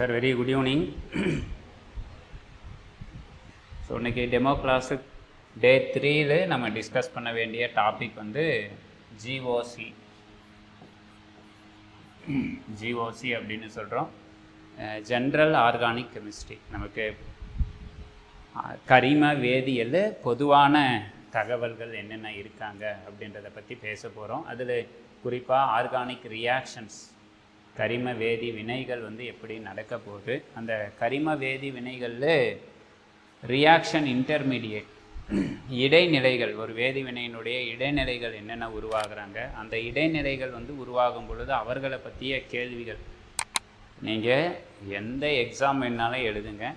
Sir very good evening. So இன்றைக்கி demo class டே 3 நம்ம discuss பண்ண வேண்டிய டாபிக் வந்து ஜிஓசி. ஜிஓசி அப்படின்னு சொல்கிறோம், ஜென்ரல் ஆர்கானிக் கெமிஸ்ட்ரி. நமக்கு கரிம வேதியியல் பொதுவான தகவல்கள் என்னென்ன இருக்காங்க அப்படின்றத பற்றி பேச போகிறோம். அதில் குறிப்பாக ஆர்கானிக் ரியாக்ஷன்ஸ், கரிம வேதி வினைகள் வந்து எப்படி நடக்க போகுது, அந்த கரிம வேதி வினைகளில் ரியாக்ஷன் இன்டர்மீடியேட் இடைநிலைகள், ஒரு வேதி வினையினுடைய இடைநிலைகள் என்னென்ன உருவாகிறாங்க, அந்த இடைநிலைகள் வந்து உருவாகும் பொழுது அவர்களை பற்றிய கேள்விகள். நீங்கள் எந்த எக்ஸாம் வேணாலும் எழுதுங்க,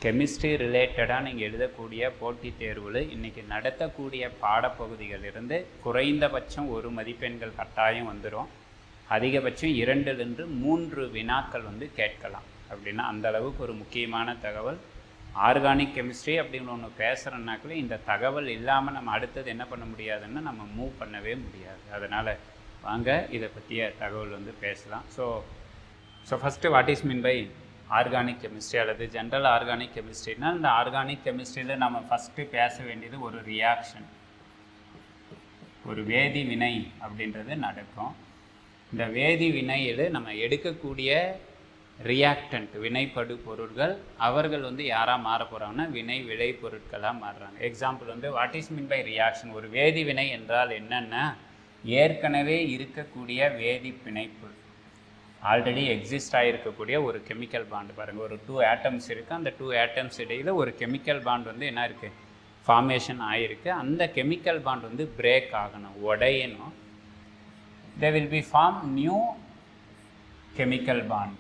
கெமிஸ்ட்ரி ரிலேட்டடாக நீங்கள் எழுதக்கூடிய போட்டித் தேர்வில் இன்றைக்கி நடத்தக்கூடிய பாடப்பகுதிகளிலிருந்து குறைந்தபட்சம் 1 மதிப்பெண்கள் கட்டாயம் வந்துடும். அதிகபட்சம் 2-3 வினாக்கள் வந்து கேட்கலாம். அப்படின்னா அந்த அளவுக்கு ஒரு முக்கியமான தகவல். ஆர்கானிக் கெமிஸ்ட்ரி அப்படின்னு ஒன்று பேசுகிறோன்னாக்கில் இந்த தகவல் இல்லாமல் நம்ம அடுத்தது என்ன பண்ண முடியாதுன்னா நம்ம மூவ் பண்ணவே முடியாது. அதனால் வாங்க இதை பற்றிய தகவல் வந்து பேசலாம். So first what is mean by organic chemistry அல்லது ஜென்ரல் ஆர்கானிக் கெமிஸ்ட்ரினா, இந்த ஆர்கானிக் கெமிஸ்ட்ரியில் நம்ம ஃபஸ்ட்டு பேச வேண்டியது ஒரு ரியாக்ஷன், ஒரு வேதி வினை அப்படின்றது நடக்கும். இந்த வேதி வினையில் நம்ம எடுக்கக்கூடிய ரியாக்டன்ட், வினைப்படு பொருட்கள், அவர்கள் வந்து யாராக மாற போகிறாங்கன்னா வினை விளை பொருட்களாக மாறுறாங்க. எக்ஸாம்பிள் வந்து what is mean by reaction, ஒரு வேதி வினை என்றால் என்னென்னா, ஏற்கனவே இருக்கக்கூடிய வேதி பிணைப்பு, ஆல்ரெடி எக்ஸிஸ்ட் ஆகிருக்கக்கூடிய ஒரு கெமிக்கல் பாண்டு. பாருங்கள், ஒரு 2 ஆட்டம்ஸ் இருக்குது, அந்த 2 ஆட்டம்ஸ் இடையில் ஒரு கெமிக்கல் பாண்ட் வந்து என்ன இருக்குது, ஃபார்மேஷன் ஆகிருக்கு. அந்த கெமிக்கல் பாண்ட் வந்து பிரேக் ஆகணும், உடையணும். they will be form new chemical bond.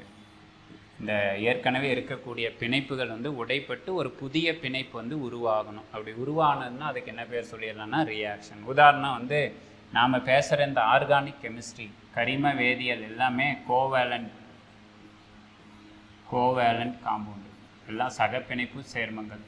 இந்த ஏற்கனவே இருக்கக்கூடிய பிணைப்புகள் வந்து உடைப்பட்டு ஒரு புதிய பிணைப்பு வந்து உருவாகணும். அப்படி உருவானதுன்னா அதுக்கு என்ன பேர் சொல்லிடலாம்னா ரியாக்ஷன். உதாரணம் வந்து நாம் பேசுகிற இந்த ஆர்கானிக் கெமிஸ்ட்ரி, கரிம வேதியியல் எல்லாமே கோவேலண்ட் காம்பவுண்டு, எல்லாம் சகப்பிணைப்பு சேர்மங்கள்.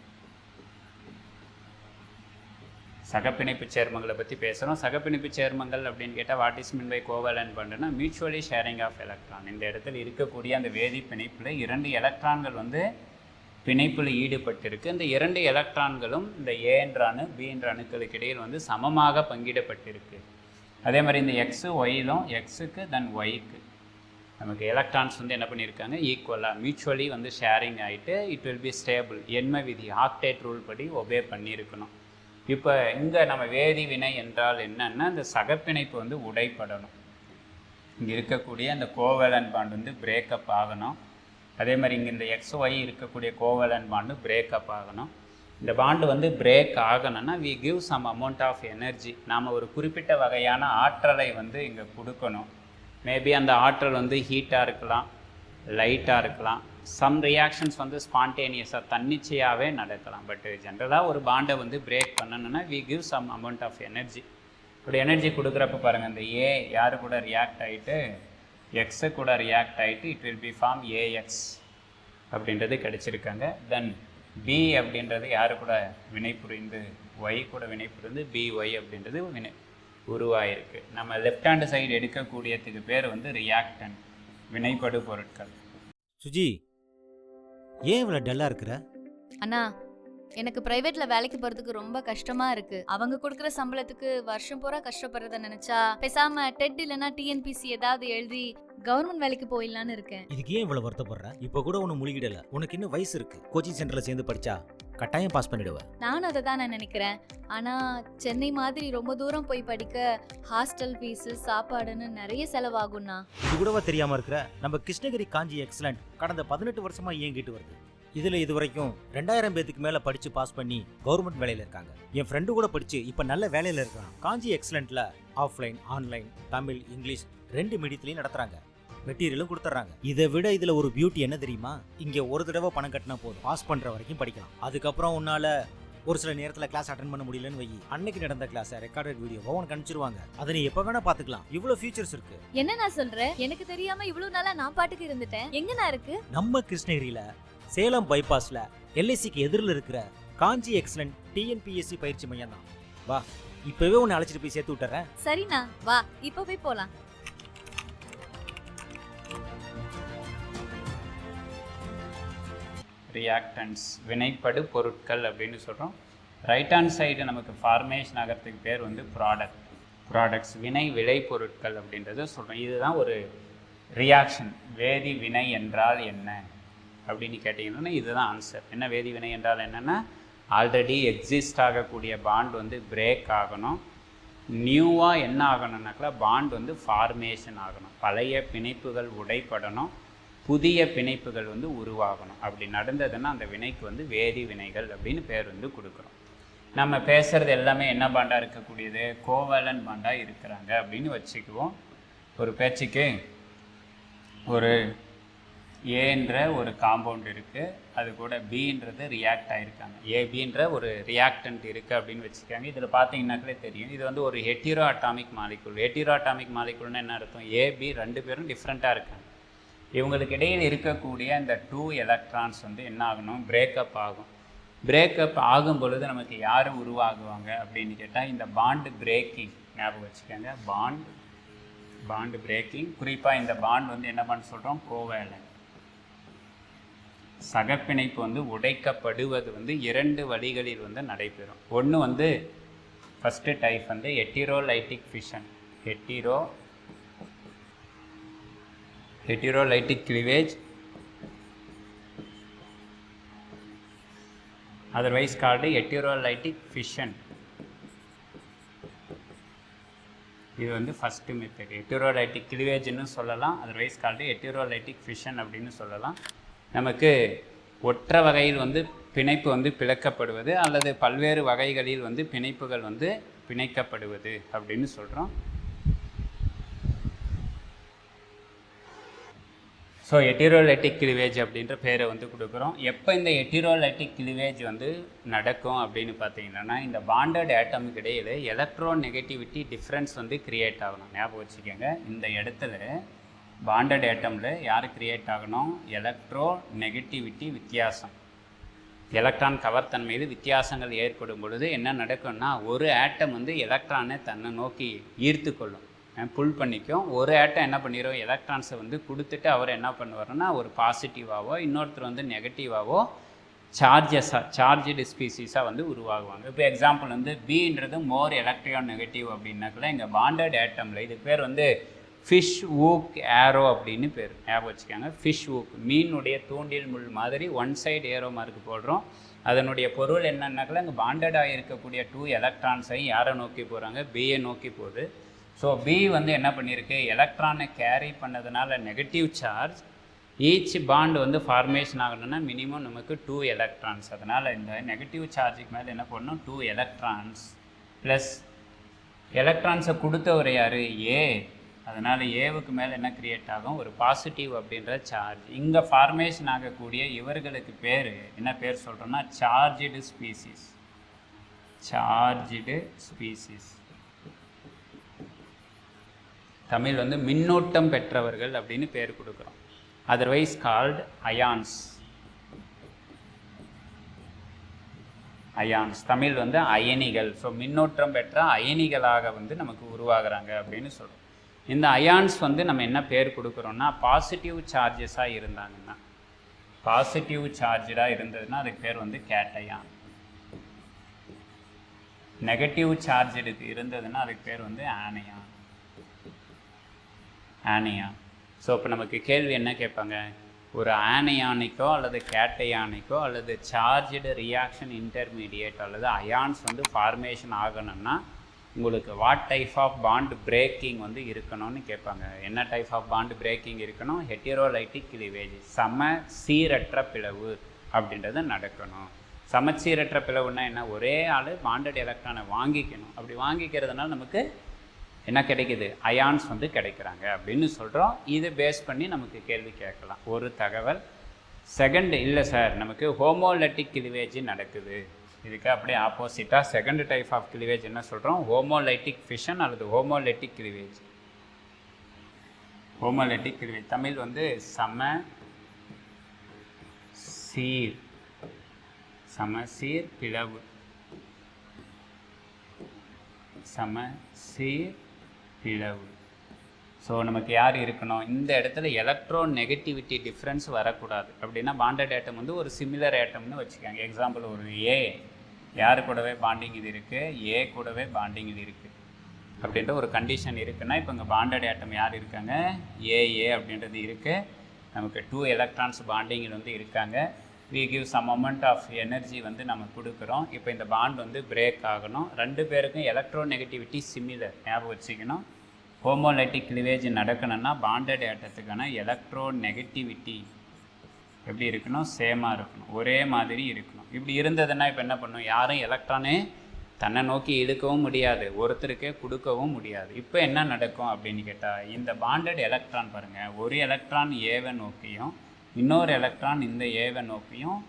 சகப்பிணைப்பு சேர்மங்களை பற்றி பேசுகிறோம். சகப்பிணைப்பு சேர்மங்கள் அப்படின்னு கேட்டால் what is mean by covalent பாண்டுனா, மியூச்சுவலி ஷேரிங் ஆஃப் எலக்ட்ரான். இந்த இடத்துல இருக்கக்கூடிய அந்த வேதி பிணைப்பில் 2 எலக்ட்ரான்கள் வந்து பிணைப்பில் ஈடுபட்டிருக்கு. இந்த 2 எலக்ட்ரான்களும் இந்த ஏ என்ற அணு பி என்ற அணுக்களுக்கு இடையில் வந்து சமமாக பங்கிடப்பட்டிருக்கு. அதே மாதிரி இந்த எக்ஸு ஒயிலும், எக்ஸுக்கு தென் ஒய்க்கு நமக்கு எலக்ட்ரான்ஸ் வந்து என்ன பண்ணியிருக்காங்க, ஈக்குவலாக மியூச்சுவலி வந்து ஷேரிங் ஆகிட்டு இட் வில் பி ஸ்டேபிள். எண்ம விதி, ஆக்டேட் ரூல் படி ஒபே பண்ணியிருக்கணும். இப்போ இங்கே நம்ம வேதி வினை என்றால் என்னன்னா, இந்த சகப்பிணைப்பு வந்து உடைப்படணும். இங்கே இருக்கக்கூடிய அந்த கோவேலண்ட் பாண்ட் வந்து பிரேக்கப் ஆகணும். அதே மாதிரி இங்கே இந்த XY இருக்கக்கூடிய கோவேலண்ட் பாண்டு பிரேக்கப் ஆகணும். இந்த பாண்டு வந்து பிரேக் ஆகணும்னா we give some amount of energy. நாம் ஒரு குறிப்பிட்ட வகையான ஆற்றலை வந்து இங்கே கொடுக்கணும். மேபி அந்த ஆற்றல் வந்து ஹீட்டாக இருக்கலாம், லைட்டாக இருக்கலாம். சம் ரியாக்ஷன்ஸ் வந்து ஸ்பான்டேனியஸாக தன்னிச்சையாகவே நடக்கலாம். பட் ஜென்ரலாக ஒரு பாண்டை வந்து பிரேக் பண்ணணுன்னா we give some amount of energy. இப்படி எனர்ஜி கொடுக்குறப்ப பாருங்கள், இந்த ஏ யார் கூட ரியாக்ட் ஆகிட்டு எக்ஸு கூட ரியாக்ட் ஆகிட்டு it will be form AX அப்படின்றது கிடச்சிருக்காங்க. தென் பி அப்படின்றது யார் கூட வினை புரிந்து, ஒய் கூட வினை புரிந்து பிஒய் அப்படின்றது வினை உருவாயிருக்கு. நம்ம லெஃப்ட் ஹேண்டு சைடு எடுக்கக்கூடியதுக்கு பேர் வந்து ரியாக்டன்ட், வினைப்படு பொருட்கள். சுஜி, ஏன் இவ்வளோ டல்லாக இருக்கிற? அண்ணா, எனக்கு பிரைவேட்ல வேலைக்கு போறதுக்கு ரொம்ப கஷ்டமா இருக்கு. அவங்க கொடுக்குற சம்பளத்துக்கு வருஷம் பூரா கஷ்டப்படுறத நினைச்சா பேசாம டெட் இல்லைன்னா டிஎன்பிசி ஏதாவது எழுதி கவர்மெண்ட் வேலைக்கு போயிடலான்னு இருக்கேன். இதுக்கு ஏன் இவ்வளவு வருத்தப்படுற? இப்போ கூட ஒன்னும் முழுகிடல, உனக்கு இன்னும் வயசு இருக்கு. கோச்சிங் சென்டர்ல சேர்ந்து படிச்சா கட்டாயம் பாஸ் பண்ணிடுவ. நானும் அதை தான் நான் நினைக்கிறேன். ஆனா சென்னை மாதிரி ரொம்ப தூரம் போய் படிக்க ஹாஸ்டல் ஃபீஸ், சாப்பாடுன்னு நிறைய செலவாகும்னா. இது கூடவா தெரியாம இருக்கிற? நம்ம கிருஷ்ணகிரி காஞ்சி எக்ஸலண்ட் கடந்த 18 வருஷமா இயங்கிட்டு வருது. இதுல இது வரைக்கும் 2000 பேத்துக்கு மேல படிச்சு பாஸ் பண்ணி கவர்மெண்ட் வேலையில இருக்காங்க. என் ஃப்ரெண்டு கூட படிச்சு இப்ப நல்ல வேலையில இருக்கான். காஞ்சி எக்ஸலண்ட்ல ஆஃப்லைன், ஆன்லைன், தமிழ், இங்கிலீஷ் 2 மீடியத்திலையும் நடத்துறாங்க. மெட்டீரியலும் கொடுத்துட்றாங்க. இதை விட இதுல ஒரு பியூட்டி என்ன தெரியுமா? இங்க ஒரு தடவை பணம் கட்டினா போதும், பாஸ் பண்ற வரைக்கும் படிக்கலாம். அதுக்கப்புறம் உன்னால ஒரு சில நேரத்துல கிளாஸ் அட்டென்ட் பண்ண முடியலன்னு வை, அன்னைக்கு நடந்த கிளாஸ் ரெக்கார்டட் வீடியோவை உனக்கு அனுப்பிச்சிருவாங்க. அதை நீ எப்ப வேணா பாத்துக்கலாம். இவ்வளவு ஃபீச்சர்ஸ் இருக்கு. என்ன நான் சொல்றேன், எனக்கு தெரியாம இவ்வளவு நாளா நான் பாட்டுக்கு இருந்துட்டேன். எங்கண்ணா இருக்கு? நம்ம கிருஷ்ணகிரியில சேலம் பைபாஸ்ல எல்ஐசிக்கு எதிரில் இருக்கிற காஞ்சி எக்ஸலண்ட் டிஎன்பிஎஸ்சி பயிற்சி மையம் தான். வா, இப்பவே உன்னை அழைச்சிட்டு போய் சேர்த்து விட்டுறேன். சரிண்ணா, வா இப்பவே போலாம். ரியாக்டன்ஸ் வினைப்படு பொருட்கள் அப்படின்னு சொல்கிறோம். ரைட் ஹேண்ட் சைடு நமக்கு ஃபார்மேஷன் ஆகிறதுக்கு பேர் வந்து ப்ராடக்ட்ஸ் வினை விளை பொருட்கள் அப்படின்றத சொல்கிறோம். இதுதான் ஒரு ரியாக்ஷன். வேதி வினை என்றால் என்ன அப்படின்னு கேட்டிங்கன்னா இதுதான் ஆன்சர். என்ன வேதி வினை என்றால் என்னென்னா, ஆல்ரெடி எக்ஸிஸ்ட் ஆகக்கூடிய பாண்ட் வந்து பிரேக் ஆகணும். நியூவாக என்ன ஆகணும்னாக்கா பாண்ட் வந்து ஃபார்மேஷன் ஆகணும். பழைய பிணைப்புகள் உடைப்படணும், புதிய பிணைப்புகள் வந்து உருவாகணும். அப்படி நடந்ததுன்னா அந்த வினைக்கு வந்து வேதி வினைகள் அப்படின்னு பேர் வந்து கொடுக்குறோம். நம்ம பேசுகிறது எல்லாமே என்ன பாண்டாக இருக்கக்கூடியது, கோவலன் பாண்டாக இருக்கிறாங்க அப்படின்னு வச்சுக்குவோம். ஒரு பேச்சுக்கு ஒரு ஏன்ற ஒரு காம்பவுண்ட் இருக்குது, அது கூட பின்றது ரியாக்ட் ஆகிருக்காங்க. ஏபின்ற ஒரு ரியாக்டன்ட் இருக்குது அப்படின்னு வச்சுக்காங்க. இதில் பார்த்தீங்கன்னாக்களே தெரியும், இது வந்து ஒரு hetero atomic molecule. Hetero atomic மாலிகுல்னு என்ன அர்த்தம், ஏபி ரெண்டு பேரும் டிஃப்ரெண்ட்டாக இருக்காங்க. இவங்களுக்கு இடையில் இருக்கக்கூடிய இந்த 2 எலக்ட்ரான்ஸ் வந்து என்ன ஆகணும், பிரேக்கப் ஆகும். பிரேக்கப் ஆகும் பொழுது நமக்கு யார் உருவாகுவாங்க அப்படின்னு கேட்டால் இந்த பாண்டு பிரேக்கிங் ஞாபகம் வச்சுக்கோங்க. Bond breaking. குறிப்பாக இந்த பாண்ட் வந்து என்ன பண்ண சொல்கிறோம், கோவேலன். சகப்பிணைப்பு வந்து உடைக்கப்படுவது வந்து 2 வழிகளில் வந்து நடைபெறும். ஒன்று வந்து ஃபஸ்ட்டு டைப் வந்து ஹெட்டிரோலைட்டிக் fission, heterolytic cleavage, otherwise called heterolytic fission. இது வந்து ஃபஸ்ட்டு மெத்தட். ஹெட்டிரோலைட்டிக் கிளிவேஜ்னு சொல்லலாம், அதர்வைஸ் கால்டு ஹெட்டிரோலைட்டிக் ஃபிஷன் அப்படின்னு சொல்லலாம். நமக்கு ஒற்ற வகையில் வந்து பிணைப்பு வந்து பிளக்கப்படுவது அல்லது பல்வேறு வகைகளில் வந்து பிணைப்புகள் வந்து பிணைக்கப்படுவது அப்படின்னு சொல்கிறோம். ஸோ ஹெட்டிரோலைட்டிக் கிளிவேஜ் அப்படின்ற பேரை வந்து கொடுக்குறோம். எப்போ இந்த ஹெட்டிரோலைட்டிக் கிளிவேஜ் வந்து நடக்கும் அப்படின்னு பார்த்தீங்கன்னா, இந்த பாண்டட் ஆட்டமுக்கு இடையில் எலக்ட்ரோ நெகட்டிவிட்டி டிஃப்ரென்ஸ் வந்து க்ரியேட் ஆகணும். ஞாபகம் வச்சுக்கோங்க, இந்த இடத்துல பாண்டட் ஆட்டமில் யார் க்ரியேட் ஆகணும், எலக்ட்ரோ நெகட்டிவிட்டி வித்தியாசம். எலக்ட்ரான் கவர்த்தன்மையில் வித்தியாசங்கள் ஏற்படும் பொழுது என்ன நடக்கும்னா, ஒரு ஆட்டம் வந்து எலக்ட்ரானை தன்னை நோக்கி ஈர்த்து கொள்ளும், புல் பண்ணிக்கும். ஒரு ஆட்டம் என்ன பண்ணிடும், எலக்ட்ரான்ஸை வந்து கொடுத்துட்டு அவர் என்ன பண்ணுவார்னா ஒரு பாசிட்டிவாவோ இன்னொருத்தர் வந்து நெகட்டிவாவோ சார்ஜடு ஸ்பீசிஸாக வந்து உருவாகுவாங்க. இப்போ எக்ஸாம்பிள் வந்து பின்றது மோர் எலக்ட்ரியோ நெகட்டிவ் அப்படின்னாக்கல இங்கே பாண்டட் ஆட்டமில் இது பேர் வந்து ஃபிஷ் ஊக் ஏரோ அப்படின்னு பேர். ஞாபகம் வச்சுக்காங்க, ஃபிஷ் ஊக் மீனுடைய தூண்டில் முள் மாதிரி ஒன் சைடு ஏரோ மார்க் போடுறோம். அதனுடைய பொருள் என்னன்னாக்கல இங்கே பாண்டடாக இருக்கக்கூடிய 2 எலக்ட்ரான்ஸை யாரை நோக்கி போகிறாங்க, பியை நோக்கி போகுது. ஸோ பி வந்து என்ன பண்ணியிருக்கு, எலக்ட்ரானை கேரி பண்ணதுனால நெகட்டிவ் சார்ஜ். ஈச் பாண்ட் வந்து ஃபார்மேஷன் ஆகணும்னா மினிமம் நமக்கு 2 எலக்ட்ரான்ஸ். அதனால் இந்த நெகட்டிவ் சார்ஜுக்கு மேலே என்ன பண்ணணும், 2 எலக்ட்ரான்ஸ் ப்ளஸ் எலக்ட்ரான்ஸை கொடுத்தவர் யார், ஏ. அதனால் ஏவுக்கு மேலே என்ன க்ரியேட் ஆகும், ஒரு பாசிட்டிவ் அப்படின்ற சார்ஜ். இங்கே ஃபார்மேஷன் ஆகக்கூடிய இவர்களுக்கு பேர் என்ன பேர் சொல்கிறோன்னா சார்ஜடு ஸ்பீசிஸ். தமிழ் வந்து மின்னோட்டம் பெற்றவர்கள் அப்படின்னு பேர் கொடுக்குறோம். Otherwise called ions. தமிழ் வந்து அயனிகள். ஸோ மின்னோட்டம் பெற்ற அயனிகளாக வந்து நமக்கு உருவாகிறாங்க அப்படின்னு சொல்கிறோம். இந்த அயான்ஸ் வந்து நம்ம என்ன பேர் கொடுக்குறோன்னா, பாசிட்டிவ் சார்ஜஸாக இருந்தாங்கன்னா, பாசிட்டிவ் சார்ஜாக இருந்ததுன்னா அதுக்கு பேர் வந்து கேட்டயான். நெகட்டிவ் சார்ஜ் இருந்ததுன்னா அதுக்கு பேர் வந்து ஆனையான். ஸோ இப்போ நமக்கு கேள்வி என்ன கேட்பாங்க, ஒரு ஆனையானிக்கோ அல்லது கேட்டையானிக்கோ அல்லது சார்ஜடு ரியாக்ஷன் இன்டர்மீடியேட் அல்லது அயான்ஸ் வந்து ஃபார்மேஷன் ஆகணும்னா உங்களுக்கு what type of bond breaking வந்து இருக்கணும்னு கேட்பாங்க. என்ன டைப் ஆஃப் பாண்ட் பிரேக்கிங் இருக்கணும், ஹெட்டிரோலைட்டிக் கிளிவேஜ், சமச்சீரற்ற பிளவு அப்படின்றது நடக்கணும். சமச்சீரற்ற பிளவுன்னா என்ன, ஒரே ஆள் பாண்டட் எலக்ட்ரானை வாங்கிக்கணும். அப்படி வாங்கிக்கிறதுனால நமக்கு என்ன கிடைக்குது, அயான்ஸ் வந்து கிடைக்கிறாங்க அப்படின்னு சொல்கிறோம். இதை பேஸ் பண்ணி நமக்கு கேள்வி கேட்கலாம். ஒரு தகவல். செகண்ட் இல்லை சார், நமக்கு ஹோமோலைட்டிக் கிளிவேஜ் நடக்குது, இதுக்கு அப்படியே ஆப்போசிட்டாக செகண்ட் டைப் ஆஃப் கிளிவேஜ் என்ன சொல்கிறோம், ஹோமோலைட்டிக் ஃபிஷன் அல்லது ஹோமோலைட்டிக் கிளிவேஜ். தமிழ் வந்து சமசீர் பிளவு. ஸோ நமக்கு யார் இருக்கணும், இந்த இடத்துல எலக்ட்ரோ நெகட்டிவிட்டி டிஃப்ரென்ஸ் வரக்கூடாது. அப்படின்னா பாண்டட் ஆட்டம் வந்து ஒரு சிமிலர் ஆட்டம்னு வச்சுக்கோங்க. எக்ஸாம்பிள் ஒரு ஏ, யார் கூடவே பாண்டிங் இது இருக்குது, ஏ கூடவே பாண்டிங் இது இருக்குது அப்படின்ற ஒரு கண்டிஷன் இருக்குன்னா, இப்போ இங்கே பாண்டட் ஆட்டம் யார் இருக்காங்க, ஏஏ அப்படின்றது இருக்குது. நமக்கு 2 எலக்ட்ரான்ஸ் பாண்டிங் வந்து இருக்காங்க. we give some amount of energy வந்து நம்ம கொடுக்குறோம். இப்போ இந்த பாண்ட் வந்து பிரேக் ஆகணும். 2 பேருக்கும் எலக்ட்ரோ நெகட்டிவிட்டி சிமிலர், ஞாபகம் வச்சுக்கணும். ஹோமோலைட்டிக் கிளிவேஜ் நடக்கணும்னா பாண்டட் ஆட்டத்துக்கான எலக்ட்ரோ நெகட்டிவிட்டி எப்படி இருக்கணும், சேமாக இருக்கணும், ஒரே மாதிரி இருக்கணும். இப்படி இருந்ததுன்னா இப்போ என்ன பண்ணும், யாரும் எலக்ட்ரானே தன்னை நோக்கி இழுக்கவும் முடியாது, ஒருத்தருக்கே கொடுக்கவும் முடியாது. இப்போ என்ன நடக்கும் அப்படின்னு கேட்டால், இந்த பாண்டட் எலக்ட்ரான் பாருங்கள், ஒரு எலக்ட்ரான் ஏவை நோக்கியும் இன்னொரு எலக்ட்ரான் இந்த ஏவை நோக்கியும்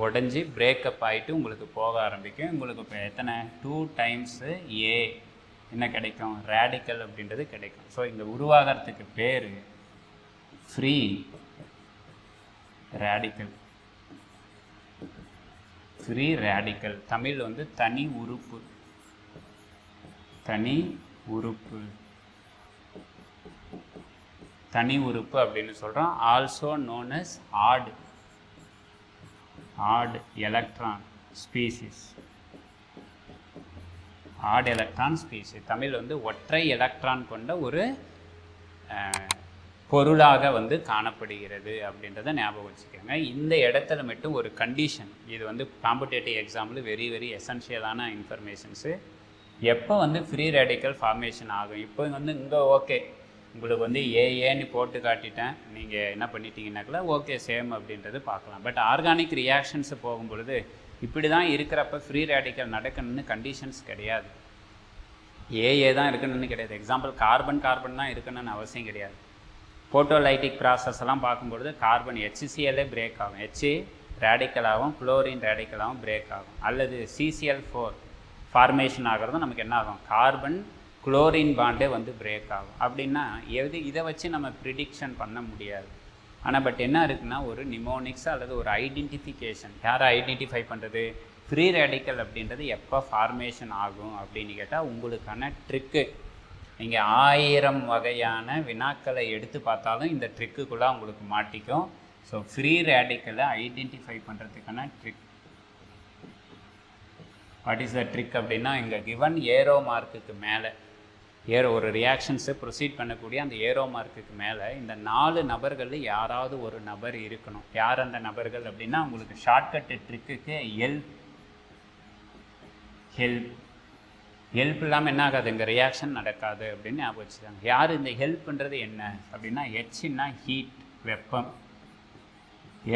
உடஞ்சி பிரேக்கப் ஆகிட்டு உங்களுக்கு போக ஆரம்பிக்கும். உங்களுக்கு இப்போ எத்தனை 2 டைம்ஸு ஏ என்ன கிடைக்கும், ரேடிக்கல் அப்படின்றது கிடைக்கும். ஸோ இங்கே உருவாகிறதுக்கு பேர் free radical. Free radical Tamil வந்து தனி உறுப்பு, தனி உறுப்பு, தனி உறுப்பு அப்படின்னு சொல்கிறோம். Also known as odd electron species. Odd electron species Tamil வந்து ஒற்றை எலக்ட்ரான் கொண்ட ஒரு பொருளாக வந்து காணப்படுகிறது அப்படின்றத ஞாபகம் வச்சுக்கோங்க. இந்த இடத்துல மட்டும் ஒரு கண்டிஷன், இது வந்து காம்படேட்டிவ் எக்ஸாம்பிள் வெரி வெரி எசென்ஷியலான இன்ஃபர்மேஷன்ஸு. எப்போ வந்து ஃப்ரீ ரேடிக்கல் ஃபார்மேஷன் ஆகும், இப்போ வந்து இங்கே ஓகே உங்களுக்கு வந்து ஏஏன்னு போட்டு காட்டிட்டேன், நீங்கள் என்ன பண்ணிட்டீங்கன்னாக்கல ஓகே சேம் அப்படின்றது பார்க்கலாம். பட் ஆர்கானிக் ரியாக்ஷன்ஸு போகும்பொழுது இப்படி தான் இருக்கிறப்ப ஃப்ரீ ரேடிக்கல் நடக்கணும்னு கண்டிஷன்ஸ் கிடையாது. ஏஏ தான் இருக்கணும்னு கிடையாது. எக்ஸாம்பிள் கார்பன் தான் இருக்கணும்னு அவசியம் கிடையாது. போட்டோலைட்டிக் ப்ராசஸ் எல்லாம் பார்க்கும்பொழுது கார்பன் HClலே பிரேக் ஆகும், H ரேடிக்கலாகவும் குளோரின் ரேடிக்கலாகவும் பிரேக் ஆகும். அல்லது CCl4 ஃபார்மேஷன் ஆகிறதும் நமக்கு என்ன ஆகும், கார்பன் குளோரின் பாண்டே வந்து பிரேக் ஆகும். அப்படின்னா இதை வச்சு நம்ம ப்ரிடிக்ஷன் பண்ண முடியாது. ஆனால் பட் என்ன இருக்குன்னா, ஒரு நிமோனிக்ஸ் அல்லது ஒரு ஐடென்டிஃபிகேஷன், யாரை ஐடென்டிஃபை பண்ணுறது, ஃப்ரீ ரேடிக்கல் அப்படின்றது எப்போ ஃபார்மேஷன் ஆகும் அப்படின்னு கேட்டால் உங்களுக்கான ட்ரிக்கு. நீங்கள் 1000 வகையான வினாக்களை எடுத்து பார்த்தாலும் இந்த ட்ரிக்குக்குள்ளே உங்களுக்கு மாட்டிக்கும். ஸோ ஃப்ரீ ரேடிக்கலை ஐடென்டிஃபை பண்ணுறதுக்கான trick. What is the trick அப்படின்னா, இங்கே கிவன் ஏரோ மார்க்குக்கு மேலே ஒரு ரியாக்ஷன்ஸை ப்ரொசீட் பண்ணக்கூடிய அந்த ஏரோ மார்க்குக்கு மேலே இந்த 4 நபர்களில் யாராவது ஒரு நபர் இருக்கணும். யார் அந்த நபர்கள் அப்படின்னா, உங்களுக்கு ஷார்ட்கட்டு ட்ரிக்குக்கு ஹெல்ப் இல்லாமல் என்ன ஆகாது, இங்கே ரியாக்ஷன் நடக்காது அப்படின்னு ஞாபகம் வச்சுக்காங்க. யார் இந்த ஹெல்ப்ன்றது என்ன அப்படின்னா, ஹெச்னா ஹீட், வெப்பம்.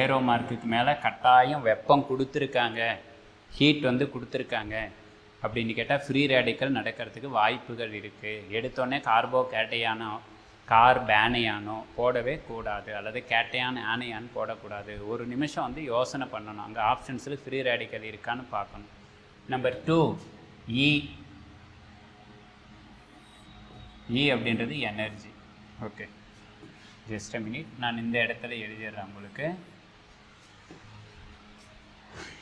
ஏரோ மார்க்குக்கு மேலே கட்டாயம் வெப்பம் கொடுத்துருக்காங்க, ஹீட் வந்து கொடுத்துருக்காங்க அப்படின்னு கேட்டால் ஃப்ரீ ரேடிக்கல் நடக்கிறதுக்கு வாய்ப்புகள் இருக்குது. எடுத்தோடனே கார்போகேட்டையானோ கார்பேனையானோ போடவே கூடாது, அல்லது கேட்டையான் ஆனையான் போடக்கூடாது. ஒரு நிமிஷம் வந்து யோசனை பண்ணணும், அங்கே ஆப்ஷன்ஸில் ஃப்ரீ ரேடிக்கல் இருக்கான்னு பார்க்கணும். நம்பர் 2 இ அப்படின்றது energy. Okay, just a minute, நான் இந்த இடத்துல எழுதிடுறேன் உங்களுக்கு.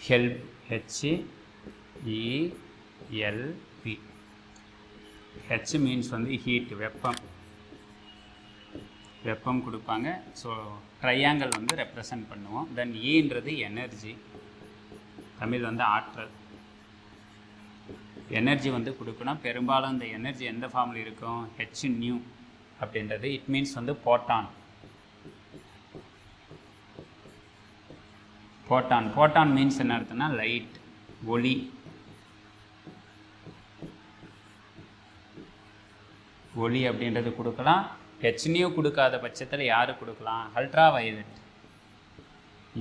Help HELP. H மீன்ஸ் வந்து ஹீட், வெப்பம் கொடுப்பாங்க. ஸோ ட்ரையாங்கிள் வந்து ரெப்ரசன்ட் பண்ணுவோம். தென் ஈன்றது எனர்ஜி, தமிழ் வந்து ஆற்றல். எனர்ஜி வந்து கொடுக்கணும். பெரும்பாலும் இந்த எனர்ஜி எந்த ஃபார்மில் இருக்கும், Hν அப்படின்றது. இட் மீன்ஸ் வந்து போட்டான் மீன்ஸ் என்ன அர்த்தம்னா லைட், ஒளி அப்படின்றது கொடுக்கலாம். Hν கொடுக்காத பட்சத்தில் யார் கொடுக்கலாம், ultra violet,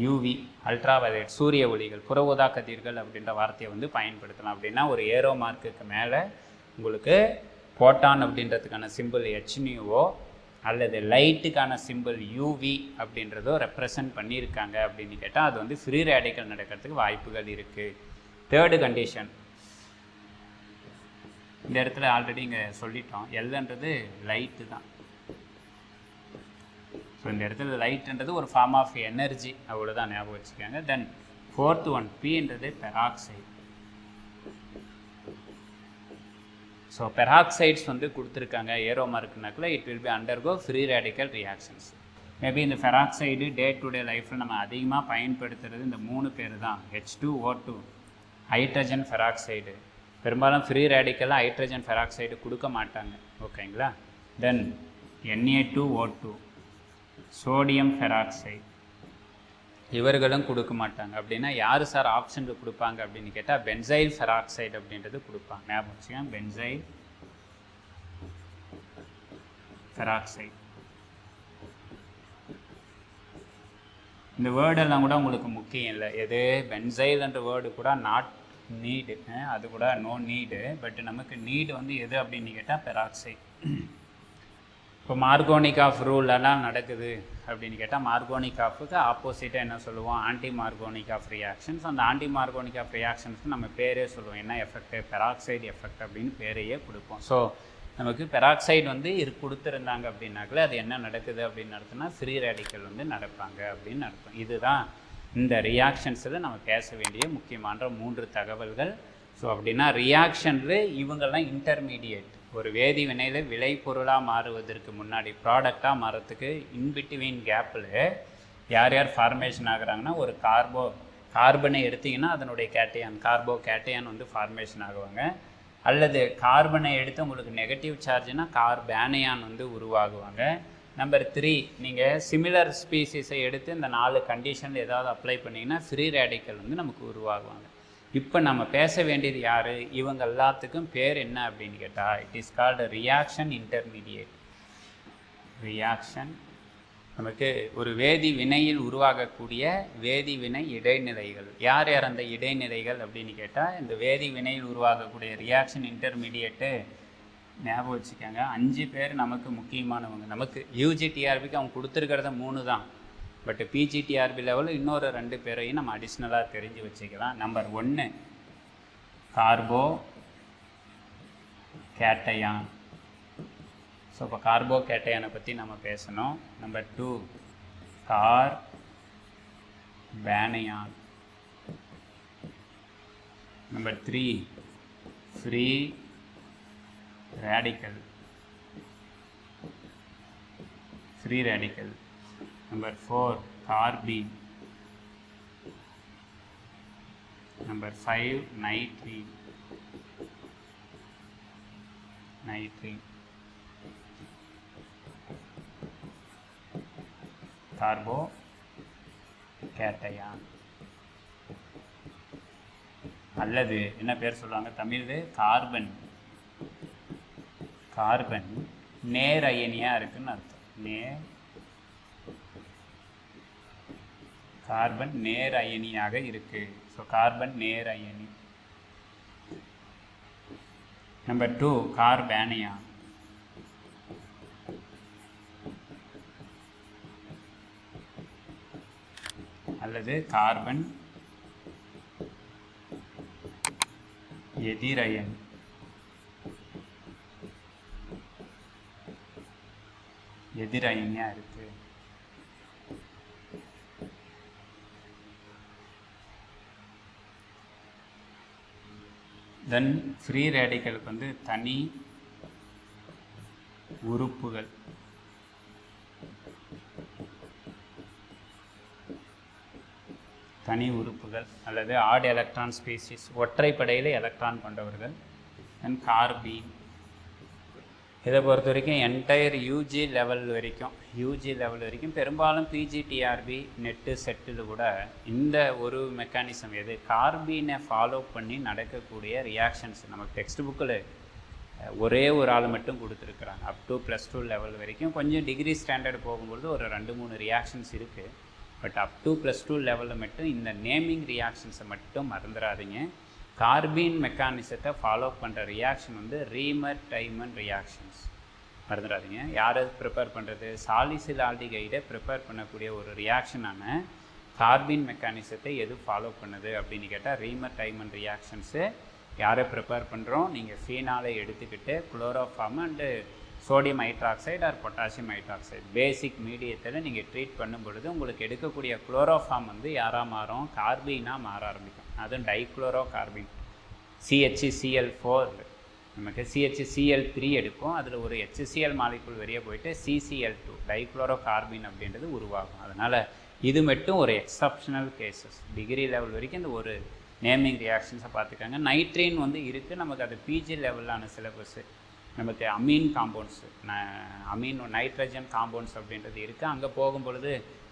UV, ultra violet, சூரிய ஒளிகள், புற ஊதா கதிர்கள் அப்படின்ற வார்த்தையை வந்து பயன்படுத்தலாம். அப்படின்னா ஒரு ஏரோ மார்க்குக்கு மேலே உங்களுக்கு போட்டான் அப்படின்றதுக்கான சிம்பிள் HνO அல்லது லைட்டுக்கான சிம்பிள் UV அப்படின்றதோ ரெப்ரசன்ட் பண்ணியிருக்காங்க அப்படின்னு கேட்டால் அது வந்து ஃப்ரீ ரேடிக்கல் நடக்கிறதுக்கு வாய்ப்புகள் இருக்குது. தேர்டு கண்டிஷன், இந்த இடத்துல ஆல்ரெடி இங்கே சொல்லிட்டோம், எல்ன்றது லைட்டு தான். ஸோ இந்த இடத்துல லைட்ன்றது ஒரு ஃபார்ம் ஆஃப் எனர்ஜி, அவ்வளோதான், ஞாபகம் வச்சுக்கோங்க. தென் 4th ஒன் Pன்றது பெராக்சைடு. ஸோ பெராக்சைட்ஸ் வந்து கொடுத்துருக்காங்க ஏரோ மார்க்னாக்கில் it will be undergo free radical reactions. Maybe இந்த பெராக்சைடு டே டு டே லைஃப்பில் நம்ம அதிகமாக பயன்படுத்துகிறது இந்த 3 பேர் தான். H2O2 ஹைட்ரஜன் பெராக்சைடு, பெரும்பாலும் ஃப்ரீ ரேடிக்கலாக ஹைட்ரஜன் பெராக்சைடு கொடுக்க மாட்டாங்க, ஓகேங்களா. தென் Na2O2 சோடியம் பெராக்சைடு, இவர்களும் கொடுக்க மாட்டாங்க. அப்படின்னா யார் சார் ஆப்ஷனுக்கு கொடுப்பாங்க அப்படின்னு கேட்டால் பென்சைல் பெராக்சைடு அப்படின்றது கொடுப்பாங்க. ஞாபகம் வச்சுக்கோங்க, பென்சைல் பெராக்சைடு. இந்த வேர்டெல்லாம் கூட உங்களுக்கு முக்கியம் இல்லை. எது பென்சைல்ன்ற வேர்டு கூட நாட் நீடு, அது கூட நோ நீடு. பட் நமக்கு நீடு வந்து எது அப்படின்னு கேட்டால் பெராக்சைடு. இப்போ மார்கோனிக் ஆஃப் ரூலெல்லாம் நடக்குது அப்படின்னு கேட்டால் மார்கோனிக் ஆஃபுக்கு ஆப்போசிட்டாக என்ன சொல்லுவோம், ஆன்டி மார்கோனிக் ஆஃப் ரியாக்ஷன்ஸ். அந்த ஆன்டி மார்கோனிக் ஆஃப் ரியாக்ஷன்ஸ்க்கு நம்ம பேரே சொல்லுவோம், என்ன எஃபெக்ட், பெராக்சைடு எஃபெக்ட் அப்படின்னு பேரையே கொடுப்போம். ஸோ நமக்கு பெராக்சைடு வந்து கொடுத்துருந்தாங்க அப்படின்னாக்கல அது என்ன நடக்குது அப்படின்னு நடத்துனா ஃப்ரீ ரேடிக்கல் வந்து நடப்பாங்க அப்படின்னு அர்த்தம். இதுதான் இந்த ரியாக்ஷன்ஸில் நம்ம பேச வேண்டிய முக்கியமான 3 தகவல்கள். ஸோ அப்படின்னா ரியாக்ஷனில் இவங்கெல்லாம் இன்டர்மீடியேட். ஒரு வேதி வினையில் விளைபொருளாக மாறுவதற்கு முன்னாடி ப்ராடக்டாக மாறத்துக்கு இன்பிட்வீன் கேப்பில் யார் யார் ஃபார்மேஷன் ஆகுறாங்கன்னா, ஒரு கார்பனை எடுத்திங்கன்னா அதனுடைய கேட்டையான், கார்போ கேட்டையான் வந்து ஃபார்மேஷன் ஆகுவாங்க. அல்லது கார்பனை எடுத்து உங்களுக்கு நெகட்டிவ் சார்ஜ்னா கார்பேனையான் வந்து உருவாகுவாங்க. நம்பர் 3, நீங்கள் சிமிலர் ஸ்பீசிஸை எடுத்து இந்த 4 கண்டிஷனில் ஏதாவது அப்ளை பண்ணிங்கன்னா ஃப்ரீ ரேடிக்கல் வந்து நமக்கு உருவாகுவாங்க. இப்போ நம்ம பேச வேண்டியது யார், இவங்க எல்லாத்துக்கும் பேர் என்ன அப்படின்னு கேட்டால் it is called reaction intermediate. Reaction நமக்கு ஒரு வேதி வினையில் உருவாகக்கூடிய வேதி வினை இடைநிலைகள். யார் யார் அந்த இடைநிலைகள் அப்படின்னு கேட்டால் இந்த வேதி வினையில் உருவாகக்கூடிய ரியாக்ஷன் இன்டர்மீடியேட்டு ஞாபகம் வச்சுக்கோங்க. 5 பேர் நமக்கு முக்கியமானவங்க. நமக்கு யூஜிடிஆர்பிக்கு அவங்க கொடுத்துருக்கிறத 3 தான். பட் பிஜிடிஆர்பி லெவலில் இன்னொரு 2 பேரையும் நம்ம அடிஷ்னலாக தெரிஞ்சு வச்சுக்கலாம். Number 1 carbocation. ஸோ இப்போ கார்போ கேட்டையானை பற்றி நம்ம பேசணும். Number 2 carbanion. Number 3 free radical. Number 4 carbene. Number 5 nitrene. Carbo cation. அல்லது என்ன பேர் சொல்லுவாங்க தமிழ்ல, கார்பன் நேர் அயனியாக இருக்குன்னு அர்த்தம். கார்பன் நேர் அயனியாக இருக்கு. ஸோ கார்பன் நேர் அயனி. நம்பர் 2 கார்பேனையான். அல்லது கார்பன் எதிரயன். எதிரயனியாக இருக்கு. தென் ஃப்ரீ ரேடிக்கலுக்கு வந்து தனி உறுப்புகள். அல்லது ஆட் எலக்ட்ரான் ஸ்பீசிஸ், ஒற்றைப்படையில் எலக்ட்ரான் கொண்டவர்கள். தென் கார்பீன். இதை பொறுத்த வரைக்கும் என்டையர் யூஜி லெவல் வரைக்கும் பெரும்பாலும் பிஜிடிஆர்பி நெட்டு செட்டில் கூட இந்த ஒரு மெக்கானிசம் எது, கார்பீனை ஃபாலோ பண்ணி நடக்கக்கூடிய ரியாக்ஷன்ஸ் நமக்கு டெக்ஸ்ட் புக்கில் ஒரே ஒரு ஆள் மட்டும் கொடுத்துருக்குறாங்க. அப் டு +2 லெவல் வரைக்கும். கொஞ்சம் டிகிரி ஸ்டாண்டர்ட் போகும்பொழுது ஒரு 2-3 ரியாக்ஷன்ஸ் இருக்குது. பட் அப் டு +2 லெவலில் மட்டும் இந்த நேமிங் ரியாக்ஷன்ஸை மட்டும் மறந்துடாதீங்க. கார்பீன் மெக்கானிசத்தை ஃபாலோ பண்ணுற ரியாக்ஷன் வந்து ரீமர் டைமன் ரியாக்ஷன்ஸ், மறந்துடாதீங்க. யார் ப்ரிப்பேர் பண்ணுறது, சாலிசில் ஆல்டிகைடை ப்ரிப்பேர் பண்ணக்கூடிய ஒரு ரியாக்ஷனான கார்பீன் மெக்கானிசத்தை எது ஃபாலோ பண்ணுது அப்படின்னு கேட்டால் ரீமர் டைமன் ரியாக்ஷன்ஸு. யாரை ப்ரிப்பேர் பண்ணுறோம், நீங்கள் ஃபீனாலை எடுத்துக்கிட்டு chloroform and sodium hydroxide or potassium hydroxide basic மீடியத்தில் நீங்கள் ட்ரீட் பண்ணும் பொழுது உங்களுக்கு எடுக்கக்கூடிய குளோரோஃபார்ம் வந்து யாராக மாறும், கார்பீனாக மாற ஆரம்பிக்கும். அதுவும் டைக்ளோரோ கார்பீன் CH4 நமக்கு CHCl3 எடுக்கும், அதில் ஒரு HCl மாலிகுல் வெளியே போயிட்டு CCl2 டைக்ளோரோ கார்பின் அப்படின்றது உருவாகும். அதனால் இது மட்டும் ஒரு எக்ஸப்ஷனல் கேசஸ். டிகிரி லெவல் வரைக்கும் இந்த ஒரு நேமிங் ரியாக்ஷன்ஸை பார்த்துக்காங்க. நைட்ரேன் வந்து இருக்குது, நமக்கு அது பிஜி லெவலான சிலபஸ்ஸு. நமக்கு அமீன் காம்பவுண்ட்ஸு, நைட்ரஜன் காம்பவுண்ட்ஸ் அப்படின்றது இருக்குது. அங்கே போகும்பொழுது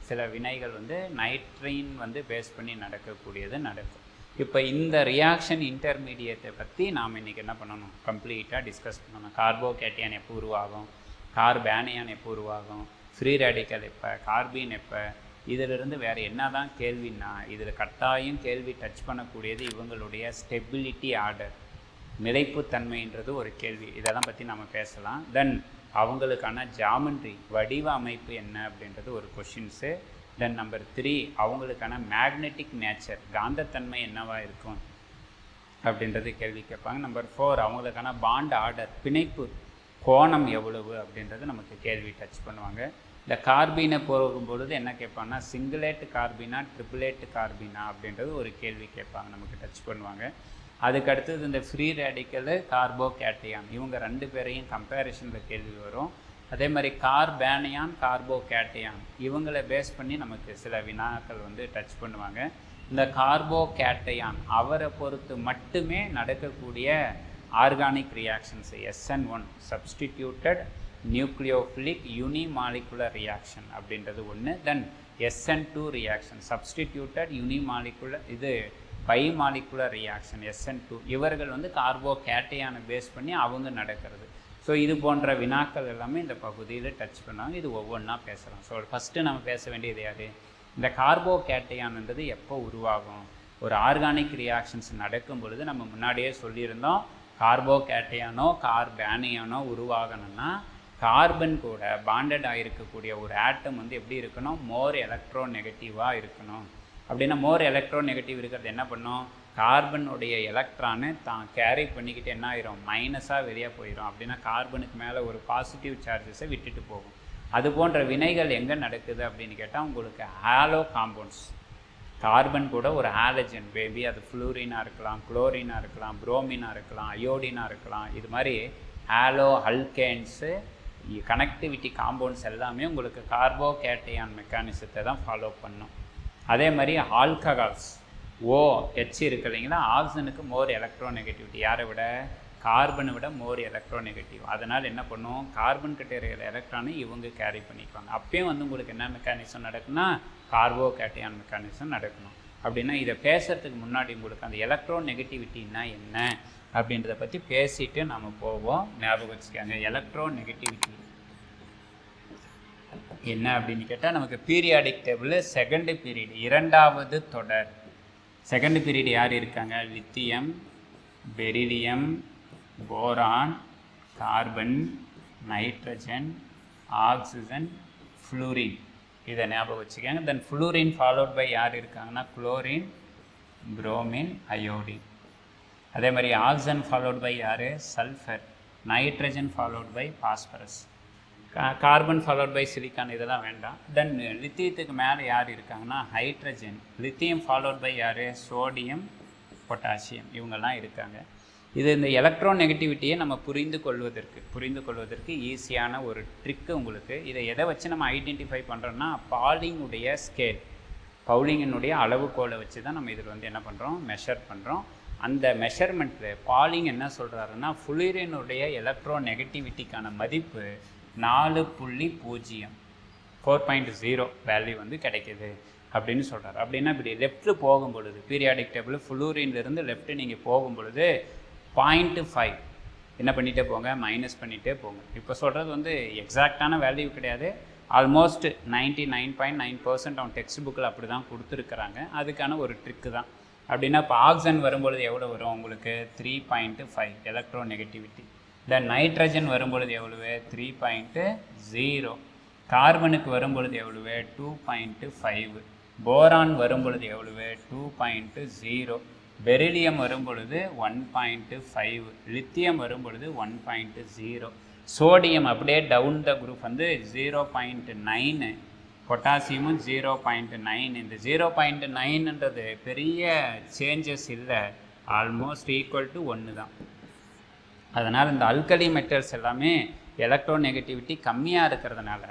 சில வினைகள் வந்து நைட்ரீன் வந்து பேஸ் பண்ணி நடக்கக்கூடியது நடக்கும். இப்போ இந்த ரியாக்ஷன் இன்டர்மீடியேட்டை பற்றி நாம் இன்றைக்கி என்ன பண்ணணும், கம்ப்ளீட்டாக டிஸ்கஸ் பண்ணணும். கார்போகேட்டியான் எப்போ உருவாகும், கார்பேனியான் எப்போ உருவாகும், ஃப்ரீ ரேடிக்கல் எப்போ, கார்பீன் எப்போ, இதிலிருந்து வேறு என்ன தான் கேள்வின்னா இதில் கட்டாயம் கேள்வி டச் பண்ணக்கூடியது இவங்களுடைய ஸ்டெபிலிட்டி ஆர்டர், நிலைப்புத்தன்மைன்றது ஒரு கேள்வி. இதெல்லாம் பற்றி நம்ம பேசலாம். தென் அவங்களுக்கான ஜாமெண்ட்ரி வடிவ அமைப்பு என்ன அப்படின்றது ஒரு கொஷின்ஸு. தென் நம்பர் 3 அவங்களுக்கான மேக்னெட்டிக் நேச்சர், காந்தத்தன்மை என்னவாக இருக்கும் அப்படின்றது கேள்வி கேட்பாங்க. நம்பர் 4 அவங்களுக்கான பாண்ட் ஆர்டர், பிணைப்பு கோணம் எவ்வளவு அப்படின்றது நமக்கு கேள்வி டச் பண்ணுவாங்க. இந்த கார்பீனை போகும்பொழுது என்ன கேட்பாங்கன்னா சிங்கிளேட் கார்பீனா ட்ரிபிளேட் கார்பீனா அப்படின்றது ஒரு கேள்வி கேட்பாங்க, நமக்கு டச் பண்ணுவாங்க. அதுக்கு அடுத்தது இந்த ஃப்ரீ ரேடிக்கலு கார்போகேட்டையான், இவங்க 2 பேரையும் கம்பேரிஷனில் கேள்வி வரும். அதே மாதிரி கார்பேனியான் கார்போகேட்டையான் இவங்களை பேஸ் பண்ணி நமக்கு சில வினாக்கள் வந்து டச் பண்ணுவாங்க. இந்த கார்போகேட்டையான் அவரை பொறுத்து மட்டுமே நடக்கக்கூடிய organic reactions SN1 substituted nucleophilic unimolecular reaction அப்படின்றது ஒன்று. தென் SN2 ரியாக்ஷன் சப்ஸ்டிடியூட்டட் யூனிமாலிகுலர் இது பைமாலிகுலர் ரியாக்ஷன் SN2. இவர்கள் வந்து கார்போகேட்டையானை பேஸ் பண்ணி அவங்க நடக்கிறது. ஸோ இது போன்ற வினாக்கள் எல்லாமே இந்த பகுதியில் டச் பண்ணுவாங்க. இது ஒவ்வொன்றா பேசலாம். ஸோ ஃபஸ்ட்டு நம்ம பேச வேண்டியது யார், இந்த கார்போகேட்டையான்ன்றது எப்போ உருவாகும். ஒரு ஆர்கானிக் ரியாக்ஷன்ஸ் நடக்கும் பொழுது நம்ம முன்னாடியே சொல்லியிருந்தோம், கார்போகேட்டையானோ கார்பேனியானோ உருவாகணும்னா கார்பன் கூட பாண்டட் ஆகிருக்கக்கூடிய ஒரு ஆட்டம் வந்து எப்படி இருக்கணும், மோர் எலக்ட்ரோ நெகட்டிவாக இருக்கணும். அப்படின்னா மோர் எலக்ட்ரோ நெகட்டிவ் இருக்கிறது என்ன பண்ணும், கார்பனுடைய எலக்ட்ரானை தான் கேரி பண்ணிக்கிட்டு என்ன ஆயிரும், மைனஸாக வெளியே போயிடும். அப்படின்னா கார்பனுக்கு மேலே ஒரு பாசிட்டிவ் சார்ஜஸை விட்டுட்டு போகும். அது போன்ற வினைகள் எங்கே நடக்குது அப்படின்னு கேட்டால் உங்களுக்கு ஹாலோ காம்பவுண்ட்ஸ், கார்பன் கூட ஒரு ஹாலஜன் பேபி, அது ஃப்ளூரினாக இருக்கலாம், குளோரினாக இருக்கலாம், புரோமினாக இருக்கலாம், அயோடினாக இருக்கலாம். இது மாதிரி ஹாலோ அல்கேன்ஸு கனெக்டிவிட்டி காம்பவுண்ட்ஸ் எல்லாமே உங்களுக்கு கார்போகேட்டையான் மெக்கானிசத்தை தான் ஃபாலோ பண்ணும். அதே மாதிரி ஆல்கஹால்ஸ் OH இருக்கு இல்லைங்களா, ஆக்சிஜனுக்கு மோர் எலக்ட்ரோ நெகட்டிவிட்டி, யாரை விட கார்பனை விட மோர் எலக்ட்ரோ நெகட்டிவ். அதனால் என்ன பண்ணும், கார்பன் கிட்ட இருக்கிற எலக்ட்ரானை இவங்க கேரி பண்ணிக்குவாங்க. அப்பயும் வந்து உங்களுக்கு என்ன மெக்கானிசம் நடக்குன்னா கார்போகேட்டையான் மெக்கானிசம் நடக்கணும். அப்படின்னா இதை பேசுகிறதுக்கு முன்னாடி உங்களுக்கு அந்த எலக்ட்ரோ நெகட்டிவிட்டின்னா என்ன அப்படின்றத பற்றி பேசிட்டு நம்ம போவோம். ஞாபகம் வச்சுக்காங்க, எலக்ட்ரோ நெகட்டிவிட்டி என்ன அப்படின்னு கேட்டால் நமக்கு பீரியாடிக் டேபிள் செகண்ட் பீரியட் 2வது தொடர். செகண்ட் பீரியட் யார் இருக்காங்க, lithium, beryllium, boron, carbon, nitrogen, oxygen, fluorine. இதை ஞாபகம் வச்சுக்கோங்க. தென் ஃப்ளூரின் ஃபாலோட் பை யார் இருக்காங்கன்னா குளோரின், புரோமின், அயோடின். அதே மாதிரி ஆக்சிஜன் ஃபாலோட் பை யார், sulphur. Nitrogen followed by phosphorus. Carbon followed by silicon, இதெல்லாம் வேண்டாம். தென் லித்தியத்துக்கு மேலே யார் இருக்காங்கன்னா ஹைட்ரஜன். லித்தியம் ஃபாலோட் பை யார், சோடியம், பொட்டாசியம், இவங்கெல்லாம் இருக்காங்க. இது இந்த எலக்ட்ரோ நெகட்டிவிட்டியை நம்ம புரிந்து கொள்வதற்கு ஈஸியான ஒரு ட்ரிக்கு உங்களுக்கு. இதை எதை வச்சு நம்ம ஐடென்டிஃபை பண்ணுறோன்னா பாலிங்குடைய ஸ்கேல், பவுலிங்கினுடைய அளவுகோலை வச்சு தான் நம்ம இதில் வந்து என்ன பண்ணுறோம், மெஷர் பண்ணுறோம். அந்த மெஷர்மெண்ட்டில் பாலிங் என்ன சொல்கிறாருன்னா ஃப்ளூரினுடைய எலக்ட்ரோ நெகட்டிவிட்டிக்கான மதிப்பு 4.0 4.0 வேல்யூ வந்து கிடைக்கிது அப்படின்னு சொல்கிறார். அப்படின்னா இப்படி லெஃப்ட்டு போகும் பொழுது பீரியாடிக் டேபிள் ஃப்ளூரின்லேருந்து லெஃப்ட்டு நீங்கள் போகும் பொழுது 0.5 என்ன பண்ணிகிட்டே போங்க, மைனஸ் பண்ணிகிட்டே போங்க. இப்போ சொல்கிறது வந்து எக்ஸாக்டான வேல்யூ கிடையாது, ஆல்மோஸ்ட் 99.9% அவன் டெக்ஸ்ட் புக்கில் அப்படி தான் கொடுத்துருக்குறாங்க. அதுக்கான ஒரு ட்ரிக்கு தான். அப்படின்னா இப்போ ஆக்சிஜன் வரும்பொழுது எவ்வளோ வரும் உங்களுக்கு, 3.5 எலக்ட்ரோ நெகட்டிவிட்டி. தென் நைட்ரஜன் வரும்பொழுது எவ்வளவு, 3.0. கார்பனுக்கு வரும்பொழுது எவ்வளவு, 2.5. போரான் வரும்பொழுது எவ்வளவு, 2.0. பெரிலியம் வரும்பொழுது 1.5. லித்தியம் வரும்பொழுது 1.0. சோடியம் அப்படியே டவுன் த குரூப் வந்து 0.9. பொட்டாசியமும் 0.9. இந்த 0.9ன்றது பெரிய சேஞ்சஸ் இல்லை, ஆல்மோஸ்ட் ஈக்குவல் டு 1 தான். அதனால் இந்த அல்கலி மெட்டல்ஸ் எல்லாமே எலக்ட்ரோநெகட்டிவிட்டி கம்மியாக இருக்கிறதுனால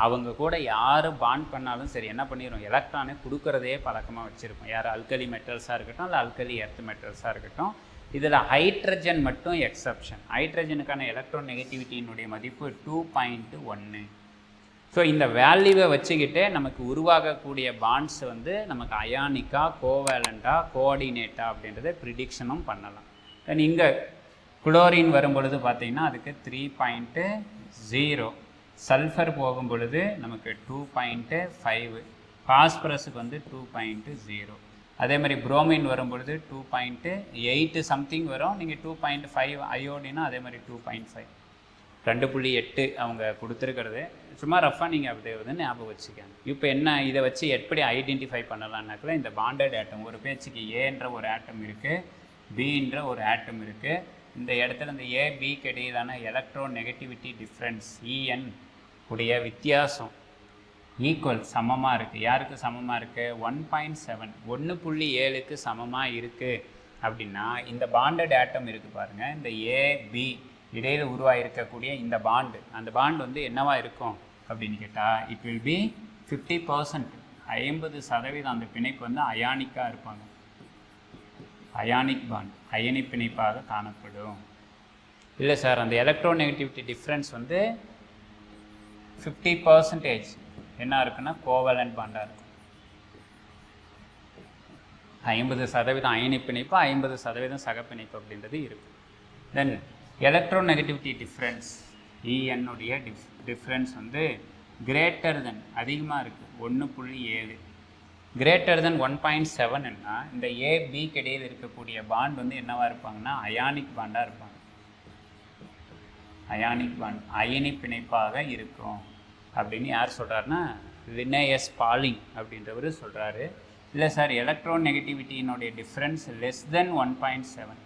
அவங்க கூட யார் பாண்ட் பண்ணாலும் சரி என்ன பண்ணிடும், எலக்ட்ரானை கொடுக்கறதே பழக்கமாக வச்சுருக்கோம். யார் அல்கலி மெட்டல்ஸாக இருக்கட்டும் இல்லை அல்கலி எர்த் மெட்டல்ஸாக இருக்கட்டும். இதில் ஹைட்ரஜன் மட்டும் எக்ஸப்ஷன். ஹைட்ரஜனுக்கான எலக்ட்ரோநெகட்டிவிட்டியினுடைய மதிப்பு 2.1. ஸோ இந்த வேல்யூவை வச்சுக்கிட்டே நமக்கு உருவாகக்கூடிய பாண்ட்ஸ் வந்து நமக்கு அயானிக்கா, கோவேலண்டா, கோஆர்டினேட்டா அப்படின்றத ப்ரிடிக்ஷனும் பண்ணலாம். தென் இங்கே குளோரின் வரும் பொழுது பார்த்திங்கன்னா அதுக்கு 3.0, சல்ஃபர் போகும் பொழுது நமக்கு 2.5, பாஸ்பரஸுக்கு வந்து 2.0, அதே மாதிரி புரோமின் வரும் பொழுது 2.8 சம்திங் வரும். நீங்கள் 2.5 அயோடினா அதே மாதிரி 2.5, 2.8 அவங்க கொடுத்துருக்கிறது. சும்மா ரஃபாக நீங்கள் அப்படி வந்து ஞாபகம் வச்சுக்கோங்க. இப்போ என்ன இதை வச்சு எப்படி ஐடென்டிஃபை பண்ணலான்னாக்கல இந்த பாண்டட் ஆட்டம், ஒரு பேச்சுக்கு ஏன்ற ஒரு ஆட்டம் இருக்குது, பின்ற ஒரு ஆட்டம் இருக்குது. இந்த இடத்துல இந்த ஏ பிக்கு இடையிலான எலக்ட்ரோ நெகட்டிவிட்டி டிஃப்ரென்ஸ் EN உடைய வித்தியாசம் ஈக்குவல் சமமாக இருக்குது. யாருக்கு சமமாக இருக்குது? 1.7, 1.7க்கு சமமாக இருக்குது. அப்படின்னா இந்த பாண்டட் ஆட்டம் இருக்குது பாருங்கள், இந்த AB இடையில் உருவாகிருக்கக்கூடிய இந்த பாண்டு, அந்த பாண்டு வந்து என்னவா இருக்கும் அப்படின்னு கேட்டால் இட் வில் பி 50%, 50% அந்த பிணைப்பு வந்து அயானிக்காக இருப்பாங்க. அயானிக் பாண்ட், அயனி பிணைப்பாக காணப்படும். இல்லை சார் அந்த எலக்ட்ரோநெகட்டிவிட்டி டிஃப்ரென்ஸ் வந்து 50% என்ன இருக்குன்னா கோவலண்ட் பாண்டாக இருக்கும். 50% அயனி பிணைப்பு, 50% சகப்பிணைப்பு அப்படின்றது இருக்குது. தென் எலக்ட்ரோநெகட்டிவிட்டி டிஃப்ரென்ஸ் EN உடைய டிஃப்ரென்ஸ் வந்து கிரேட்டர் தென் அதிகமாக இருக்குது, 1.7. கிரேட்டர் தென் 1.7ன்னா இந்த ABக்கு இடையில் இருக்கக்கூடிய பாண்ட் வந்து என்னவாக இருப்பாங்கன்னா அயானிக் பாண்டாக இருப்பாங்க. அயானிக் பாண்ட் அயனி பிணைப்பாக இருக்கும் அப்படின்னு யார் சொல்கிறாருன்னா லினேயஸ் பாலிங் அப்படின்றவர் சொல்கிறாரு. இல்லை சார் எலக்ட்ரோநெகட்டிவிட்டியினுடைய டிஃப்ரென்ஸ் லெஸ் தென் 1.7,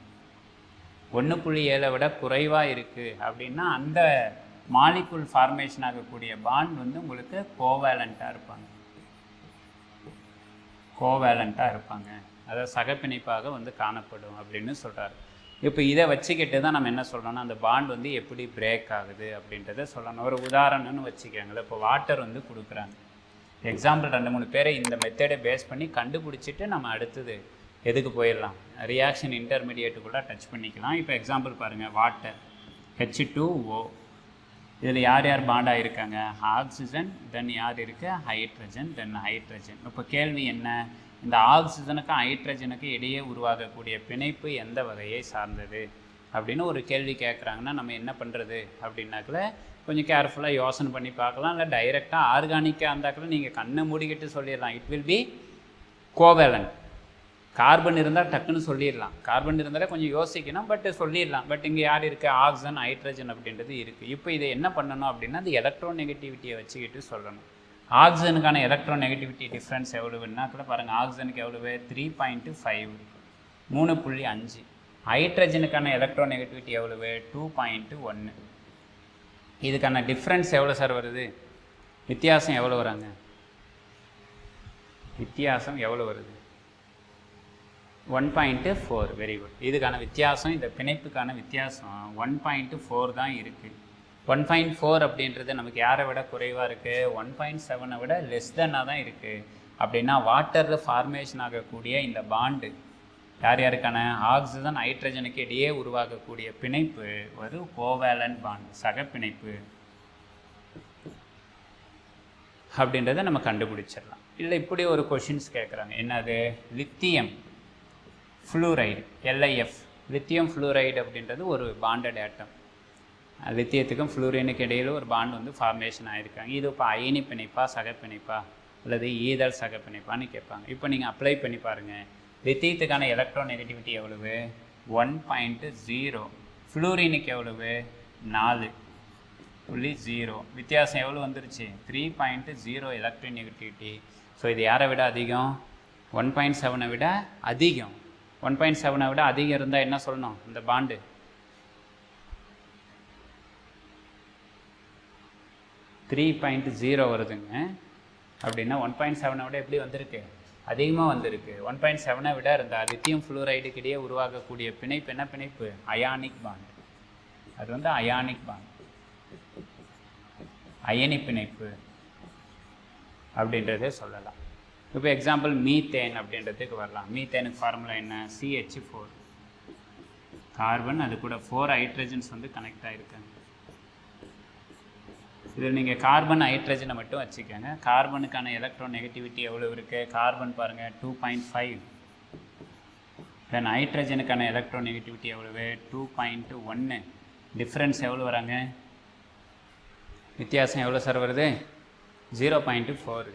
1.7 விட குறைவாக இருக்குது அப்படின்னா அந்த மாலிகுல் ஃபார்மேஷன் ஆகக்கூடிய பாண்ட் வந்து உங்களுக்கு கோவேலண்ட்டாக இருப்பாங்க. கோவேலண்ட்டாக இருப்பாங்க, அதாவது சகப்பிணைப்பாக வந்து காணப்படும் அப்படின்னு சொல்கிறாரு. இப்போ இதை வச்சுக்கிட்டு தான் நம்ம என்ன சொல்கிறோம்னா அந்த பாண்ட் வந்து எப்படி பிரேக் ஆகுது அப்படின்றத சொல்லணும். ஒரு உதாரணம்னு வச்சுக்கோங்களேன். இப்போ வாட்டர் வந்து கொடுக்குறாங்க, எக்ஸாம்பிள் 2-3 பேரை இந்த மெத்தடை பேஸ் பண்ணி கண்டுபிடிச்சிட்டு நம்ம அடுத்தது எதுக்கு போயிடலாம், ரியாக்ஷன் இன்டர்மீடியேட்டுக்குள்ளே டச் பண்ணிக்கலாம். இப்போ எக்ஸாம்பிள் பாருங்கள், வாட்டர் H2O, இதில் யார் யார் பாண்டாக இருக்காங்க? ஆக்சிஜன், தென் யார் இருக்குது? ஹைட்ரஜன், தென் ஹைட்ரஜன். இப்போ கேள்வி என்ன, இந்த ஆக்சிஜனுக்கும் ஹைட்ரஜனுக்கு இடையே உருவாகக்கூடிய பிணைப்பு எந்த வகையை சார்ந்தது அப்படின்னு ஒரு கேள்வி கேட்குறாங்கன்னா நம்ம என்ன பண்ணுறது அப்படின்னாக்கல கொஞ்சம் கேர்ஃபுல்லாக யோசனை பண்ணி பார்க்கலாம். இல்லை டைரெக்டாக ஆர்கானிக்காக இருந்தாக்கல நீங்கள் கண்ணை மூடிக்கிட்டு சொல்லிடலாம், it will B covalent. Carbon இருந்தால் டக்குன்னு சொல்லிடலாம், கார்பன் இருந்தாலே கொஞ்சம் யோசிக்கணும், பட் சொல்லிடலாம். பட் இங்கே யார் இருக்குது? ஆக்சிஜன், ஹைட்ரஜன் அப்படின்றது இருக்குது. இப்போ இதை என்ன பண்ணணும் அப்படின்னா அந்த எலக்ட்ரோநெகட்டிவிட்டியை வச்சுக்கிட்டு சொல்லணும். ஆக்சிஜனுக்கான எலக்ட்ரோநெகட்டிவிட்டி டிஃப்ரென்ஸ் எவ்வளவுன்னா கூட பாருங்கள், ஆக்சிஜனுக்கு எவ்வளவு? 3.5, 3.5. ஹைட்ரஜனுக்கான எலக்ட்ரோநெகட்டிவிட்டி எவ்வளவு? 2.1. இதுக்கான டிஃப்ரென்ஸ் எவ்வளோ சார் வருது? வித்தியாசம் எவ்வளோ வராங்க? வித்தியாசம் எவ்வளோ வருது? 1.4. Very good. இதுக்கான வித்தியாசம், இந்த பிணைப்புக்கான வித்தியாசம் 1.4 தான் இருக்குது. 1.4 அப்படின்றது நமக்கு யாரை விட குறைவாக இருக்குது? 1.7 விட லெஸ் தென்னாக தான் இருக்குது. அப்படின்னா வாட்டரில் ஃபார்மேஷன் ஆகக்கூடிய இந்த பாண்டு யார் யாருக்கான? ஆக்சிஜன், ஹைட்ரஜனுக்கு இடையே உருவாகக்கூடிய பிணைப்பு ஒரு கோவேலண்ட் பாண்ட், சகப்பிணைப்பு அப்படின்றத நம்ம கண்டுபிடிச்சிடலாம். இல்லை இப்படி ஒரு கொஷின்ஸ் கேட்குறாங்க, என்னது? Lithium fluoride, LiF, lithium fluoride அப்படின்றது ஒரு பாண்டட் ஆட்டம். லித்தியத்துக்கும் ஃப்ளூரினுக்கு இடையில் ஒரு பாண்ட் வந்து ஃபார்மேஷன் ஆகிருக்காங்க. இது இப்போ அயனி பிணைப்பா, சகப்பிணைப்பா, அல்லது ஈதல் சகப்பிணைப்பான்னு கேட்பாங்க. இப்போ நீங்கள் அப்ளை பண்ணி பாருங்கள். லித்தியத்துக்கான எலக்ட்ரோநெகட்டிவிட்டி எவ்வளவு? 1.0. ஃப்ளூரினுக்கு எவ்வளவு? 4.0. வித்தியாசம் எவ்வளோ வந்துருச்சு? 3.0 எலக்ட்ரோநெகட்டிவிட்டி. ஸோ இது யாரை விட அதிகம்? 1.7 விட அதிகம். 1.7 விட அதிகம் இருந்தால் என்ன சொல்லணும்? இந்த பாண்டு 3.0 வருதுங்க. அப்படின்னா 1.7 விட எப்படி வந்திருக்கு? அதிகமாக வந்திருக்கு. 1.7 விட இருந்தால் லித்தியம் ஃப்ளூரைடுக்கு இடையே உருவாகக்கூடிய பிணைப்பு என்ன பிணைப்பு? Ionic bond. அது வந்து அயானிக் பாண்ட், அயனி பிணைப்பு அப்படின்றதே சொல்லலாம். இப்போ எக்ஸாம்பிள் மீத்தேன் அப்படின்றதுக்கு வரலாம். மீத்தேனுக்கு ஃபார்முலா என்ன? CH4 கார்பன், அது கூட 4 ஹைட்ரஜன்ஸ் வந்து கனெக்ட் ஆகிருக்காங்க. இதில் நீங்கள் கார்பன் ஹைட்ரஜனை மட்டும் வச்சுக்கோங்க. கார்பனுக்கான எலக்ட்ரான் நெகட்டிவிட்டி எவ்வளோ இருக்குது? கார்பன் பாருங்கள் 2.5. தென் ஹைட்ரஜனுக்கான எலக்ட்ரான் நெகட்டிவிட்டி எவ்வளவு? 2.1. டிஃப்ரென்ஸ் எவ்வளோ வராங்க? வித்தியாசம் எவ்வளோ சார் வருது? 0.4.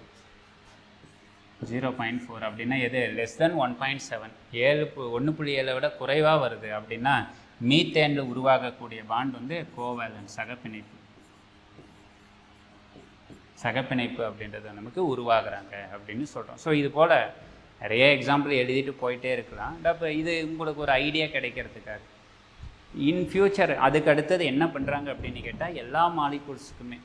0.4 அப்படின்னா எது? Less than 1.7. 1.7 விட குறைவாக வருது அப்படின்னா மீத்தேனில் உருவாகக்கூடிய பாண்ட் வந்து கோவேலன்ட், சகப்பிணைப்பு. சகப்பிணைப்பு அப்படின்றத நமக்கு உருவாகிறாங்க அப்படின்னு சொல்கிறோம். ஸோ இது போல் நிறைய எக்ஸாம்பிள் எழுதிட்டு போயிட்டே இருக்கலாம். அப்போ இது உங்களுக்கு ஒரு ஐடியா கிடைக்கிறதுக்காக இன் ஃபியூச்சர் அதுக்கு அடுத்தது என்ன பண்ணுறாங்க அப்படின்னு கேட்டால், எல்லா மாலிகூல்ஸுக்குமே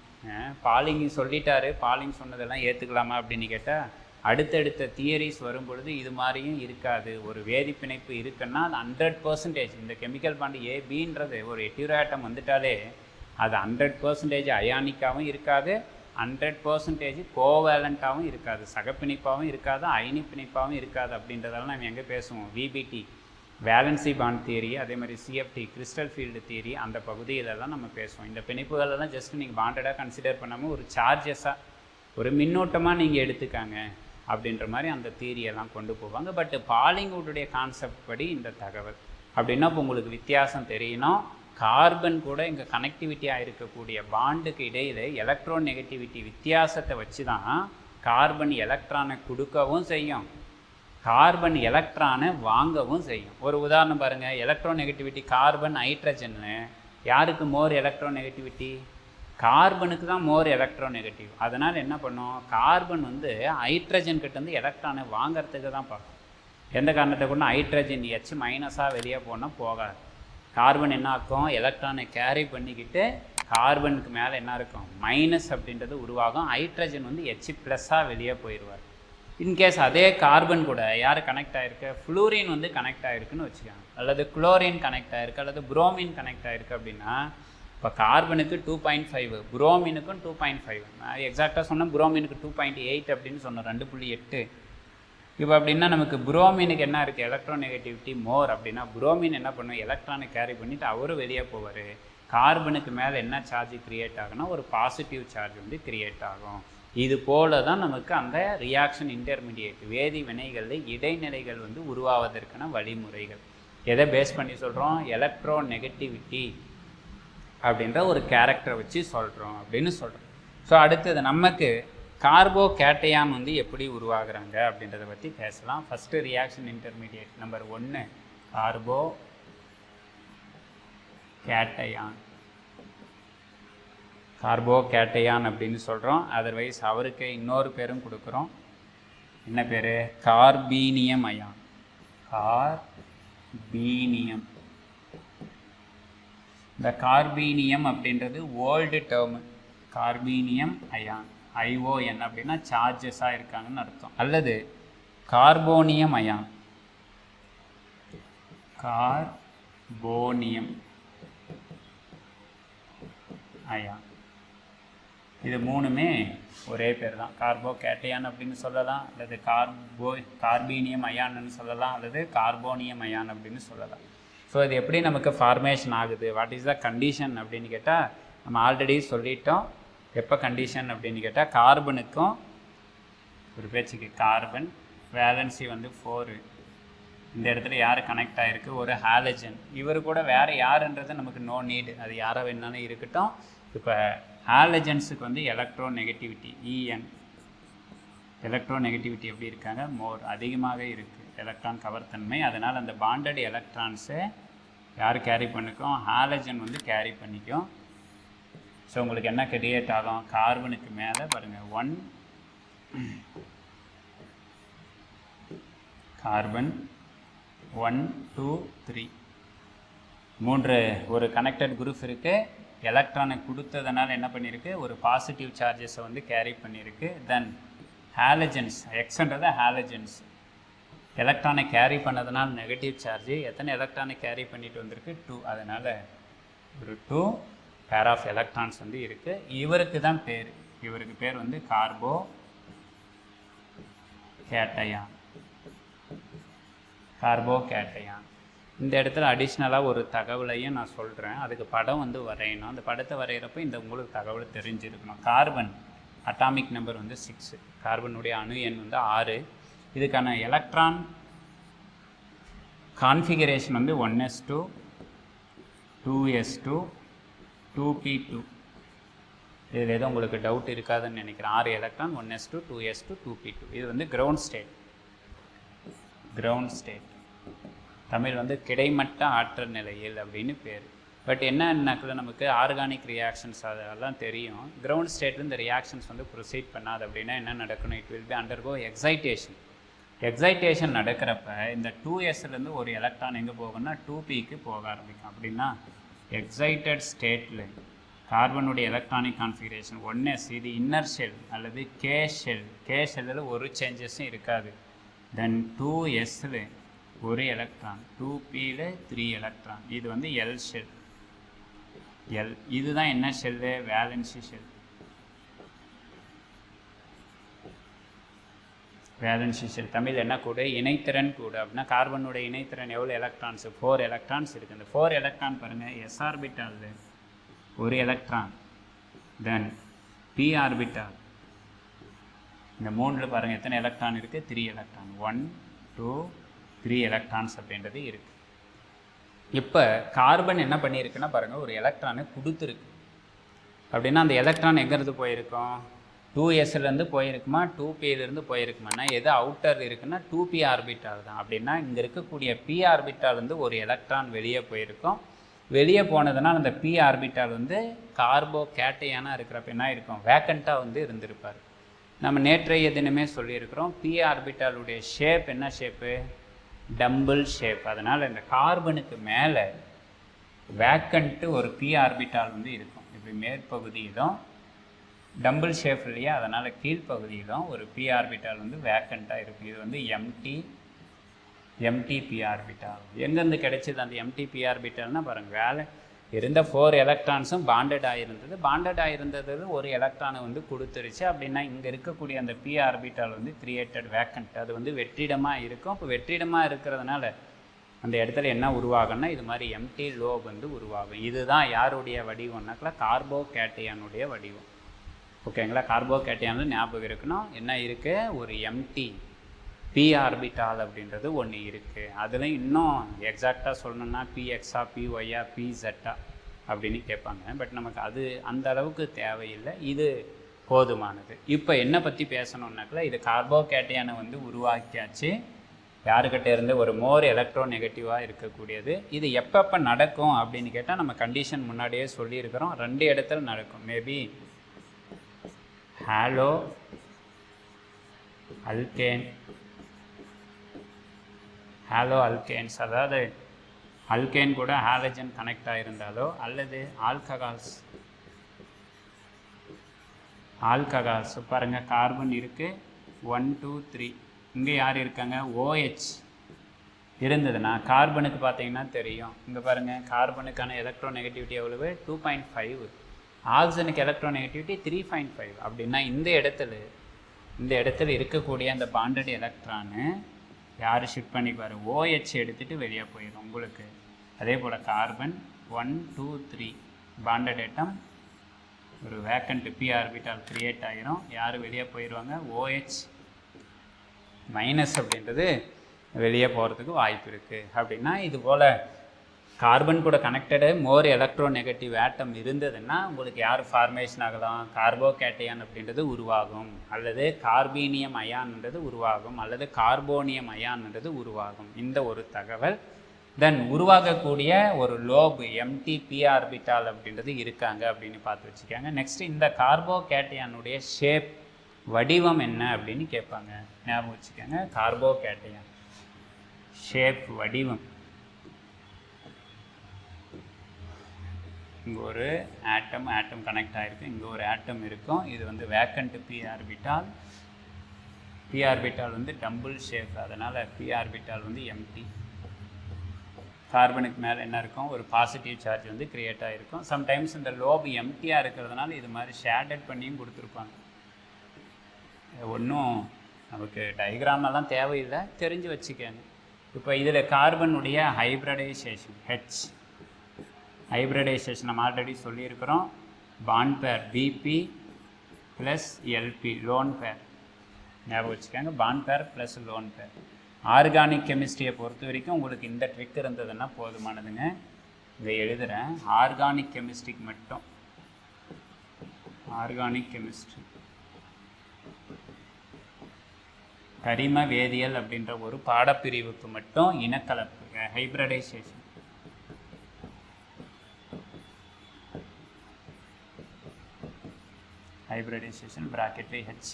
பாலிங் சொல்லிட்டாரு, பாலிங் சொன்னதெல்லாம் ஏற்றுக்கலாமா அப்படின்னு கேட்டால், அடுத்தடுத்த தியரிஸ் வரும்பொழுது இது மாதிரியும் இருக்காது. ஒரு வேதிப்பிணைப்பு இருக்குன்னா அது 100%, இந்த கெமிக்கல் பாண்ட் ஏபின்றது ஒரு எட்டியூரோ ஆட்டம் வந்துட்டாலே அது 100% அயானிக்காகவும் இருக்காது, 100% கோவேலண்ட்டாகவும் இருக்காது, சகப்பிணைப்பாகவும் இருக்காது, அயனி பிணைப்பாகவும் இருக்காது. அப்படின்றதெல்லாம் நம்ம எங்கே பேசுவோம்? விபிடி வேலன்சி பாண்ட் தியரி, அதே மாதிரி சிஎஃப்டி கிறிஸ்டல் ஃபீல்டு தியரி, அந்த பகுதியிலலாம் நம்ம பேசுவோம். இந்த பிணைப்புகளெல்லாம் ஜஸ்ட் நீங்கள் பாண்டடாக கன்சிடர் பண்ணாமல் ஒரு சார்ஜஸாக, ஒரு மின்னோட்டமாக நீங்கள் எடுத்துக்காங்க அப்படின்ற மாதிரி அந்த தியரியெல்லாம் கொண்டு போவாங்க. பட் பாலிங்கவுடைய கான்செப்ட் படி இந்த தகவல் அப்படின்னா இப்போ உங்களுக்கு வித்தியாசம் தெரியணும். கார்பன் கூட இங்கே கனெக்டிவிட்டியாக இருக்கக்கூடிய பாண்டுக்கு இடையில் எலக்ட்ரான் நெகட்டிவிட்டி வித்தியாசத்தை வச்சு தான் கார்பன் எலக்ட்ரானை கொடுக்கவும் செய்யும், கார்பன் எலக்ட்ரானை வாங்கவும் செய்யும். ஒரு உதாரணம் பாருங்கள், எலக்ட்ரான் நெகட்டிவிட்டி கார்பன் ஹைட்ரஜன்னு யாருக்கு மோர் எலக்ட்ரான் நெகட்டிவிட்டி? கார்பனுக்கு தான் மோர் எலக்ட்ரான் நெகட்டிவ். அதனால் என்ன பண்ணும்? கார்பன் வந்து ஹைட்ரஜன் கிட்ட வந்து எலக்ட்ரானை வாங்கிறதுக்கு தான் பார்க்கும். எந்த காரணத்தை கொண்டு? ஹைட்ரஜன் H மைனஸாக வெளியே போனால் போகாது. கார்பன் என்ன ஆக்கும்? எலக்ட்ரானை கேரி பண்ணிக்கிட்டு கார்பனுக்கு மேலே என்ன இருக்கும்? மைனஸ் அப்படின்றது உருவாகும். ஹைட்ரஜன் வந்து H+ஆக வெளியே போயிடுவார். இன்கேஸ் அதே கார்பன் கூட யார் கனெக்ட் ஆகிருக்கு? ஃப்ளூரின் வந்து கனெக்ட் ஆகிருக்குன்னு வச்சுக்காங்க, அல்லது குளோரின் கனெக்ட் ஆகிருக்கு, அல்லது புரோமின் கனெக்ட் ஆகிருக்கு அப்படின்னா இப்போ கார்பனுக்கு 2.5, புரோமினுக்கும் 2.5. எக்ஸாக்டாக சொன்னால் புரோமினுக்கு 2.8 அப்படின்னு சொன்னோம், 2.8. இப்போ அப்படின்னா நமக்கு புரோமினுக்கு என்ன இருக்குது? எலக்ட்ரான் நெகட்டிவிட்டி மோர். அப்படின்னா புரோமின் என்ன பண்ணும்? எலக்ட்ரானை கேரி பண்ணிவிட்டு அவரும் வெளியே போவார். கார்பனுக்கு மேலே என்ன சார்ஜ் க்ரியேட் ஆகுனா ஒரு பாசிட்டிவ் சார்ஜ் வந்து க்ரியேட் ஆகும். இது போல தான் நமக்கு அந்த ரியாக்ஷன் இன்டர்மீடியேட் வேதி வினைகளில் இடைநிலைகள் வந்து உருவாவதற்கான வழிமுறைகள். எதை பேஸ் பண்ணி சொல்கிறோம்? எலக்ட்ரோ நெகட்டிவிட்டி அப்படின்ற ஒரு கேரக்டரை வச்சு சொல்கிறோம் அப்படின்னு சொல்கிறோம். ஸோ அடுத்தது நமக்கு கார்போ கேட்டையான் வந்து எப்படி உருவாகுறாங்க அப்படின்றத பற்றி பேசலாம். First reaction intermediate number 1 carbocation. Carbocation அப்படின்னு சொல்கிறோம். அதர்வைஸ் அவருக்கு இன்னொரு பேரும் கொடுக்குறோம். என்ன பேர்? Carbenium ion. கார்பீனியம். இந்த கார்பீனியம் அப்படின்றது old term. Carbenium ion, ION அப்படின்னா சார்ஜஸாக இருக்காங்கன்னு அர்த்தம். அல்லது கார்போனியம் அயான், கார்போனியம் அயான். இது மூணுமே ஒரே பேர் தான். கார்போ கேட்டையான் அப்படின்னு சொல்லலாம், அல்லது கார்பீனியம் அயான்னு சொல்லலாம், அல்லது கார்போனியம் அயான் அப்படின்னு சொல்லலாம். ஸோ இது எப்படி நமக்கு ஃபார்மேஷன் ஆகுது? வாட் இஸ் த கண்டிஷன் அப்படின்னு கேட்டால் நம்ம ஆல்ரெடி சொல்லிட்டோம். எப்போ கண்டிஷன் அப்படின்னு கேட்டால் கார்பனுக்கும் ஒரு பேச்சுக்கு கார்பன் வேலன்சி வந்து 4. இந்த இடத்துல யார் கனெக்ட் ஆகிருக்கு? ஒரு ஹாலஜன். இவர் கூட வேறு யாருன்றது நமக்கு நோ நீடு, அது யாராக வேணாலும் இருக்கட்டும். இப்போ ஹாலஜன்ஸுக்கு வந்து electro negativity EN. Electro negativity எப்படி இருக்காங்க? மோர் அதிகமாக இருக்குது எலக்ட்ரான் கவர்த்தன்மை. அதனால் அந்த பாண்டட் எலக்ட்ரான்ஸை யார் கேரி பண்ணிக்கும்? ஹாலஜன் வந்து கேரி பண்ணிக்கும். ஸோ உங்களுக்கு என்ன கிரியேட் ஆகும்? கார்பனுக்கு மேலே பாருங்கள் 1 கார்பன் 1 2 3 3 ஒரு கனெக்டட் குரூப் இருக்குது. எலக்ட்ரானை கொடுத்ததுனால என்ன பண்ணியிருக்கு? ஒரு பாசிட்டிவ் சார்ஜஸை வந்து கேரி பண்ணியிருக்கு. தென் ஹாலஜன்ஸ், எக்ஸ்ன்றது ஹாலஜன்ஸ், எலக்ட்ரானை கேரி பண்ணதுனால நெகட்டிவ் சார்ஜ். எத்தனை எலக்ட்ரானை கேரி பண்ணிட்டு வந்திருக்கு? 2. அதனால் ஒரு 2 பேர் ஆஃப் எலக்ட்ரான்ஸ் வந்து இருக்குது. இவருக்கு தான் பேர், இவருக்கு பேர் வந்து கார்போ கேட்டையான். Carabao cation. இந்த இடத்துல அடிஷ்னலாக ஒரு தகவலையும் நான் சொல்கிறேன். அதுக்கு படம் வந்து வரையணும். அந்த படத்தை வரைகிறப்ப இந்த உங்களுக்கு தகவல் தெரிஞ்சிருக்கணும். கார்பன் அட்டாமிக் நம்பர் வந்து 6, கார்பனுடைய அணு எண் வந்து 6. இதுக்கான எலக்ட்ரான் கான்ஃபிகரேஷன் வந்து 1s2 2s2 2p2. இதில் எதுவும் உங்களுக்கு டவுட் இருக்காதுன்னு நினைக்கிறேன். 6 எலக்ட்ரான் 1s2 2s2 2p2. இது வந்து ground state. Ground state Tamil வந்து கிடைமட்ட ஆற்றல் நிலையில் அப்படின்னு பேர். பட் என்னன்னாக்கில் நமக்கு ஆர்கானிக் ரியாக்ஷன்ஸ் அதெல்லாம் தெரியும். கிரவுண்ட் ஸ்டேட்டில் இந்த ரியாக்ஷன்ஸ் வந்து ப்ரொசீட் பண்ணாது அப்படின்னா என்ன நடக்கணும்? It will be undergo excitation. Excitation நடக்கிறப்ப இந்த 2sலேருந்து ஒரு எலக்ட்ரான் எங்கே போகும்னா 2pக்கு போக ஆரம்பிக்கும். அப்படின்னா எக்ஸைட்டட் ஸ்டேட்டில் கார்பனுடைய எலக்ட்ரானிக் கான்ஃபிகரேஷன் 1s, இது இன்னர் ஷெல் அல்லது கே ஷெல். கே ஷெல்லில் ஒரு சேஞ்சஸும் இருக்காது. தென் 2sல ஒரு எலக்ட்ரான், 2pல 3 எலக்ட்ரான். இது வந்து எல் ஷெல். எல் இதுதான் என்ன shell? Valency shell. Valency shell Tamil என்ன கூட? இணைத்திறன் கூட. அப்படின்னா கார்பனுடைய இணைத்திறன் எவ்வளோ எலக்ட்ரான்ஸு? 4 எலக்ட்ரான்ஸ் இருக்குது. இந்த 4 எலக்ட்ரான் பாருங்கள், எஸ் ஆர்பிட்டாலில் ஒரு எலக்ட்ரான், தென் பி ஆர்பிட்டால். இந்த 3ல் பாருங்கள் எத்தனை எலக்ட்ரான் இருக்குது? 3 எலக்ட்ரான். 1 2 3 எலக்ட்ரான்ஸ் அப்படின்றது இருக்குது. இப்போ கார்பன் என்ன பண்ணியிருக்குன்னா பாருங்கள், ஒரு எலக்ட்ரானை கொடுத்துருக்கு. அப்படின்னா அந்த எலக்ட்ரான் எங்கேருந்து போயிருக்கோம்? 2sலேருந்து போயிருக்குமா 2pலேருந்து போயிருக்குமானா எது அவுட்டர் இருக்குன்னா 2p ஆர்பிட்டால் தான். அப்படின்னா இங்கே இருக்கக்கூடிய p ஆர்பிட்டால் வந்து ஒரு எலக்ட்ரான் வெளியே போயிருக்கும். வெளியே போனதுனால் அந்த p ஆர்பிட்டால் வந்து கார்போ கேட்டையானாக இருக்கிறப்ப என்ன இருக்கும்? வேக்கண்ட்டாக வந்து இருந்திருப்பார். நம்ம நேற்றைய தினமே சொல்லியிருக்கிறோம், p ஆர்பிட்டாலுடைய ஷேப் என்ன ஷேப்பு? Tumble shape. அதனால் இந்த கார்பனுக்கு மேலே வேக்கண்ட்டு ஒரு p ஆர்பிட்டால் வந்து இருக்கும். இப்படி மேற்பகுதியிலும் டம்பிள் ஷேப் இல்லையா, அதனால் கீழ்ப்பகுதியிலும் ஒரு p ஆர்பிட்டால் வந்து வேக்கண்ட்டாக இருக்கும். இது வந்து எம்டி p ஆர்பிட்டால். எங்கேருந்து கிடைச்சிது அந்த எம்டி p ஆர்பிட்டால்னால் பாருங்கள், வேலை இருந்த 4 எலக்ட்ரான்ஸும் பாண்டட் ஆகிருந்தது. பாண்டட் ஆகிருந்தது ஒரு எலக்ட்ரானை வந்து கொடுத்துருச்சு. அப்படின்னா இங்கே இருக்கக்கூடிய அந்த p ஆர்பிட்டால் வந்து கிரியேட்டட் வேக்கண்ட். அது வந்து வெற்றிடமாக இருக்கும். அப்போ வெற்றிடமாக இருக்கிறதுனால அந்த இடத்துல என்ன உருவாகும்னா இது மாதிரி எம்டி லோப் வந்து உருவாகும். இதுதான் யாருடைய வடிவம்னாக்கா கார்போ கேட்டையானுடைய வடிவம். ஓகேங்களா? கார்போ கேட்டையானு ஞாபகம் இருக்கணும். என்ன இருக்குது? ஒரு எம்டி p ஆர்பிட்டால் அப்படின்றது ஒன்று இருக்குது. அதில் இன்னும் எக்ஸாக்டாக சொல்லணுன்னா pxஆ pyஆ pzஆ அப்படின்னு கேட்பாங்க. பட் நமக்கு அது அந்த அளவுக்கு தேவையில்லை, இது போதுமானது. இப்போ என்ன பற்றி பேசணுன்னாக்கா, இது கார்போ கேட்டையானை வந்து உருவாக்கியாச்சு. யாருக்கிட்ட இருந்து? ஒரு மோர் எலக்ட்ரோ நெகட்டிவாக இருக்கக்கூடியது. இது எப்பப்போ நடக்கும் அப்படின்னு கேட்டால் நம்ம கண்டிஷன் முன்னாடியே சொல்லியிருக்கிறோம். 2 இடத்துல நடக்கும். Maybe haloalkane, haloalkanes, அதாவது அல்கேன் கூட ஹாலஜன் கனெக்ட் ஆகிருந்தாலோ, அல்லது ஆல்கஹால்ஸ் பாருங்கள், கார்பன் இருக்குது 1 2 3. இங்கே யார் இருக்காங்க? OH இருந்ததுன்னா கார்பனுக்கு பார்த்தீங்கன்னா தெரியும். இங்கே பாருங்கள், கார்பனுக்கான எலக்ட்ரோ நெகட்டிவிட்டி எவ்வளவு? 2.5. ஆக்சிஜனுக்கு எலக்ட்ரோ நெகட்டிவிட்டி 3.5. அப்படின்னா இந்த இடத்துல இருக்கக்கூடிய அந்த பாண்டட் எலக்ட்ரானு யார் ஷிஃப்ட் பண்ணிப்பார்? OH எடுத்துகிட்டு வெளியே போயிடும் உங்களுக்கு. அதே போல் கார்பன் 1 2 3 பாண்டட் ஆட்டம், ஒரு வேக்கண்ட் p ஆர்பிட்டால் கிரியேட் ஆகிரும். யார் வெளியே போயிடுவாங்க? OH மைனஸ் அப்படின்றது வெளியே போகிறதுக்கு வாய்ப்பு இருக்குது. அப்படின்னா இது போல் கார்பன் கூட கனெக்டடு மோர் எலக்ட்ரோ நெகட்டிவ் ஆட்டம் இருந்ததுன்னா உங்களுக்கு யார் ஃபார்மேஷன் ஆகலாம்? கார்போ கேட்டையான் அப்படின்றது உருவாகும், அல்லது கார்பீனியம் அயான்ன்றது உருவாகும், அல்லது கார்போனியம் அயான்ன்றது உருவாகும். இந்த ஒரு தகவல். தென் உருவாகக்கூடிய ஒரு லோப் எம்டி p ஆர்பிட்டால் அப்படின்றது இருக்காங்க அப்படின்னு பார்த்து வச்சுக்காங்க. நெக்ஸ்ட் இந்த கார்போ கேட்டையானுடைய ஷேப் வடிவம் என்ன அப்படின்னு கேட்பாங்க. ஞாபகம் வச்சுக்கோங்க, கார்போ கேட்டையான் ஷேப் வடிவம். இங்கே ஒரு ஆட்டம் கனெக்ட் ஆகிருக்கு, இங்கே ஒரு ஆட்டம் இருக்கும். இது வந்து vacant p orbital. p orbital வந்து டம்பிள் ஷேப், அதனால் p ஆர்பிட்டால் வந்து எம்டி. கார்பனுக்கு மேலே என்ன இருக்கும், ஒரு பாசிட்டிவ் சார்ஜ் வந்து க்ரியேட் ஆகிருக்கும். சம்டைம்ஸ் இந்த லோப் எம்டியாக இருக்கிறதுனால இது மாதிரி ஷேடட் பண்ணியும் கொடுத்துருப்பாங்க. ஒன்றும் நமக்கு டயக்ராமெல்லாம் தேவையில்லை, தெரிஞ்சு வச்சுக்கோங்க. இப்போ இதில் கார்பனுடைய ஹைப்ரடைசேஷன் ஹைப்ரடைசேஷன் நம்ம ஆல்ரெடி சொல்லியிருக்கிறோம். Bond pair BP plus LP lone pair ஞாபகம் வச்சுக்கோங்க. Bond pair plus lone pair. Organic கெமிஸ்ட்ரியை பொறுத்த வரைக்கும் உங்களுக்கு இந்த ட்ரிக் இருந்ததுன்னா போதுமானதுங்க. இதை எழுதுகிறேன். ஆர்கானிக் கெமிஸ்ட்ரிக்கு மட்டும், ஆர்கானிக் கெமிஸ்ட்ரி கரிம வேதியியல் அப்படின்ற ஒரு பாடப்பிரிவுக்கு மட்டும் இனக்கலப்பு ஹைப்ரடைசேஷன் பிராக்கெட்ல ஹெச்.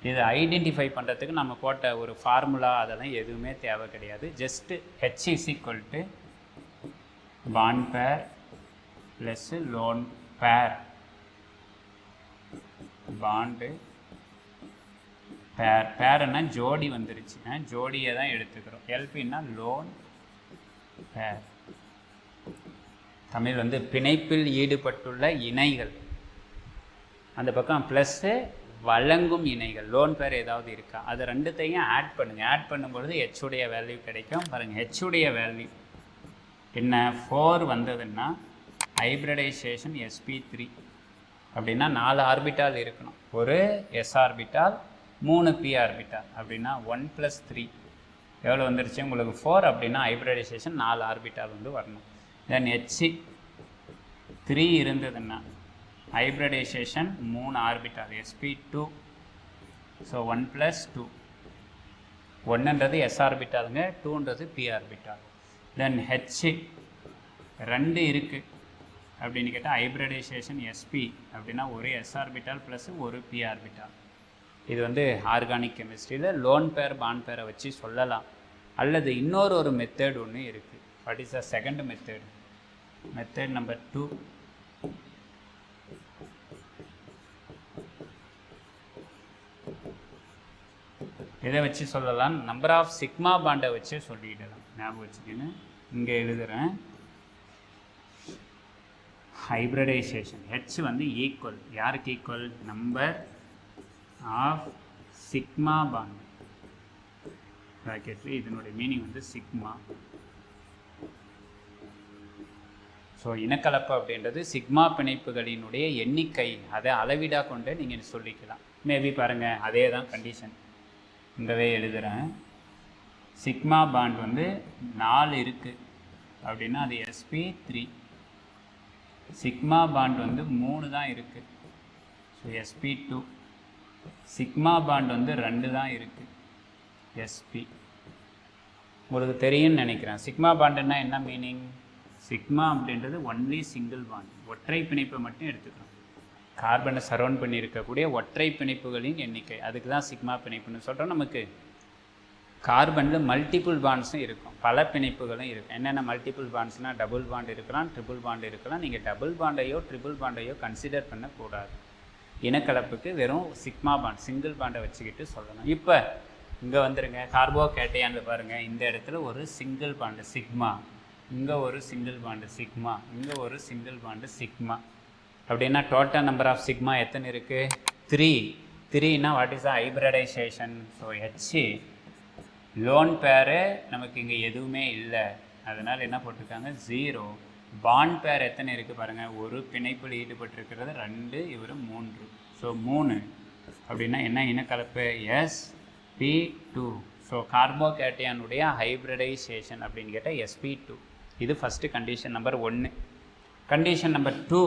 இதை ஐடென்டிஃபை பண்ணுறதுக்கு நம்ம போட்ட ஒரு ஃபார்முலா அதெல்லாம் எதுவுமே தேவை கிடையாது. Just H is equal to bond pair plus lone pair. Bond பேர்னா ஜோடி வந்துருச்சு, ஜோடியை தான் எடுத்துக்கிறோம். எல்பின்னா லோன் பேர். தமிழ் வந்து பிணைப்பில் ஈடுபட்டுள்ள இணைகள். அந்த பக்கம் ப்ளஸ்ஸு வழங்கும் இணைகள். லோன் பேர் ஏதாவது இருக்கா, அது ரெண்டுத்தையும் ஆட் பண்ணுங்கள். ஆட் பண்ணும்பொழுது ஹெச்சுடைய வேல்யூ கிடைக்கும். பாருங்கள், ஹெச்சுடைய வேல்யூ என்ன, 4 வந்ததுன்னா ஹைப்ரடைசேஷன் sp3 அப்படின்னா 4 ஆர்பிட்டால் இருக்கணும். ஒரு s ஆர்பிட்டால் 3 p ஆர்பிட்டால் அப்படின்னா 1 + 3 எவ்வளோ வந்துருச்சு உங்களுக்கு 4. அப்படின்னா ஹைப்ரடைசேஷன் 4 ஆர்பிட்டால் வந்து வரணும். தென் H3 இருந்ததுன்னா ஹைப்ரடைசேஷன் 3 ஆர்பிட்டால் sp2. ஸோ 1 + 2. 1ன்றது s ஆர்பிட்டாலுங்க, 2ன்றது p ஆர்பிட்டால். தென் H 2 இருக்குது அப்படின்னு கேட்டால் ஹைப்ரடைசேஷன் sp அப்படின்னா ஒரு s ஆர்பிட்டால் ப்ளஸ் ஒரு p ஆர்பிட்டால். இது வந்து ஆர்கானிக் கெமிஸ்ட்ரியில் லோன் பேர் பாண்ட் பேரை வச்சு சொல்லலாம். அல்லது இன்னொரு மெத்தட் ஒன்று இருக்குது. What is the second method? Method number 2. இதை வச்சு சொல்லலாம். நம்பர் ஆஃப் சிக்மா பாண்டை வச்சு சொல்லிடலாம். ஞாபகம் வச்சுக்கின்னு இங்கே எழுதுகிறேன். ஹைப்ரடைசேஷன் H வந்து ஈக்குவல், யாருக்கு equal, number of sigma bond ப்ராக்கெட்டில் இதனுடைய மீனிங் வந்து சிக்மா. ஸோ இனக்கலப்பு அப்படின்றது சிக்மா பிணைப்புகளினுடைய எண்ணிக்கை, அதை அளவீடாக கொண்டு நீங்கள் சொல்லிக்கலாம். மேபி பாருங்கள், அதே தான் கண்டிஷன் இங்கவே எழுதுகிறேன். சிக்மா பாண்ட் வந்து 4 இருக்குது அப்படின்னா அது sp3. சிக்மா பாண்ட் வந்து 3 தான் இருக்குது, ஸோ sp2. சிக்மா பாண்ட் வந்து 2 தான் இருக்குது, sp. உங்களுக்கு தெரியும்னு நினைக்கிறேன். சிக்மா பாண்டுன்னா என்ன மீனிங்? சிக்மா அப்படின்றது ஒன்லி சிங்கிள் பாண்ட், ஒற்றை பிணைப்பை மட்டும் எடுத்துக்கிறோம். கார்பனை சரௌண்ட் பண்ணி இருக்கக்கூடிய ஒற்றை பிணைப்புகளின் எண்ணிக்கை, அதுக்கு தான் சிக்மா பிணைப்புன்னு சொல்கிறோம். நமக்கு கார்பனில் மல்டிபிள் பாண்ட்ஸும் இருக்கும், பல பிணைப்புகளும் இருக்கும். என்னென்ன மல்டிபிள் பாண்ட்ஸ்னால் டபுள் பாண்ட் இருக்கலாம், ட்ரிபிள் பாண்ட் இருக்கலாம். நீங்கள் டபுள் பாண்டையோ ட்ரிபிள் பாண்டையோ கன்சிடர் பண்ணக்கூடாது. இனக்கலப்புக்கு வெறும் சிக்மா பாண்ட், சிங்கிள் பாண்டை வச்சுக்கிட்டு சொல்லணும். இப்போ இங்கே வந்துடுங்க, கார்போ கேட்டையான்னு பாருங்கள். இந்த இடத்துல ஒரு சிங்கிள் பாண்டு சிக்மா, இங்கே ஒரு சிங்கிள் பாண்டு சிக்மா, இங்கே ஒரு சிங்கிள் பாண்டு சிக்மா. அப்படின்னா டோட்டல் நம்பர் ஆஃப் சிக்மா எத்தனை இருக்குது? 3. 3னா what is the hybridisation? So H lone pair நமக்கு இங்கே எதுவுமே இல்லை, அதனால் என்ன போட்டிருக்காங்க 0. பாண்ட் பேர் எத்தனை இருக்குது பாருங்கள், ஒரு பிணைப்பில் ஈடுபட்டிருக்கிறது 2, இவர் 3. ஸோ 3 அப்படின்னா என்ன இனக்கலப்பு? sp2. ஸோ கார்போகேட்டையானுடைய ஹைப்ரடைசேஷன் அப்படின்னு கேட்டால் sp2. இது first condition number 1. Condition number 2,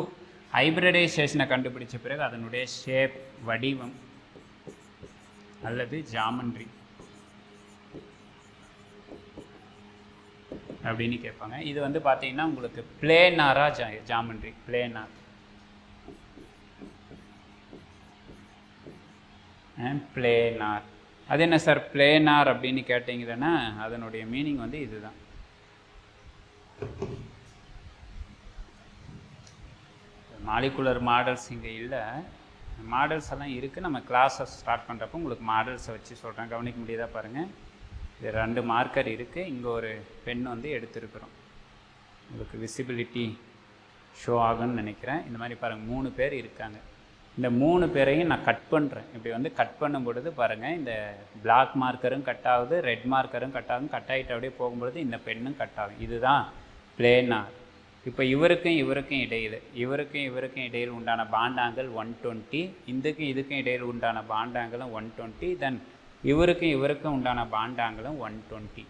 ஹைப்ரடைசேஷனை கண்டுபிடிச்ச பிறகு அதனுடைய ஷேப், வடிவம் அல்லது ஜாமெண்ட்ரி அப்படின்னு கேட்பாங்க. இது வந்து பார்த்தீங்கன்னா உங்களுக்கு பிளேனாரா ஜாமெண்ட்ரி, பிளேனார் பிளேனார். அது என்ன சார் பிளேனார் அப்படின்னு கேட்டிங்கன்னா அதனுடைய மீனிங் வந்து இதுதான். மாலிகுலர் மாடல்ஸ் இங்கே இல்லை, மாடல்ஸ் எல்லாம் இருக்குது. நம்ம கிளாஸை ஸ்டார்ட் பண்ணுறப்போ உங்களுக்கு மாடல்ஸை வச்சு சொல்கிறேன், கவனிக்க முடியாதா பாருங்கள். இது 2 மார்க்கர் இருக்குது, இங்கே ஒரு பென் வந்து எடுத்துருக்குறோம். உங்களுக்கு விசிபிலிட்டி ஷோ ஆகும்னு நினைக்கிறேன். இந்த மாதிரி பாருங்கள் 3 பேர் இருக்காங்க. இந்த 3 பேரையும் நான் கட் பண்ணுறேன். இப்படி வந்து கட் பண்ணும் பொழுது பாருங்கள் இந்த பிளாக் மார்க்கரும் கட் ஆகுது, ரெட் மார்க்கரும் கட் ஆகும். கட் ஆகிட்டு அப்படியே போகும்பொழுது இந்த பெண்ணும் கட் ஆகும். இதுதான் பிளேனார். இப்போ இவருக்கும் இவருக்கும் இடையில் உண்டான பாண்ட் ஆங்கிள் 120, இதுக்கும் இடையில் உண்டான பாண்ட் ஆங்கிளும் 120, தென் இவருக்கும் உண்டான பாண்ட் ஆங்கிளும் 120.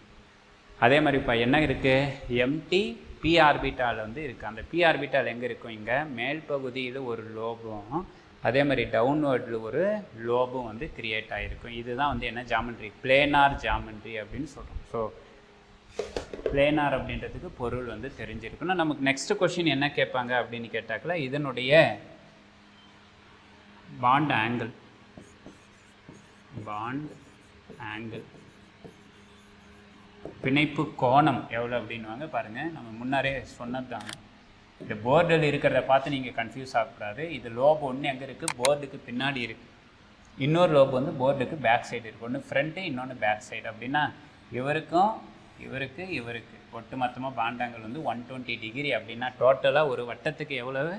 அதே மாதிரி இப்போ என்ன இருக்குது, எம்டி பி ஆர்பிட்டால் வந்து இருக்குது. அந்த பி ஆர்பிட்டால் எங்கே இருக்கும், இங்கே மேல் பகுதியில் ஒரு லோபும் அதே மாதிரி டவுன்வர்டில் ஒரு லோபும் வந்து கிரியேட் ஆகிருக்கும். இதுதான் வந்து என்ன ஜாமெண்ட்ரி, பிளேனார் ஜாமெண்ட்ரி அப்படின்னு சொல்கிறோம். ஸோ பிளேனார் அப்படின்றதுக்கு பொருள் வந்து தெரிஞ்சிருக்கணும். நமக்கு நெக்ஸ்ட் கொஷின் என்ன கேட்பாங்க அப்படின்னு கேட்டாக்கல, இதனுடைய பாண்ட் ஆங்கிள் பிணைப்பு கோணம் எவ்வளோ அப்படின்வாங்க. பாருங்கள் நம்ம முன்னாரே சொன்னது தான். இந்த போர்டில் இருக்கிறத பார்த்து நீங்கள் கன்ஃபியூஸ் ஆகக்கூடாது. இது லோப் ஒன்று எங்கே இருக்குது, போர்டுக்கு பின்னாடி இருக்குது. இன்னொரு லோப் வந்து போர்டுக்கு பேக் சைடு இருக்குது. ஒன்று ஃப்ரண்ட்டு, இன்னொன்று பேக் சைடு. அப்படின்னா இவருக்கு ஒட்டு மொத்தமாக பாண்டாங்கள் வந்து 120 டிகிரி. அப்படின்னா டோட்டலாக ஒரு வட்டத்துக்கு எவ்வளவு,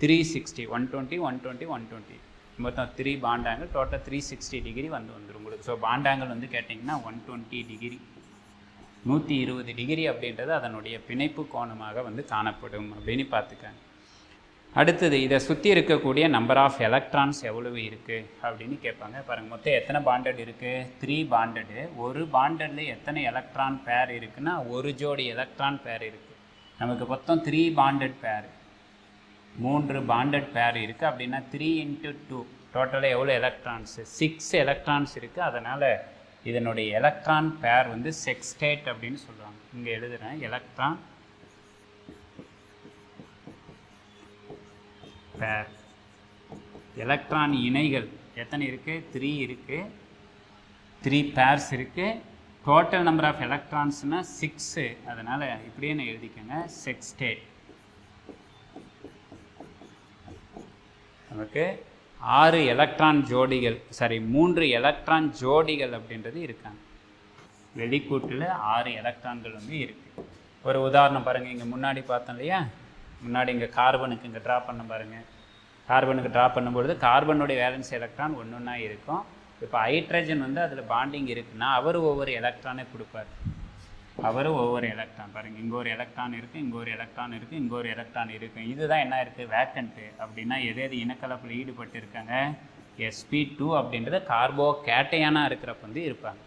360. 120 120 120 மொத்தம் 3 பாண்டாங்கள், டோட்டல் 360 டிகிரி வந்துடும் உங்களுக்கு. ஸோ பாண்டாங்கள் வந்து கேட்டிங்கன்னா 120 டிகிரி, 120 டிகிரி அப்படின்றது அதனுடைய பிணைப்பு கோணமாக வந்து காணப்படும் அப்படின்னு பார்த்துக்காங்க. அடுத்தது இதை சுற்றி இருக்கக்கூடிய நம்பர் ஆஃப் எலக்ட்ரான்ஸ் எவ்வளவு இருக்குது அப்படின்னு கேட்பாங்க. பாருங்கள் மொத்தம் எத்தனை பாண்டட் இருக்குது, 3 பாண்டடு. ஒரு பாண்டடில் எத்தனை எலக்ட்ரான் பேர் இருக்குன்னா ஒரு ஜோடி எலக்ட்ரான் பேர் இருக்குது. நமக்கு மொத்தம் 3 பாண்டட் பேர், 3 பாண்டட் பேர் இருக்குது. அப்படின்னா 3 × 2 டோட்டலாக எவ்வளோ எலக்ட்ரான்ஸு, 6 எலக்ட்ரான்ஸ் இருக்குது. அதனால் இதனுடைய எலக்ட்ரான் பேர் வந்து செக்ஸ்டேட் அப்படின்னு சொல்லுவாங்க. இங்கே எழுதுகிறேன், எலக்ட்ரான் பேர். எலக்ட்ரான் இணைகள் எத்தனை இருக்குது, 3 இருக்குது, 3 பேர்ஸ் இருக்குது. டோட்டல் நம்பர் ஆஃப் எலக்ட்ரான்ஸ்னால் 6. அதனால் இப்படியே நான் எழுதிக்கோங்க, செக்ஸ்டேட். நமக்கு 6 எலக்ட்ரான் ஜோடிகள், 3 எலக்ட்ரான் ஜோடிகள் அப்படின்றது இருக்காங்க. வெளிக்கூட்டில் 6 எலக்ட்ரான்கள் வந்து இருக்குது. ஒரு உதாரணம் பாருங்கள், இங்கே முன்னாடி பார்த்தோம் இல்லையா, முன்னாடி இங்கே கார்பனுக்கு இங்கே ட்ரா பண்ண பாருங்கள். கார்பனுக்கு ட்ரா பண்ணும்பொழுது கார்பனுடைய வேலன்ஸ் எலக்ட்ரான் ஒன்றா இருக்கும். இப்போ ஹைட்ரஜன் வந்து அதில் பாண்டிங் இருக்குன்னா அவர் ஒவ்வொரு எலக்ட்ரானே கொடுப்பார். ஒவ்வொரு எலக்ட்ரான் பாருங்கள், இங்கே ஒரு எலக்ட்ரான் இருக்குது, இங்கே ஒரு எலக்ட்ரான் இருக்குது, இங்கே ஒரு எலக்ட்ரான் இருக்குது. இதுதான் என்ன இருக்குது, வேக்கண்ட்டு. அப்படின்னா எது இனக்கலப்பில் ஈடுபட்டு இருக்காங்க, sp2 அப்படின்றது கார்போ கேட்டையானாக இருக்கிறப்ப வந்து இருப்பாங்க.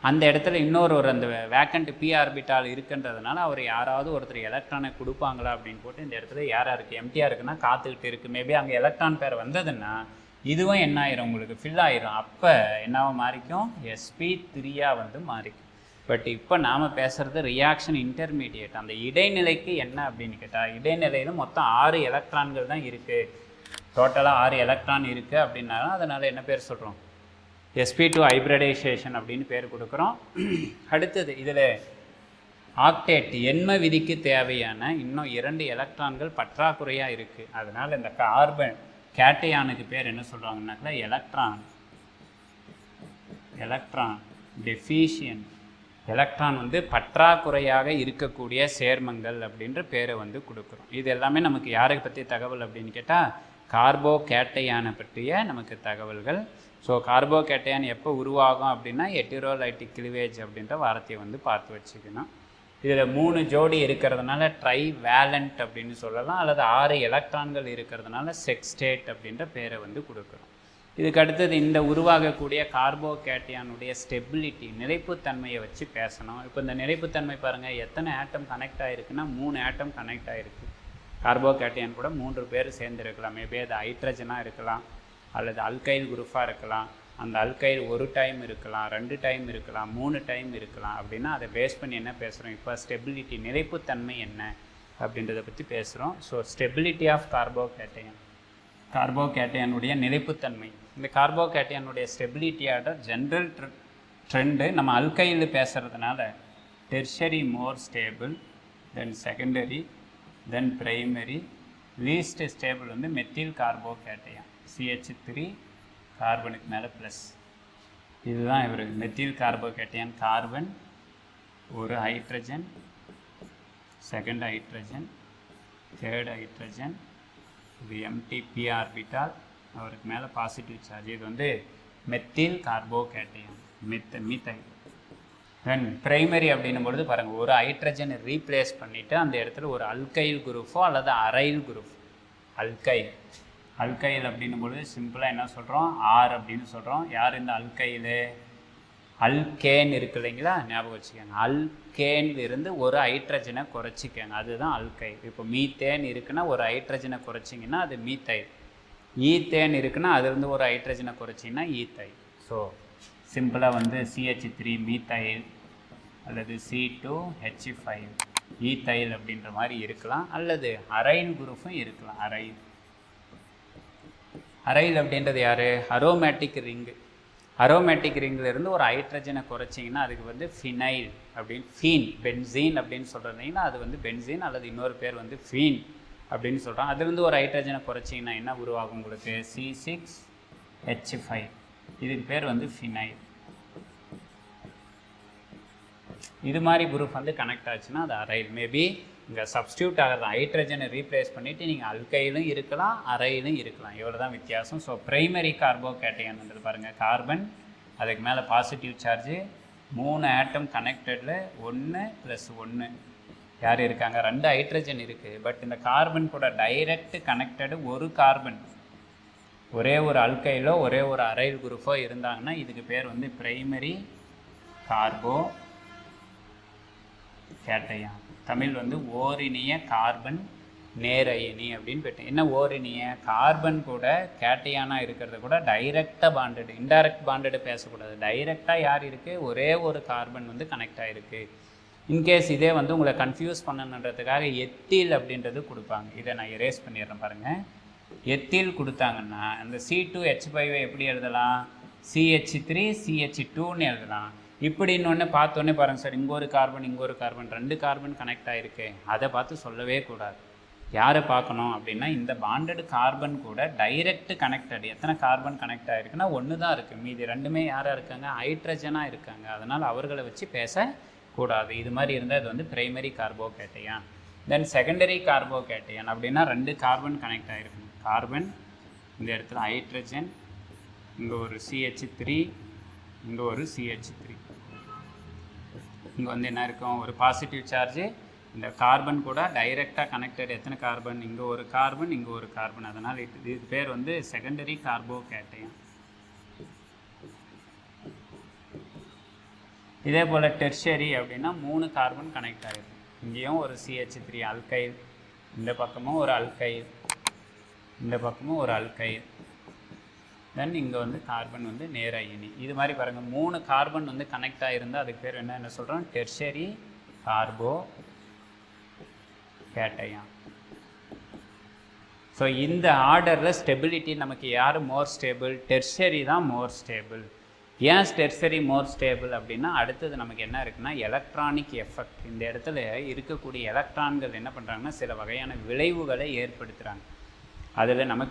அந்த இடத்துல இன்னொரு அந்த வேக்கண்ட் பி ஆர்பிட்டால் இருக்குன்றதுனால அவர் யாராவது ஒருத்தர் எலக்ட்ரானை கொடுப்பாங்களா அப்படின்னு போட்டு இந்த இடத்துல யாராருக்கு எம்டியாக இருக்குன்னா காத்துக்கிட்டு இருக்குது. மேபி அங்கே எலக்ட்ரான் பேர் வந்ததுன்னா இதுவும் என்ன ஆயிரும், உங்களுக்கு ஃபில் ஆயிரும். அப்போ என்னவோ மாறிக்கும், sp3 வந்து மாறிக்கும். பட் இப்போ நாம் பேசுகிறது ரியாக்ஷன் இன்டர்மீடியேட். அந்த இடைநிலைக்கு என்ன அப்படின்னு கேட்டால், இடைநிலையில் மொத்தம் 6 எலக்ட்ரான்கள் தான் இருக்குது. டோட்டலாக 6 எலக்ட்ரான் இருக்குது அப்படின்னாலும் அதனால் என்ன பேர் சொல்கிறோம், sp2 ஹைப்ரிடைசேஷன் அப்படின்னு பேர் கொடுக்குறோம். அடுத்தது இதில் ஆக்டேட் எண்ம விதிக்கு தேவையான இன்னும் 2 எலக்ட்ரான்கள் பற்றாக்குறையாக இருக்குது. அதனால் இந்த கார்பன் கேட்டையானுக்கு பேர் என்ன சொல்கிறாங்கன்னாக்கா எலக்ட்ரான் டெஃபிஷியன்ட். எலக்ட்ரான் வந்து பற்றாக்குறையாக இருக்கக்கூடிய சேர்மங்கள் அப்படின்ற பேரை வந்து கொடுக்குறோம். இது எல்லாமே நமக்கு யாரை பற்றி தகவல் அப்படின்னு கேட்டால் கார்போ கேட்டையானை பற்றிய நமக்கு தகவல்கள். ஸோ கார்போ கேட்டையான் எப்போ உருவாகும் அப்படின்னா ஹெட்டிரோலைட்டிக் கிளிவேஜ் அப்படின்ற வார்த்தையை வந்து பார்த்து வச்சுக்கணும். இதில் 3 ஜோடி இருக்கிறதுனால ட்ரை வேலண்ட் அப்படின்னு சொல்லலாம், அல்லது 6 எலக்ட்ரான்கள் இருக்கிறதுனால செக்ஸ்டேட் அப்படின்ற பேரை வந்து கொடுக்குறோம். இதுக்கு அடுத்தது இந்த உருவாகக்கூடிய கார்போ கேட்டையானுடைய ஸ்டெபிலிட்டி, நிலைப்புத்தன்மையை வச்சு பேசணும். இப்போ இந்த நிலைப்புத்தன்மை பாருங்கள், எத்தனை ஆட்டம் கனெக்ட் ஆகிருக்குன்னா 3 ஆட்டம் கனெக்ட் ஆகிருக்கு. கார்போ கேட்டையான் கூட 3 பேர் சேர்ந்துருக்கலாம். மேபி அது ஹைட்ரஜனாக இருக்கலாம், அல்லது அல்கைல் குரூப்பாக இருக்கலாம். அந்த அல்கைல் 1 டைம் இருக்கலாம், 2 டைம் இருக்கலாம், 3 டைம் இருக்கலாம். அப்படின்னா அதை பேஸ் பண்ணி என்ன பேசுகிறோம், இப்போ ஸ்டெபிலிட்டி நிலைப்புத்தன்மை என்ன அப்படின்றத பற்றி பேசுகிறோம். ஸோ ஸ்டெபிலிட்டி ஆஃப் கார்போ கேட்டையானுடைய நிலைப்புத்தன்மை. இந்த கார்போ கேட்டையானுடைய ஸ்டெபிலிட்டியோட ஜென்ரல் ட்ரெண்டு நம்ம அல்கைல் பேசுகிறதுனால tertiary more stable, then secondary, then primary, least stable வந்து மெத்தில் கார்போ கேட்டையான் CH3 கார்பனுக்கு மேலே ப்ளஸ். இதுதான் இவர் மெத்தில் கார்போ கேட்டையான். கார்பன், ஒரு hydrogen, second hydrogen, third hydrogen, இது எம்டி பி ஆர்பிட்டால், அவருக்கு மேலே பாசிட்டிவ் சார்ஜ். இது வந்து methyl carbocation, methyl. Then primary அப்படின்னும் பொழுது பாருங்கள், ஒரு ஹைட்ரஜனை ரீப்ளேஸ் பண்ணிவிட்டு அந்த இடத்துல ஒரு அல்கைல் குரூப்போ அல்லது அரைல் குரூப். அல்கைல் அப்படின்னும் பொழுது சிம்பிளாக என்ன சொல்கிறோம், ஆர் அப்படின்னு சொல்கிறோம். யார் இந்த அல்கைலு? அல்கேன் இருக்கு இல்லைங்களா, ஞாபகம் வச்சுக்கோங்க. அல்கேன் இருந்து ஒரு ஹைட்ரஜனை குறைச்சிக்கோங்க, அதுதான் அல்கைல். இப்போ மீத்தேன் இருக்குன்னா ஒரு ஹைட்ரஜனை குறைச்சிங்கன்னா அது மீத்தைல். ஈத்தேன் இருக்குன்னா அதுலேருந்து ஒரு ஹைட்ரஜனை குறைச்சிங்கன்னா ஈத்தைல். ஸோ சிம்பிளாக வந்து CH3 மீத்தைல் அல்லது C2H5 ஈத்தைல் அப்படின்ற மாதிரி இருக்கலாம், அல்லது அரைல் குரூப்பும் இருக்கலாம். அரைல் அப்படின்றது யார்? Aromatic ring. அரோமேட்டிக் ரிங்கில் இருந்து ஒரு ஹைட்ரஜனை குறைச்சிங்கன்னா அதுக்கு வந்து ஃபினைல் அப்படின்னு, பென்சீன் அப்படின்னு சொல்கிறீங்கன்னா அது வந்து பென்சீன், அல்லது இன்னொரு பேர் வந்து ஃபீன் அப்படின்னு சொல்கிறோம். அதுலேருந்து ஒரு ஹைட்ரஜனை குறைச்சிங்கன்னா என்ன உருவாகும் உங்களுக்கு? C6H5. இதுக்கு பேர் வந்து ஃபினைல். இது மாதிரி குரூப் வந்து கனெக்ட் ஆச்சுன்னா அது அரைல். மேபி இங்கே சப்ஸ்டியூட் ஆகிறது ஹைட்ரஜனை ரீப்ளேஸ் பண்ணிவிட்டு நீங்கள் அல்கைலும் இருக்கலாம், அரைலும் இருக்கலாம், இவ்வளோ தான் வித்தியாசம். ஸோ ப்ரைமரி கார்போகேட்டையான்ன்றது பாருங்கள், கார்பன், அதுக்கு மேலே பாசிட்டிவ் சார்ஜு, 3 ஆட்டம் கனெக்டடில் 1 + 1 யார் இருக்காங்க? 2 ஹைட்ரஜன் இருக்குது. பட் இந்த கார்பன் கூட டைரக்ட் கனெக்டடு ஒரு கார்பன், ஒரே ஒரு அல்கைலோ ஒரே ஒரு அரைல் குரூப்போ இருந்தாங்கன்னா இதுக்கு பேர் வந்து பிரைமரி கார்போகேட்டையான். தமிழ் வந்து ஓரினிய கார்பன் நேரயனி அப்படின்னு போயிட்டேன். என்ன ஓரினிய? கார்பன் கூட கேட்டையானாக இருக்கிறத கூட டைரெக்டாக பாண்டடு, இன்டைரக்ட் பாண்டடு பேசக்கூடாது. டைரெக்டாக யார் இருக்குது? ஒரே ஒரு கார்பன் வந்து கனெக்ட் ஆகிருக்கு. இன்கேஸ் இதே வந்து உங்களை கன்ஃபியூஸ் பண்ணணுன்றதுக்காக எத்தில் அப்படின்றது கொடுப்பாங்க. இதை நான் எரேஸ் பண்ணிடுறேன் பாருங்கள். எத்தில் கொடுத்தாங்கன்னா அந்த C2H5 எப்படி எழுதலாம்? CH3 CH2ன்னு எழுதலாம். இப்படின்னு ஒன்று பார்த்தோன்னே பாருங்கள் சார், இங்கே ஒரு கார்பன் இங்கே ஒரு கார்பன், 2 கார்பன் கனெக்ட் ஆகிருக்கு, அதை பார்த்து சொல்லவே கூடாது. யாரை பார்க்கணும் அப்படின்னா இந்த பாண்டடு கார்பன் கூட டைரெக்ட் கனெக்டட். எத்தனை கார்பன் கனெக்ட் ஆகிருக்குன்னா 1 தான் இருக்குது, மீதி 2மே யாராக இருக்காங்க? ஹைட்ரஜனாக இருக்காங்க. அதனால் அவர்களை வச்சு பேசக்கூடாது. இது மாதிரி இருந்தால் இது வந்து பிரைமரி கார்போகேட்டையான். தென் செகண்டரி கார்போகேட்டையான் அப்படின்னா 2 கார்பன் கனெக்ட் ஆகிருக்கணும். கார்பன், இந்த இடத்துல ஹைட்ரஜன், இங்கே ஒரு CH3, இங்கே ஒரு CH3. இங்கே வந்து என்ன இருக்கும்? ஒரு பாசிட்டிவ் சார்ஜு, இந்த கார்பன் கூட டைரெக்டாக கனெக்டட். எத்தனை கார்பன்? இங்கே ஒரு கார்பன், இங்கே ஒரு கார்பன். அதனால் இது பேர் வந்து செகண்டரி கார்போகேட்டையான். இதே போல் டெர்ஷரி அப்படின்னா 3 கார்பன் கனெக்ட் ஆகிருக்கு. இங்கேயும் ஒரு CH3 அல்கைல், இந்த பக்கமும் ஒரு அல்கைல், இந்த பக்கமும் ஒரு அல்கைல், தென் இங்கே வந்து கார்பன் வந்து நேரயனி. இது மாதிரி பாருங்கள், 3 கார்பன் வந்து கனெக்ட் ஆகிருந்தால் அதுக்கு பேர் என்ன சொல்கிறோம்? டெர்ஷரி கார்போகேட்டையான். ஸோ இந்த ஆர்டரில் ஸ்டெபிலிட்டி நமக்கு யார் மோர் ஸ்டேபிள்? டெர்ஷரி தான் மோர் ஸ்டேபிள். ஏன் டெர்ஷரி மோர் ஸ்டேபிள் அப்படின்னா அடுத்தது நமக்கு என்ன இருக்குன்னா எலக்ட்ரானிக் எஃபெக்ட். இந்த இடத்துல இருக்கக்கூடிய எலக்ட்ரான்கள் என்ன பண்ணுறாங்கன்னா சில வகையான விளைவுகளை ஏற்படுத்துகிறாங்க. அதில் நம்ம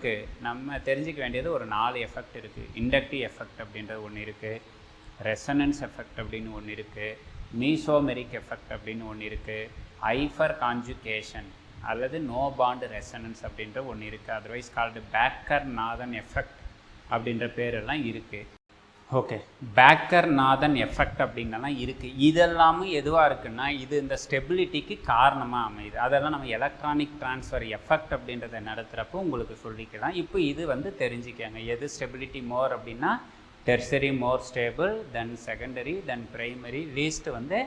தெரிஞ்சிக்க வேண்டியது ஒரு 4 எஃபெக்ட் இருக்குது. இண்டக்டிவ் எஃபெக்ட் அப்படின்றது ஒன்று இருக்குது, ரெசனன்ஸ் எஃபெக்ட் அப்படின்னு ஒன்று இருக்குது, மீசோமெரிக் எஃபெக்ட் அப்படின்னு ஒன்று இருக்குது, ஹைப்பர் கான்ஜுகேஷன் அல்லது நோ பாண்ட் ரெசனன்ஸ் அப்படின்ற ஒன்று இருக்குது. அதர்வைஸ் கால்டு பேக்கர்-நாதன் எஃபெக்ட் அப்படின்ற பேரெல்லாம் இருக்குது. ஓகே, பேக்கர்-நாதன் எஃபெக்ட் அப்படின்னலாம் இருக்குது. இதெல்லாமும் எதுவாக இருக்குன்னா இது இந்த ஸ்டெபிலிட்டிக்கு காரணமாக அமையுது. அதெல்லாம் நம்ம எலக்ட்ரானிக் ட்ரான்ஸ்ஃபர் எஃபெக்ட் அப்படின்றத நடத்துகிறப்போ உங்களுக்கு சொல்லிக்கலாம். இப்போ இது வந்து தெரிஞ்சுக்கங்க, எது ஸ்டெபிலிட்டி மோர் அப்படின்னா டெர்சரி மோர் stable, then secondary, then primary, least வந்து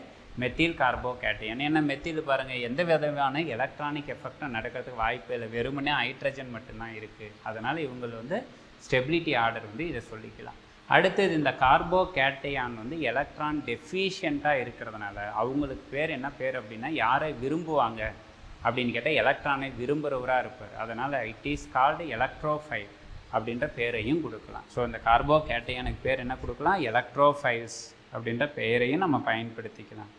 மெத்தில் கார்போகேட்டையான். ஏன்னா மெத்தில் பாருங்கள் எந்த விதமான எலக்ட்ரானிக் எஃபெக்டும் நடக்கிறதுக்கு வாய்ப்பு இல்லை, வெறுமனே ஹைட்ரஜன் மட்டும்தான் இருக்குது. அதனால் இவங்க வந்து ஸ்டெபிலிட்டி ஆர்டர் வந்து இதை சொல்லிக்கலாம். அடுத்தது இந்த கார்போகேட்டையான் வந்து எலக்ட்ரான் டெஃபிஷியண்ட்டாக இருக்கிறதுனால அவங்களுக்கு பேர் என்ன பேர் அப்படின்னா யாரை விரும்புவாங்க அப்படின்னு கேட்டால் எலக்ட்ரானை விரும்புகிறவராக இருப்பார். அதனால் இட் இஸ் கால்டு எலக்ட்ரோஃபைல் அப்படின்ற பேரையும் கொடுக்கலாம். ஸோ இந்த கார்போகேட்டையானுக்கு பேர் என்ன கொடுக்கலாம்? எலக்ட்ரோஃபைல்ஸ் அப்படின்ற பெயரையும் நம்ம பயன்படுத்திக்கலாம்.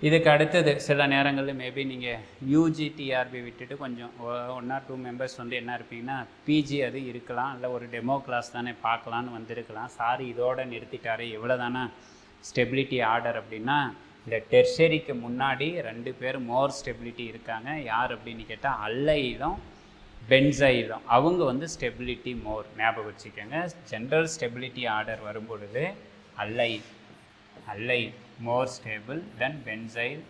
இதுக்கு அடுத்தது சில நேரங்களில் மேபி நீங்கள் UGTRB விட்டுட்டு கொஞ்சம் 1 or 2 மெம்பர்ஸ் வந்து என்ன இருப்பீங்கன்னா பிஜி அது இருக்கலாம், இல்லை ஒரு டெமோ கிளாஸ் தானே பார்க்கலான்னு வந்திருக்கலாம். சாரி இதோடு நிறுத்திட்டாரு, இவ்வளோ தானே ஸ்டெபிலிட்டி ஆர்டர் அப்படின்னா இந்த டெர்ஷரிக்கு முன்னாடி 2 பேர் மோர் ஸ்டெபிலிட்டி இருக்காங்க. யார் அப்படின்னு கேட்டால் அல்லைலும் பென்சைலும். அவங்க வந்து ஸ்டெபிலிட்டி மோர், ஞாபகம் வச்சுக்கோங்க. ஜென்ரல் ஸ்டெபிலிட்டி ஆர்டர் வரும்பொழுது அல்லை மோர் ஸ்டேபிள் தென் பென்சைல்.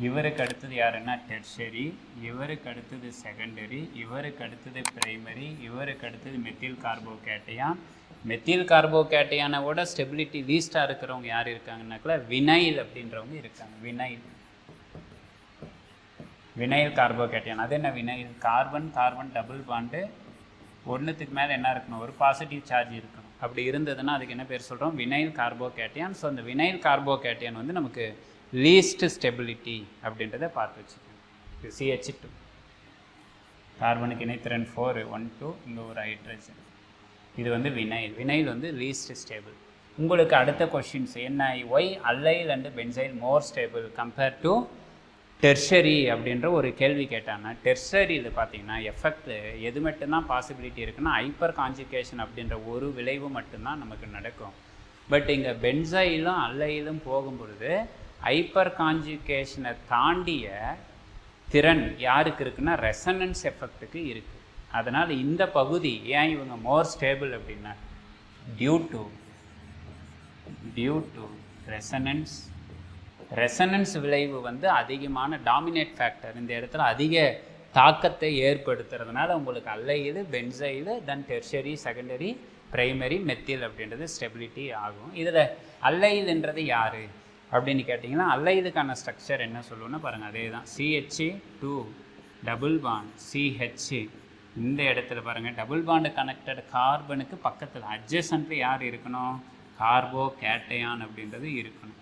இவருக்கு அடுத்தது யாருன்னா டெர்ஷரி, இவருக்கு அடுத்தது செகண்டரி, இவருக்கு அடுத்தது பிரைமரி, இவருக்கு அடுத்தது மெத்தில் கார்போகேட்டையான். மெத்தில் கார்போகேட்டையானை விட ஸ்டெபிலிட்டி லீஸ்டாக இருக்கிறவங்க யார் இருக்காங்கன்னாக்கா வினைல் அப்படின்றவங்க இருக்காங்க. Vinyl carbocation. அது என்ன vinyl? Carbon carbon double bond, ஒன்றுத்துக்கு மேலே என்ன இருக்கணும், ஒரு பாசிட்டிவ் சார்ஜ் இருக்கணும். அப்படி இருந்ததுன்னா அதுக்கு என்ன பேர் சொல்கிறோம்? வினைல் கார்போகேட்டையான். ஸோ அந்த வினைல் கார்போகேட்டையான் வந்து நமக்கு லீஸ்ட் ஸ்டெபிலிட்டி அப்படின்றத பார்த்து வச்சுக்கோங்க. இது CH2, கார்பனுக்கு இணைத்திறன் 4 1 2, இங்கே ஒரு ஹைட்ரஜன். இது வந்து வினைல் வந்து லீஸ்ட் ஸ்டேபிள். உங்களுக்கு அடுத்த கொஷின்ஸ் என்ன? Why allyl and benzyl more stable compare to tertiary அப்படின்ற ஒரு கேள்வி கேட்டாங்கன்னா, டெர்ஷரியில் பார்த்தீங்கன்னா எஃபெக்ட் எது மட்டும்தான் பாசிபிலிட்டி இருக்குன்னா ஹைப்பர் கான்ஜுகேஷன் அப்படின்ற ஒரு விளைவு மட்டும்தான் நமக்கு நடக்கும். பட் இங்கே பென்சைலும் அல்லைலும் போகும்பொழுது ஹைப்பர் கான்ஜுகேஷனை தாண்டிய திறன் யாருக்கு இருக்குன்னா ரெசனன்ஸ் எஃபெக்ட்டுக்கு இருக்குது. அதனால் இந்த பகுதி ஏன் இவங்க மோர் ஸ்டேபிள் அப்படின்னா டியூ டு ரெசனன்ஸ் விளைவு வந்து அதிகமான டாமினேட் ஃபேக்டர் இந்த இடத்துல அதிக தாக்கத்தை ஏற்படுத்துறதுனால உங்களுக்கு அல்லையில் பென்சைல் தென் டெர்ஷரி செகண்டரி பிரைமரி மெத்தில் அப்படின்றது ஸ்டெபிலிட்டி ஆகும். இதில் அல்லைல்ன்றது யார் அப்படின்னு கேட்டிங்கன்னா அல்லைலுக்கான ஸ்ட்ரக்சர் என்ன சொல்லுவோன்னா பாருங்கள், அதே தான் CH2 டபுள் பாண்ட் CH. இந்த இடத்துல பாருங்கள் டபுள் பாண்டு கனெக்டட் கார்பனுக்கு பக்கத்தில் அட்ஜசன்ட்லி யார் இருக்கணும்? கார்போகேட்டையான் அப்படின்றது இருக்கணும்.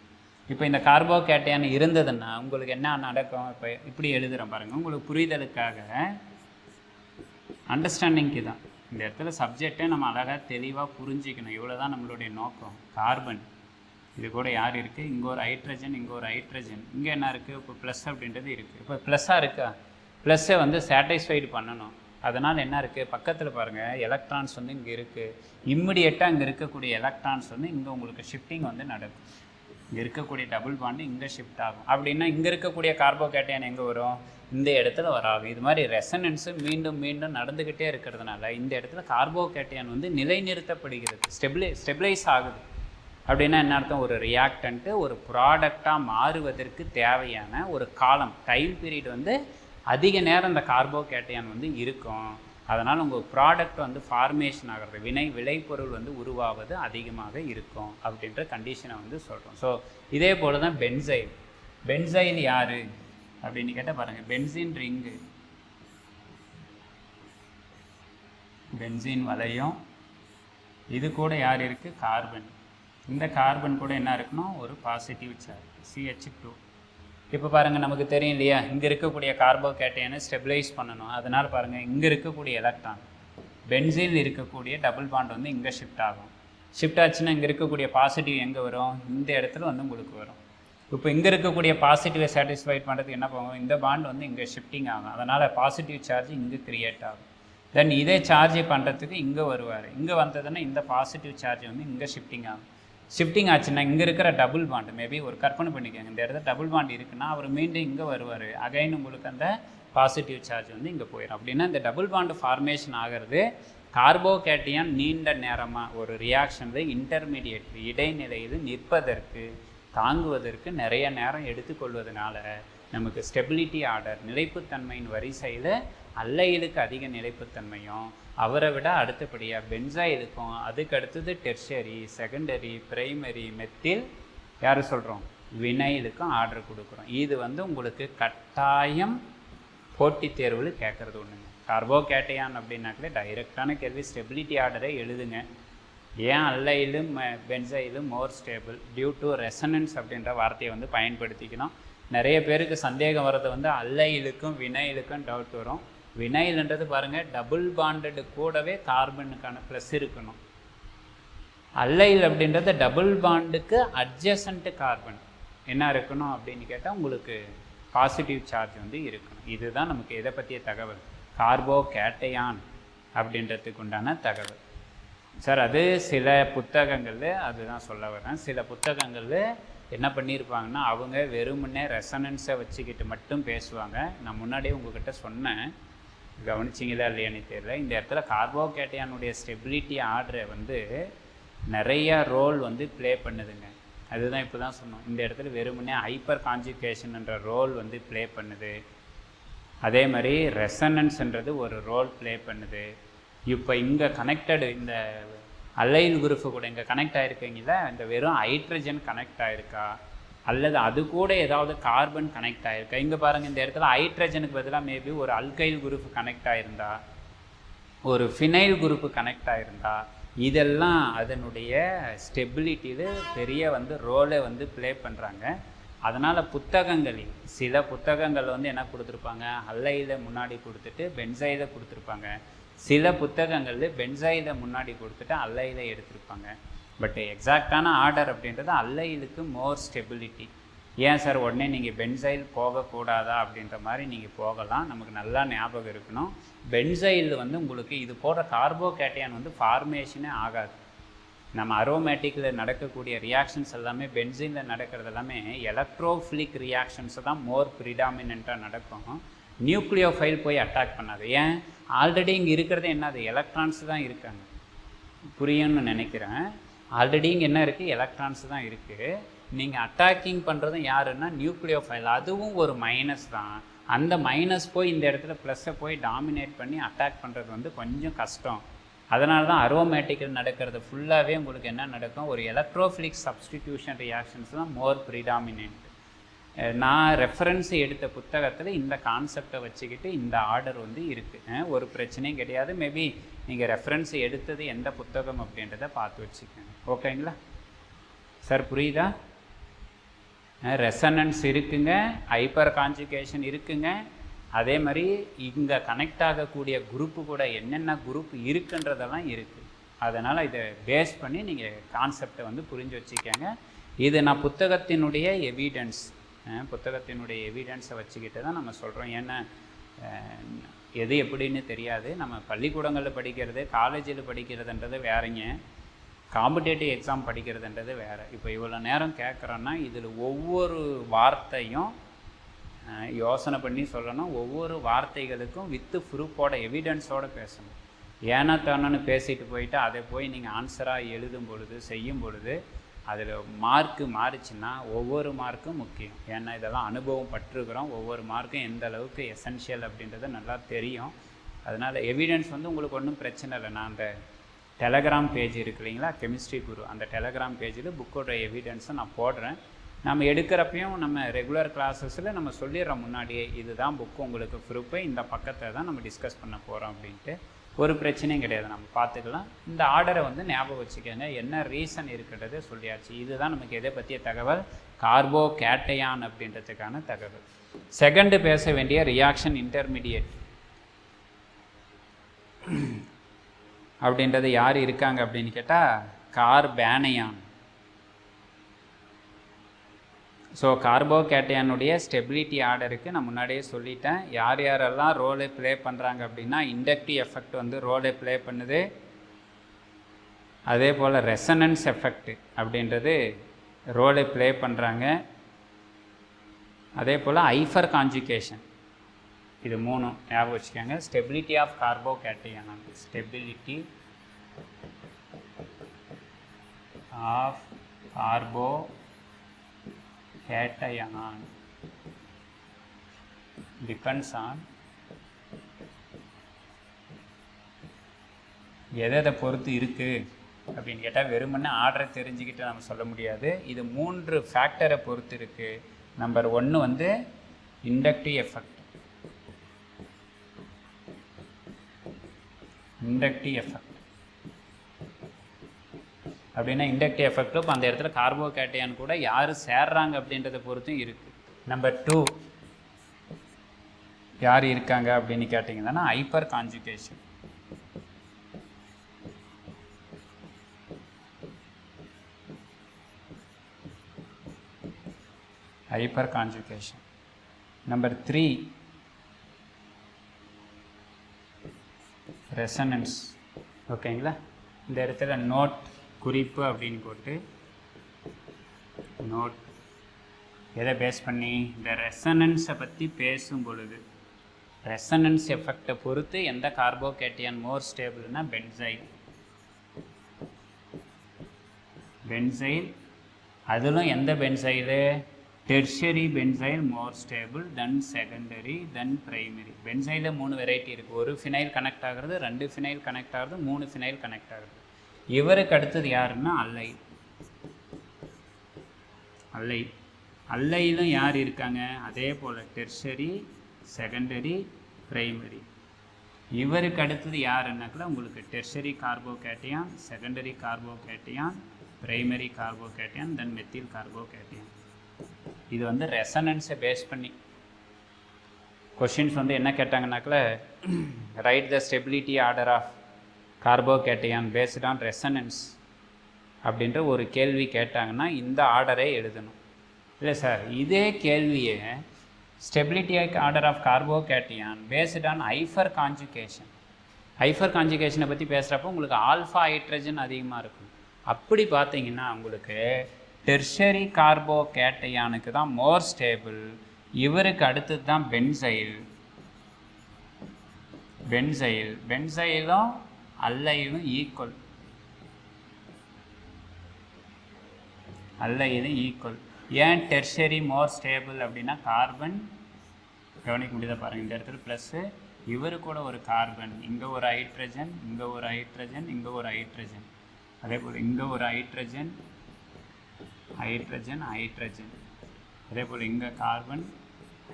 இப்போ இந்த கார்போகேட்டையான் இருந்ததுன்னா உங்களுக்கு என்ன நடக்கும்? இப்போ இப்படி எழுதுகிறோம் பாருங்கள், உங்களுக்கு புரிதலுக்காக, அண்டர்ஸ்டாண்டிங்க்கு தான். இந்த இடத்துல சப்ஜெக்டை நம்ம அழகாக தெளிவாக புரிஞ்சிக்கணும். இவ்வளோ தான் நம்மளுடைய நோக்கம். கார்பன் இது கூட யார் இருக்குது? இங்கே ஒரு ஹைட்ரஜன், இங்கே ஒரு ஹைட்ரஜன், இங்கே என்ன இருக்குது? இப்போ ப்ளஸ் அப்படின்றது இருக்குது. இப்போ ப்ளஸ்ஸாக இருக்கா? ப்ளஸ்ஸை வந்து சாட்டிஸ்ஃபைடு பண்ணணும். அதனால் என்ன இருக்குது? பக்கத்தில் பாருங்கள் எலக்ட்ரான்ஸ் வந்து இங்கே இருக்குது. இம்மிடியேட்டாக இங்கே இருக்கக்கூடிய எலக்ட்ரான்ஸ் வந்து இங்கே உங்களுக்கு ஷிஃப்டிங் வந்து நடக்கும். இங்கே இருக்கக்கூடிய டபுள் பாண்டு இங்கே ஷிஃப்ட் ஆகும். அப்படின்னா இங்கே இருக்கக்கூடிய கார்போகேட்டையான் எங்கே வரும்? இந்த இடத்துல வராது. இது மாதிரி ரெசனன்ஸு மீண்டும் மீண்டும் நடந்துக்கிட்டே இருக்கிறதுனால இந்த இடத்துல கார்போகேட்டையான் வந்து நிலைநிறுத்தப்படுகிறது, ஸ்டெபிளைஸ் ஆகுது. அப்படின்னா என்ன அர்த்தம்? ஒரு ரியாக்டன்ட்டு ஒரு ப்ராடக்டாக மாறுவதற்கு தேவையான ஒரு காலம், டைம் பீரியட் வந்து அதிக நேரம் இந்த கார்போகேட்டையான் வந்து இருக்கும். அதனால் உங்கள் ப்ராடக்ட் வந்து ஃபார்மேஷன் ஆகிறது, விளைபொருள் வந்து உருவாவது அதிகமாக இருக்கும் அப்படின்ற கண்டிஷனை வந்து சொல்கிறோம். ஸோ இதே போல் தான் பென்சைல் யார் அப்படின்னு கேட்டால் பாருங்கள், பென்சின் ரிங்கு, பென்சின் வளையம், இது கூட யார் இருக்குது? கார்பன். இந்த கார்பன் கூட என்ன இருக்கணும்? ஒரு பாசிட்டிவ் சார்ஜ் CH2. இப்போ பாருங்கள் நமக்கு தெரியும் இல்லையா, இங்கே இருக்கக்கூடிய கார்போகேட்டையனை ஸ்டெபிளைஸ் பண்ணணும். அதனால் பாருங்கள் இங்கே இருக்கக்கூடிய எலக்ட்ரான் பென்சீனில் இருக்கக்கூடிய டபுள் பாண்ட் வந்து இங்கே ஷிஃப்ட் ஆகும். ஷிஃப்ட் ஆச்சுன்னா இங்கே இருக்கக்கூடிய பாசிட்டிவ் எங்கே வரும்? இந்த இடத்துல வந்து உங்களுக்கு வரும். இப்போ இங்கே இருக்கக்கூடிய பாசிட்டிவை சாட்டிஸ்ஃபைட் பண்ணுறதுக்கு என்ன பண்ணுவோம்? இந்த பாண்ட் வந்து இங்கே ஷிஃப்டிங் ஆகும். அதனால் பாசிட்டிவ் சார்ஜ் இங்கே க்ரியேட் ஆகும். தென் இதே சார்ஜ் பண்ணுறதுக்கு இங்கே வருவார். இங்கே வந்ததுன்னா இந்த பாசிட்டிவ் சார்ஜ் வந்து இங்கே ஷிஃப்டிங் ஆகும். ஷிஃப்டிங் ஆச்சுன்னா இங்கே இருக்கிற டபுள் பாண்டு, மேபி ஒரு கற்பனை பண்ணிக்கோங்க, இந்த இடத்துல டபுள் பாண்ட் இருக்குன்னா அவர் மீண்டும் இங்கே வருவார். அகைன் உங்களுக்கு அந்த பாசிட்டிவ் சார்ஜ் வந்து இங்கே போயிடும். அப்படின்னா இந்த டபுள் பாண்டு ஃபார்மேஷன் ஆகிறது கார்போகேட்டையான் நீண்ட நேரமாக ஒரு ரியாக்ஷனில் இன்டர்மீடியேட் இடைநிலையில் நிற்பதற்கு தாங்குவதற்கு நிறைய நேரம் எடுத்துக்கொள்வதனால நமக்கு ஸ்டெபிலிட்டி ஆர்டர் நிலைப்புத்தன்மையின் வரிசையில் அல்லைலுக்கு அதிக நிலைப்புத்தன்மையும், அவரை விட அடுத்தபடியாக பென்சாயிலுக்கும், அதுக்கு அடுத்தது டெர்ஷரி செகண்டரி பிரைமரி மெத்தில் யார் சொல்கிறோம்? வினைலுக்கும் ஆர்டர் கொடுக்குறோம். இது வந்து உங்களுக்கு கட்டாயம் போட்டித் தேர்வில் கேட்குறது ஒன்றுங்க. கார்போகேட்டையான் அப்படின்னாக்கலே டைரெக்டான கேள்வி, ஸ்டெபிலிட்டி ஆர்டரை எழுதுங்க. ஏன் அல்லைலும் பென்சைலும் more stable due to resonance அப்படின்ற வார்த்தையை வந்து பயன்படுத்திக்கணும். நிறைய பேருக்கு சந்தேகம் வர்றது வந்து அல்லைலுக்கும் வினைலுக்கும் டவுட் வரும். வினைல்ன்றது பாருங்கள் டபுள் பாண்டடு கூடவே கார்பனுக்கான ப்ளஸ் இருக்கணும். அல்லைல் அப்படின்றது டபுள் பாண்டுக்கு அட்ஜசன்ட் கார்பன் என்ன இருக்கணும் அப்படின்னு கேட்டால் உங்களுக்கு பாசிட்டிவ் சார்ஜ் வந்து இருக்கணும். இதுதான் நமக்கு எதை பற்றிய தகவல், கார்போகேட்டையான் அப்படின்றதுக்கு உண்டான தகவல். சார் அது சில புத்தகங்களில் அதுதான் சொல்ல வரேன். சில புத்தகங்களில் என்ன பண்ணியிருப்பாங்கன்னா அவங்க வெறுமனே ரெசனன்ஸை வச்சுக்கிட்டு மட்டும் பேசுவாங்க. நான் முன்னாடியே உங்ககிட்ட சொன்னேன், கவனிச்சிங்களா இல்லையான்னு தெரியல. இந்த இடத்துல கார்போகேட்டையானுடைய ஸ்டெபிலிட்டி ஆர்டரை வந்து நிறையா ரோல் வந்து ப்ளே பண்ணுதுங்க. அதுதான் இப்போ தான் சொன்னோம். இந்த இடத்துல வெறுமனே ஹைப்பர் கான்ஜுகேஷன்ன்ற ரோல் வந்து ப்ளே பண்ணுது. அதே மாதிரி ரெசனன்ஸ்ன்றது ஒரு ரோல் ப்ளே பண்ணுது. இப்போ இங்கே கனெக்டடு இந்த அலைல் குரூப்பு கூட இங்கே கனெக்ட் ஆகிருக்கீங்களா, இந்த வெறும் ஹைட்ரஜன் கனெக்ட் ஆகிருக்கா அல்லது அது கூட ஏதாவது கார்பன் கனெக்ட் ஆகிருக்கா? இங்கே பாருங்கள், இந்த இடத்துல ஹைட்ரஜனுக்கு பதிலாக மேபி ஒரு அல்கைல் குரூப் கனெக்ட் ஆகிருந்தா, ஒரு ஃபினைல் குரூப்பு கனெக்ட் ஆகிருந்தா, இதெல்லாம் அதனுடைய ஸ்டெபிலிட்டியில் பெரிய வந்து ரோலை வந்து ப்ளே பண்ணுறாங்க. அதனால் புத்தகங்களில் சில புத்தகங்கள் வந்து என்ன கொடுத்துருப்பாங்க, அல்லையில் முன்னாடி கொடுத்துட்டு பென்சைலை கொடுத்துருப்பாங்க. சில புத்தகங்களில் பென்சைலை முன்னாடி கொடுத்துட்டு அல்லையில் எடுத்திருப்பாங்க. பட் எக்ஸாக்டான ஆர்டர் அப்படின்றது அல்லைலுக்கு மோர் ஸ்டெபிலிட்டி. ஏன் சார் உடனே நீங்கள் பென்சைல் போகக்கூடாதா அப்படின்ற மாதிரி நீங்கள் போகலாம். நமக்கு நல்லா ஞாபகம் இருக்கணும், பென்சைல் வந்து உங்களுக்கு இது போன்ற கார்போகேட்டையான் வந்து ஃபார்மேஷனே ஆகாது. நம்ம அரோமேட்டிக்கில் நடக்கக்கூடிய ரியாக்ஷன்ஸ் எல்லாமே பென்சைனில் நடக்கிறது எல்லாமே எலக்ட்ரோஃபிலிக் ரியாக்ஷன்ஸை தான் மோர் ப்ரிடாமினண்ட்டாக நடக்கும். நியூக்ளியோஃபைல் போய் அட்டாக் பண்ணாது. ஏன், ஆல்ரெடி இங்கே இருக்கிறது என்னது, எலக்ட்ரான்ஸ் தான் இருக்காங்க. புரியும்னு நினைக்கிறேன். ஆல்ரெடி இங்கே என்ன இருக்குது, எலக்ட்ரான்ஸ் தான் இருக்குது. நீங்கள் அட்டாக்கிங் பண்ணுறதும் யாருன்னா நியூக்ளியோஃபைல். அதுவும் ஒரு மைனஸ் தான். அந்த மைனஸ் போய் இந்த இடத்துல ப்ளஸ்ஸை போய் டாமினேட் பண்ணி அட்டாக் பண்ணுறது வந்து கொஞ்சம் கஷ்டம். அதனால தான் அரோமேட்டிக்கில் நடக்கிறது ஃபுல்லாகவே உங்களுக்கு என்ன நடக்கும், ஒரு எலக்ட்ரோஃபிலிக் சப்ஸ்டிடியூஷன் ரியாக்ஷன்ஸ் தான் மோர் ப்ரிடாமினென்ட். நான் ரெஃபரன்ஸ் எடுத்த புத்தகத்தில் இந்த கான்செப்டை வச்சுக்கிட்டு இந்த ஆர்டர் வந்து இருக்குது. ஒரு பிரச்சனையும் கிடையாது. மேபி நீங்கள் ரெஃபரன்ஸ் எடுத்தது எந்த புத்தகம் அப்படின்றத பார்த்து வச்சுக்கோங்க. ஓகேங்களா சார், புரியுதா? ரெசனன்ஸ் இருக்குங்க, ஹைப்பர் கான்ஜுகேஷன் இருக்குங்க. அதே மாதிரி இங்கே கனெக்ட் ஆகக்கூடிய குரூப்பு கூட என்னென்ன குரூப் இருக்குன்றதெல்லாம் இருக்குது. அதனால் இதை பேஸ் பண்ணி நீங்கள் கான்செப்டை வந்து புரிஞ்சு வச்சுக்கோங்க. இது நான் புத்தகத்தினுடைய எவிடன்ஸை வச்சுக்கிட்டு தான் நம்ம சொல்கிறோம். ஏன்னா எது எப்படின்னு தெரியாது. நம்ம பள்ளிக்கூடங்களில் படிக்கிறது, காலேஜில் படிக்கிறதுன்றது வேறங்க, காம்படேட்டிவ் எக்ஸாம் படிக்கிறதுன்றது வேறு. இப்போ இவ்வளோ நேரம் கேட்குறோன்னா இதில் ஒவ்வொரு வார்த்தையும் யோசனை பண்ணி சொல்லணும். ஒவ்வொரு வார்த்தைகளுக்கும் வித்து ப்ரூஃபோட எவிடன்ஸோடு பேசணும். ஏன்னா தானு பேசிட்டு போயிட்டு அதை போய் நீங்கள் ஆன்சராக எழுதும் பொழுது செய்யும் பொழுது அதில் மார்க்கு மாறிச்சுன்னா ஒவ்வொரு மார்க்கும் முக்கியம். ஏன்னா இதெல்லாம் அனுபவம் பட்டிருக்கிறோம். ஒவ்வொரு மார்க்கும் எந்த அளவுக்கு எசென்ஷியல் அப்படின்றது நல்லா தெரியும். அதனால் எவிடன்ஸ் வந்து உங்களுக்கு ஒன்றும் பிரச்சனை இல்லை. நான் அந்த டெலகிராம் பேஜ் இருக்கு இல்லைங்களா, கெமிஸ்ட்ரி குரு, அந்த டெலகிராம் பேஜில் புக்கோட எவிடன்ஸை நான் போடுறேன். நம்ம எடுக்கிறப்பையும் நம்ம ரெகுலர் கிளாஸஸில் நம்ம சொல்லிடுறோம் முன்னாடியே, இதுதான் புக்கு உங்களுக்கு ப்ரூஃபு, இந்த பக்கத்தை தான் நம்ம டிஸ்கஸ் பண்ண போகிறோம் அப்படின்ட்டு. ஒரு பிரச்சனையும் கிடையாது, நம்ம பார்த்துக்கலாம். இந்த ஆர்டரை வந்து ஞாபகம் வச்சுக்கோங்க. என்ன ரீசன் இருக்கிறது சொல்லியாச்சு. இதுதான் நமக்கு எதை பற்றிய தகவல், கார்போகேட்டையான் அப்படின்றதுக்கான தகவல். செகண்டு பேச வேண்டிய ரியாக்ஷன் இன்டர்மீடியேட் அப்படின்றது யார் இருக்காங்க அப்படின்னு கேட்டால் கார்பேனையான். ஸோ கார்போகேட்டையானுடைய ஸ்டெபிலிட்டி ஆர்டருக்கு நான் முன்னாடியே சொல்லிட்டேன். யார் யாரெல்லாம் ரோலை ப்ளே பண்ணுறாங்க அப்படின்னா, இண்டக்டிவ் எஃபெக்ட் வந்து ரோலை ப்ளே பண்ணுது. அதே போல் ரெசனன்ஸ் எஃபெக்ட் அப்படின்றது ரோலை ப்ளே பண்ணுறாங்க. அதே போல் ஹைப்பர் கான்ஜுகேஷன், இது மூணும் ஞாபகம் வச்சுக்கோங்க. Stability of carbocation, stability of carbocation depends on எதை பொறுத்து இருக்குது அப்படின்னு கேட்டால் வெறுமனே ஆர்டரை தெரிஞ்சுக்கிட்டு நம்ம சொல்ல முடியாது. இது 3 ஃபேக்டரை பொறுத்து இருக்குது. நம்பர் 1 வந்து இண்டக்டிவ் எஃபெக்ட். இண்டக்டிவ் எஃபெக்ட் அப்படின்னா இண்டக்டிவ் எஃபெக்ட் இப்போ அந்த இடத்துல கார்போகேட்டையான் கூட யார் சேர்றாங்க அப்படின்றத பொறுத்தும் இருக்குது. நம்பர் 2 யார் இருக்காங்க அப்படின்னு கேட்டிங்கன்னா hyper conjugation. Hyper conjugation. Number 3 resonance. ஓகேங்களா, இந்த இடத்துல நோட் குறிப்பு அப்படின்னு போட்டு நோட் எதை பேஸ் பண்ணி? இந்த ரெசனன்ஸை பற்றி பேசும் பொழுது ரெசனன்ஸ் எஃபெக்டை பொறுத்து எந்த கார்போகேட்டியான் மோர் ஸ்டேபிள்னா பென்சைல். அதிலும் எந்த பென்சைலு? Tertiary benzyl more stable, then secondary, then primary. பென்சைலில் 3 variety இருக்குது. ஒரு ஃபினைல் கனெக்ட் ஆகிறது, 2 ஃபினைல் கனெக்ட் ஆகுது, 3 ஃபினைல் கனெக்ட் ஆகுது. இவருக்கு அடுத்தது யாருன்னா அல்லைலும் யார் இருக்காங்க? அதே போல் டெர்ஷரி, செகண்டரி, பிரைமரி. இவருக்கு அடுத்தது யாருன்னாக்கல உங்களுக்கு tertiary carbocation, secondary carbocation, primary carbocation, then methyl carbocation. இது வந்து ரெசனன்ஸை பேஸ் பண்ணி கொஷின்ஸ் வந்து என்ன கேட்டாங்கன்னாக்கல, write the stability order of carbocation based on resonance அப்படின்ற ஒரு கேள்வி கேட்டாங்கன்னா இந்த ஆர்டரை எழுதணும். இல்லை சார், இதே கேள்வியை stability order of carbocation based on ஐஃபர் கான்ஜுகேஷனை பற்றி பேசுகிறப்போ உங்களுக்கு ஆல்ஃபா ஹைட்ரஜன் அதிகமாக இருக்கும். அப்படி பார்த்தீங்கன்னா உங்களுக்கு டெர்ஷரி கார்போகேட்டையானுக்கு தான் மோர் ஸ்டேபிள். இவருக்கு அடுத்தது தான் பென்சைலும் அல்லைலும் ஈக்குவல். ஏன் டெர்ஷரி மோர் ஸ்டேபிள் அப்படின்னா கார்பன் கவனிக்க முடியுதா பாருங்கள். இந்த இடத்துல ப்ளஸ்ஸு, இவரு கூட ஒரு கார்பன், இங்கே ஒரு ஹைட்ரஜன், இங்கே ஒரு ஹைட்ரஜன், இங்கே ஒரு ஹைட்ரஜன், அதே போல் இங்கே ஒரு ஹைட்ரஜன், அதே போல் இங்கே கார்பன்,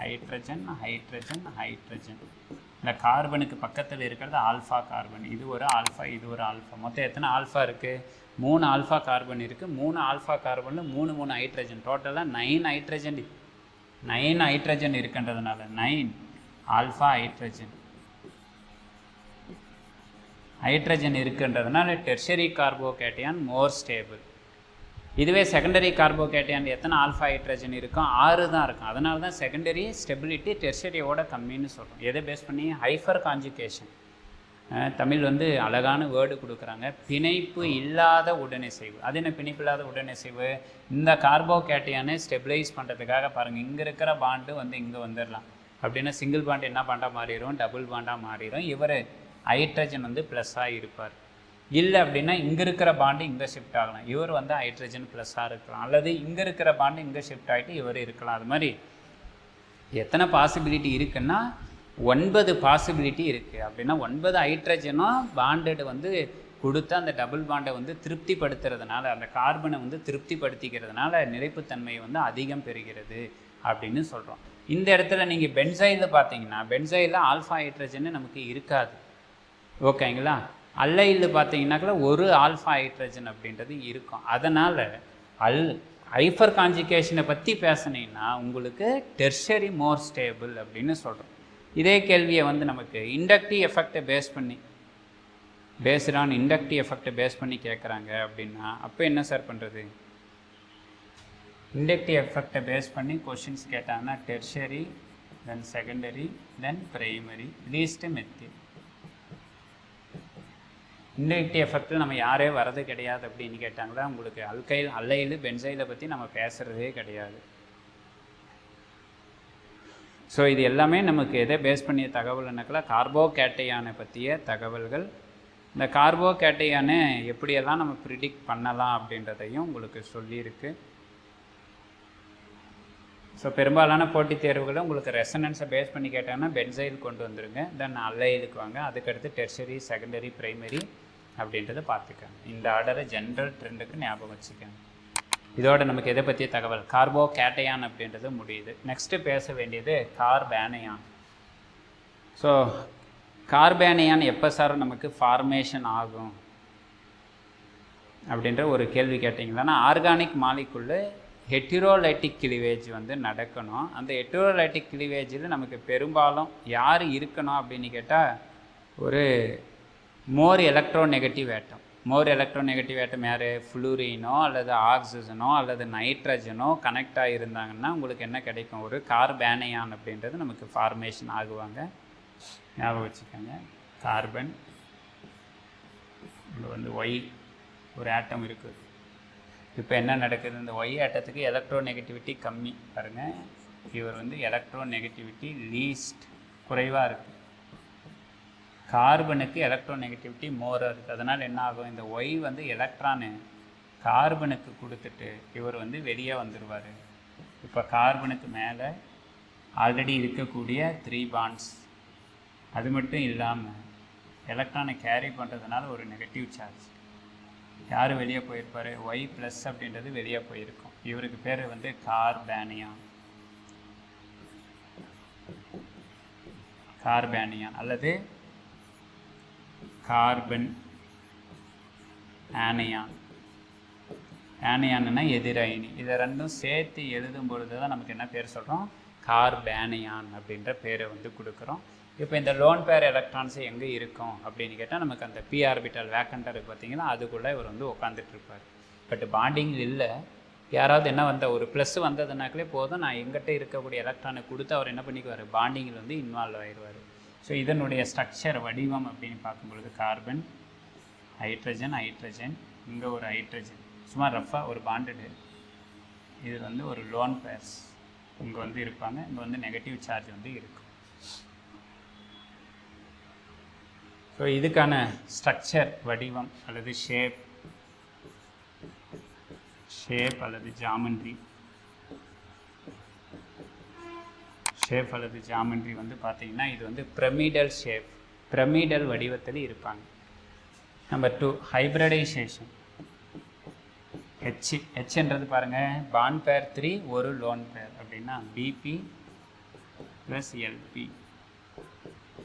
ஹைட்ரஜன். இந்த கார்பனுக்கு பக்கத்தில் இருக்கிறது ஆல்ஃபா கார்பன். இது ஒரு ஆல்ஃபா, இது ஒரு ஆல்ஃபா. மொத்தம் எத்தனை ஆல்ஃபா இருக்குது? 3 ஆல்ஃபா கார்பன் இருக்குது. 3 ஆல்ஃபா கார்பனில் 3 ஹைட்ரஜன், டோட்டலாக 9 ஹைட்ரஜன் இருக்கின்றதுனால 9 ஆல்ஃபா ஹைட்ரஜன் இருக்கின்றதுனால டெர்ஷரி கார்போகேட்டியான் மோர் ஸ்டேபிள். இதுவே செகண்டரி கார்போகேட்டியான் எத்தனை ஆல்ஃபா ஹைட்ரஜன் இருக்கும்? 6 தான் இருக்கும். அதனால தான் செகண்டரி ஸ்டெபிலிட்டி டெர்ஷரியோட கம்மின்னு சொல்கிறோம். எதை பேஸ் பண்ணி? Hyper conjugation. தமிழ் வந்து அழகான வேர்டு கொடுக்குறாங்க, பிணைப்பு இல்லாத உடனிசைவு. அது என்ன பிணைப்பு இல்லாத உடனிசைவு? இந்த கார்போகேட்டியானை ஸ்டெபிலைஸ் பண்ணுறதுக்காக பாருங்கள், இங்கே இருக்கிற பாண்டு வந்து இங்கே வந்துடலாம். அப்படின்னா சிங்கிள் பாண்டு என்ன பாண்டாக மாறிடும்? டபுள் பாண்டாக மாறிடும். இவர் ஹைட்ரஜன் வந்து ப்ளஸ்ஸாக இருப்பார். இல்லை அப்படின்னா இங்கே இருக்கிற பாண்டு இங்கே ஷிஃப்ட் ஆகலாம். இவர் வந்து ஹைட்ரஜன் ப்ளஸ்ஸாக இருக்கலாம், அல்லது இங்கே இருக்கிற பாண்டு இங்கே ஷிஃப்ட் ஆகிட்டு இவர் இருக்கலாம். அது மாதிரி எத்தனை பாசிபிலிட்டி இருக்குன்னா 9 பாசிபிலிட்டி இருக்குது. அப்படின்னா 9 ஹைட்ரஜனும் பாண்டட் வந்து கொடுத்து அந்த டபுள் பாண்டை வந்து திருப்திப்படுத்துறதுனால, அந்த கார்பனை வந்து திருப்திப்படுத்திக்கிறதுனால நிலைப்புத்தன்மை வந்து அதிகம் பெறுகிறது அப்படின்னு சொல்கிறோம். இந்த இடத்துல நீங்கள் பென்சைலில் பார்த்தீங்கன்னா பென்சைலில் ஆல்ஃபா ஹைட்ரஜன் நமக்கு இருக்காது, ஓகேங்களா? அல்லையில் பார்த்தீங்கன்னாக்கா ஒரு ஆல்ஃபா ஹைட்ரஜன் அப்படின்றது இருக்கும். அதனால் ஹைஃபர் கான்ஜுகேஷனை பற்றி பேசினீங்கன்னா உங்களுக்கு டெர்ஷரி மோர் ஸ்டேபிள் அப்படின்னு சொல்கிறோம். இதே கேள்வியை வந்து நமக்கு இண்டக்டிவ் எஃபெக்டை பேஸ்ட் ஆன் இண்டக்டிவ் எஃபெக்டை பேஸ் பண்ணி கேட்குறாங்க அப்படின்னா அப்போ என்ன சார் பண்ணுறது? இண்டக்டிவ் எஃபெக்டை பேஸ் பண்ணி கொஷின்ஸ் கேட்டாங்கன்னா tertiary, then secondary, then primary, least methyl. Inductive எஃபெக்டில் நம்ம யாரே வரது கிடையாது அப்படின்னு கேட்டாங்களா உங்களுக்கு அல்லையில் பென்சைலை பற்றி நம்ம பேசுகிறதே கிடையாது. ஸோ இது எல்லாமே நமக்கு எதை பேஸ் பண்ணிய தகவல்னாக்கா கார்போகேட்டையானை பற்றிய தகவல்கள். இந்த கார்போகேட்டையானை எப்படியெல்லாம் நம்ம ப்ரிடிக்ட் பண்ணலாம் அப்படின்றதையும் உங்களுக்கு சொல்லியிருக்கு. ஸோ பெரும்பாலான போட்டித் தேர்வுகளை உங்களுக்கு ரெசனன்ஸை பேஸ் பண்ணி கேட்டாங்கன்னா பென்சைல் கொண்டு வந்துடுங்க, தென் அல்லைலுக்கு வாங்க, அதுக்கடுத்து டெர்ஷரி, செகண்டரி, பிரைமரி அப்படின்றத பார்த்துக்கங்க. இந்த ஆர்டரை ஜென்ரல் ட்ரெண்டுக்கு ஞாபகம் வச்சுக்கோங்க. இதோட நமக்கு எதை பற்றிய தகவல் கார்போகேட்டையான் அப்படின்றது முடியுது. நெக்ஸ்ட்டு பேச வேண்டியது கார்பேனையான். ஸோ கார்பேனையான் எப்போ சார் நமக்கு ஃபார்மேஷன் ஆகும் அப்படின்ற ஒரு கேள்வி கேட்டிங்கன்னா, ஆர்கானிக் மாலிகுல்ல ஹெட்டிரோலைட்டிக் கிளிவேஜ் வந்து நடக்கணும். அந்த ஹெட்டிரோலைட்டிக் கிளிவேஜில் நமக்கு பெரும்பாலும் யார் இருக்கணும் அப்படின்னு கேட்டால் ஒரு மோர் எலக்ட்ரோநெகட்டிவ் ஆட்டம் யார்? ஃப்ளூரினோ அல்லது ஆக்சிஜனோ அல்லது நைட்ரஜனோ கனெக்ட் ஆகியிருந்தாங்கன்னா உங்களுக்கு என்ன கிடைக்கும்? ஒரு கார்பேனையான் அப்படின்றது நமக்கு ஃபார்மேஷன் ஆகுவாங்க. ஞாபகம் வச்சுக்கோங்க. கார்பன் வந்து ஒய் ஒரு ஆட்டம் இருக்குது, இப்போ என்ன நடக்குது, இந்த ஒய் ஆட்டத்துக்கு எலக்ட்ரோ நெகட்டிவிட்டி கம்மி பாருங்கள். இவர் வந்து எலக்ட்ரோ நெகட்டிவிட்டி லீஸ்ட் குறைவாக இருக்குது. கார்பனுக்கு எலக்ட்ரோ நெகட்டிவிட்டி மோராக இருக்குது. அதனால் என்ன ஆகும், இந்த ஒய் வந்து எலக்ட்ரானு கார்பனுக்கு கொடுத்துட்டு இவர் வந்து வெளியே வந்துடுவார். இப்போ கார்பனுக்கு மேலே ஆல்ரெடி இருக்கக்கூடிய 3 பாண்ட்ஸ், அது மட்டும் இல்லாமல் எலக்ட்ரானை கேரி பண்ணுறதுனால ஒரு நெகட்டிவ் சார்ஜ். யார் வெளியே போயிருப்பார், ஒய் ப்ளஸ் அப்படின்றது வெளியே போயிருக்கும். இவருக்கு பேர் வந்து கார்பேனியான். கார்பேனியான் அல்லது கார்பன் ஆனியான். ஆனியான்னா எதிரயனி. இதை ரெண்டும் சேர்த்து எழுதும் பொழுது தான் நமக்கு என்ன பேர் சொல்கிறோம், கார்பேனியான் அப்படின்ற பேரை வந்து கொடுக்குறோம். இப்போ இந்த லோன் பேர் எலக்ட்ரான்ஸ் எங்கே இருக்கும் அப்படின்னு கேட்டால் நமக்கு அந்த பி ஆர்பிட்டல் வேக்கண்டாக இருக்குது பார்த்தீங்கன்னா, அதுக்குள்ளே இவர் வந்து உட்காந்துட்ருப்பார். பட் பாண்டிங் இல்லை. யாராவது என்ன வந்த ஒரு ப்ளஸ் வந்ததுனாக்களே போதும், நான் எங்கிட்ட இருக்கக்கூடிய எலக்ட்ரானை கொடுத்து அவர் என்ன பண்ணிக்குவார், பாண்டிங்கில் வந்து இன்வால்வ் ஆயிடுவார். ஸோ இதனுடைய ஸ்ட்ரக்சர் வடிவம் அப்படின்னு பார்க்கும்பொழுது கார்பன், ஹைட்ரஜன், ஹைட்ரஜன், இங்கே ஒரு ஹைட்ரஜன், சும்மா ரஃபாக ஒரு பாண்டடு. இது வந்து ஒரு லோன் பேர்ஸ் இங்கே வந்து இருப்பாங்க. இங்கே வந்து நெகட்டிவ் சார்ஜ் வந்து இருக்கும். ஸோ இதுக்கான ஸ்ட்ரக்சர் வடிவம் அல்லது ஷேப் அல்லது ஜாமெண்ட்ரி, ஷேப் அல்லது ஜாமெண்ட்ரி வந்து பார்த்தீங்கன்னா இது வந்து பிரமிடல் ஷேப், பிரமிடல் வடிவத்தில் இருப்பாங்க. Number 2 hybridisation. ஹெச்ன்றது பாருங்கள் பாண்ட் பேர் 3 ஒரு லோன் பேர் அப்படின்னா BP plus LP,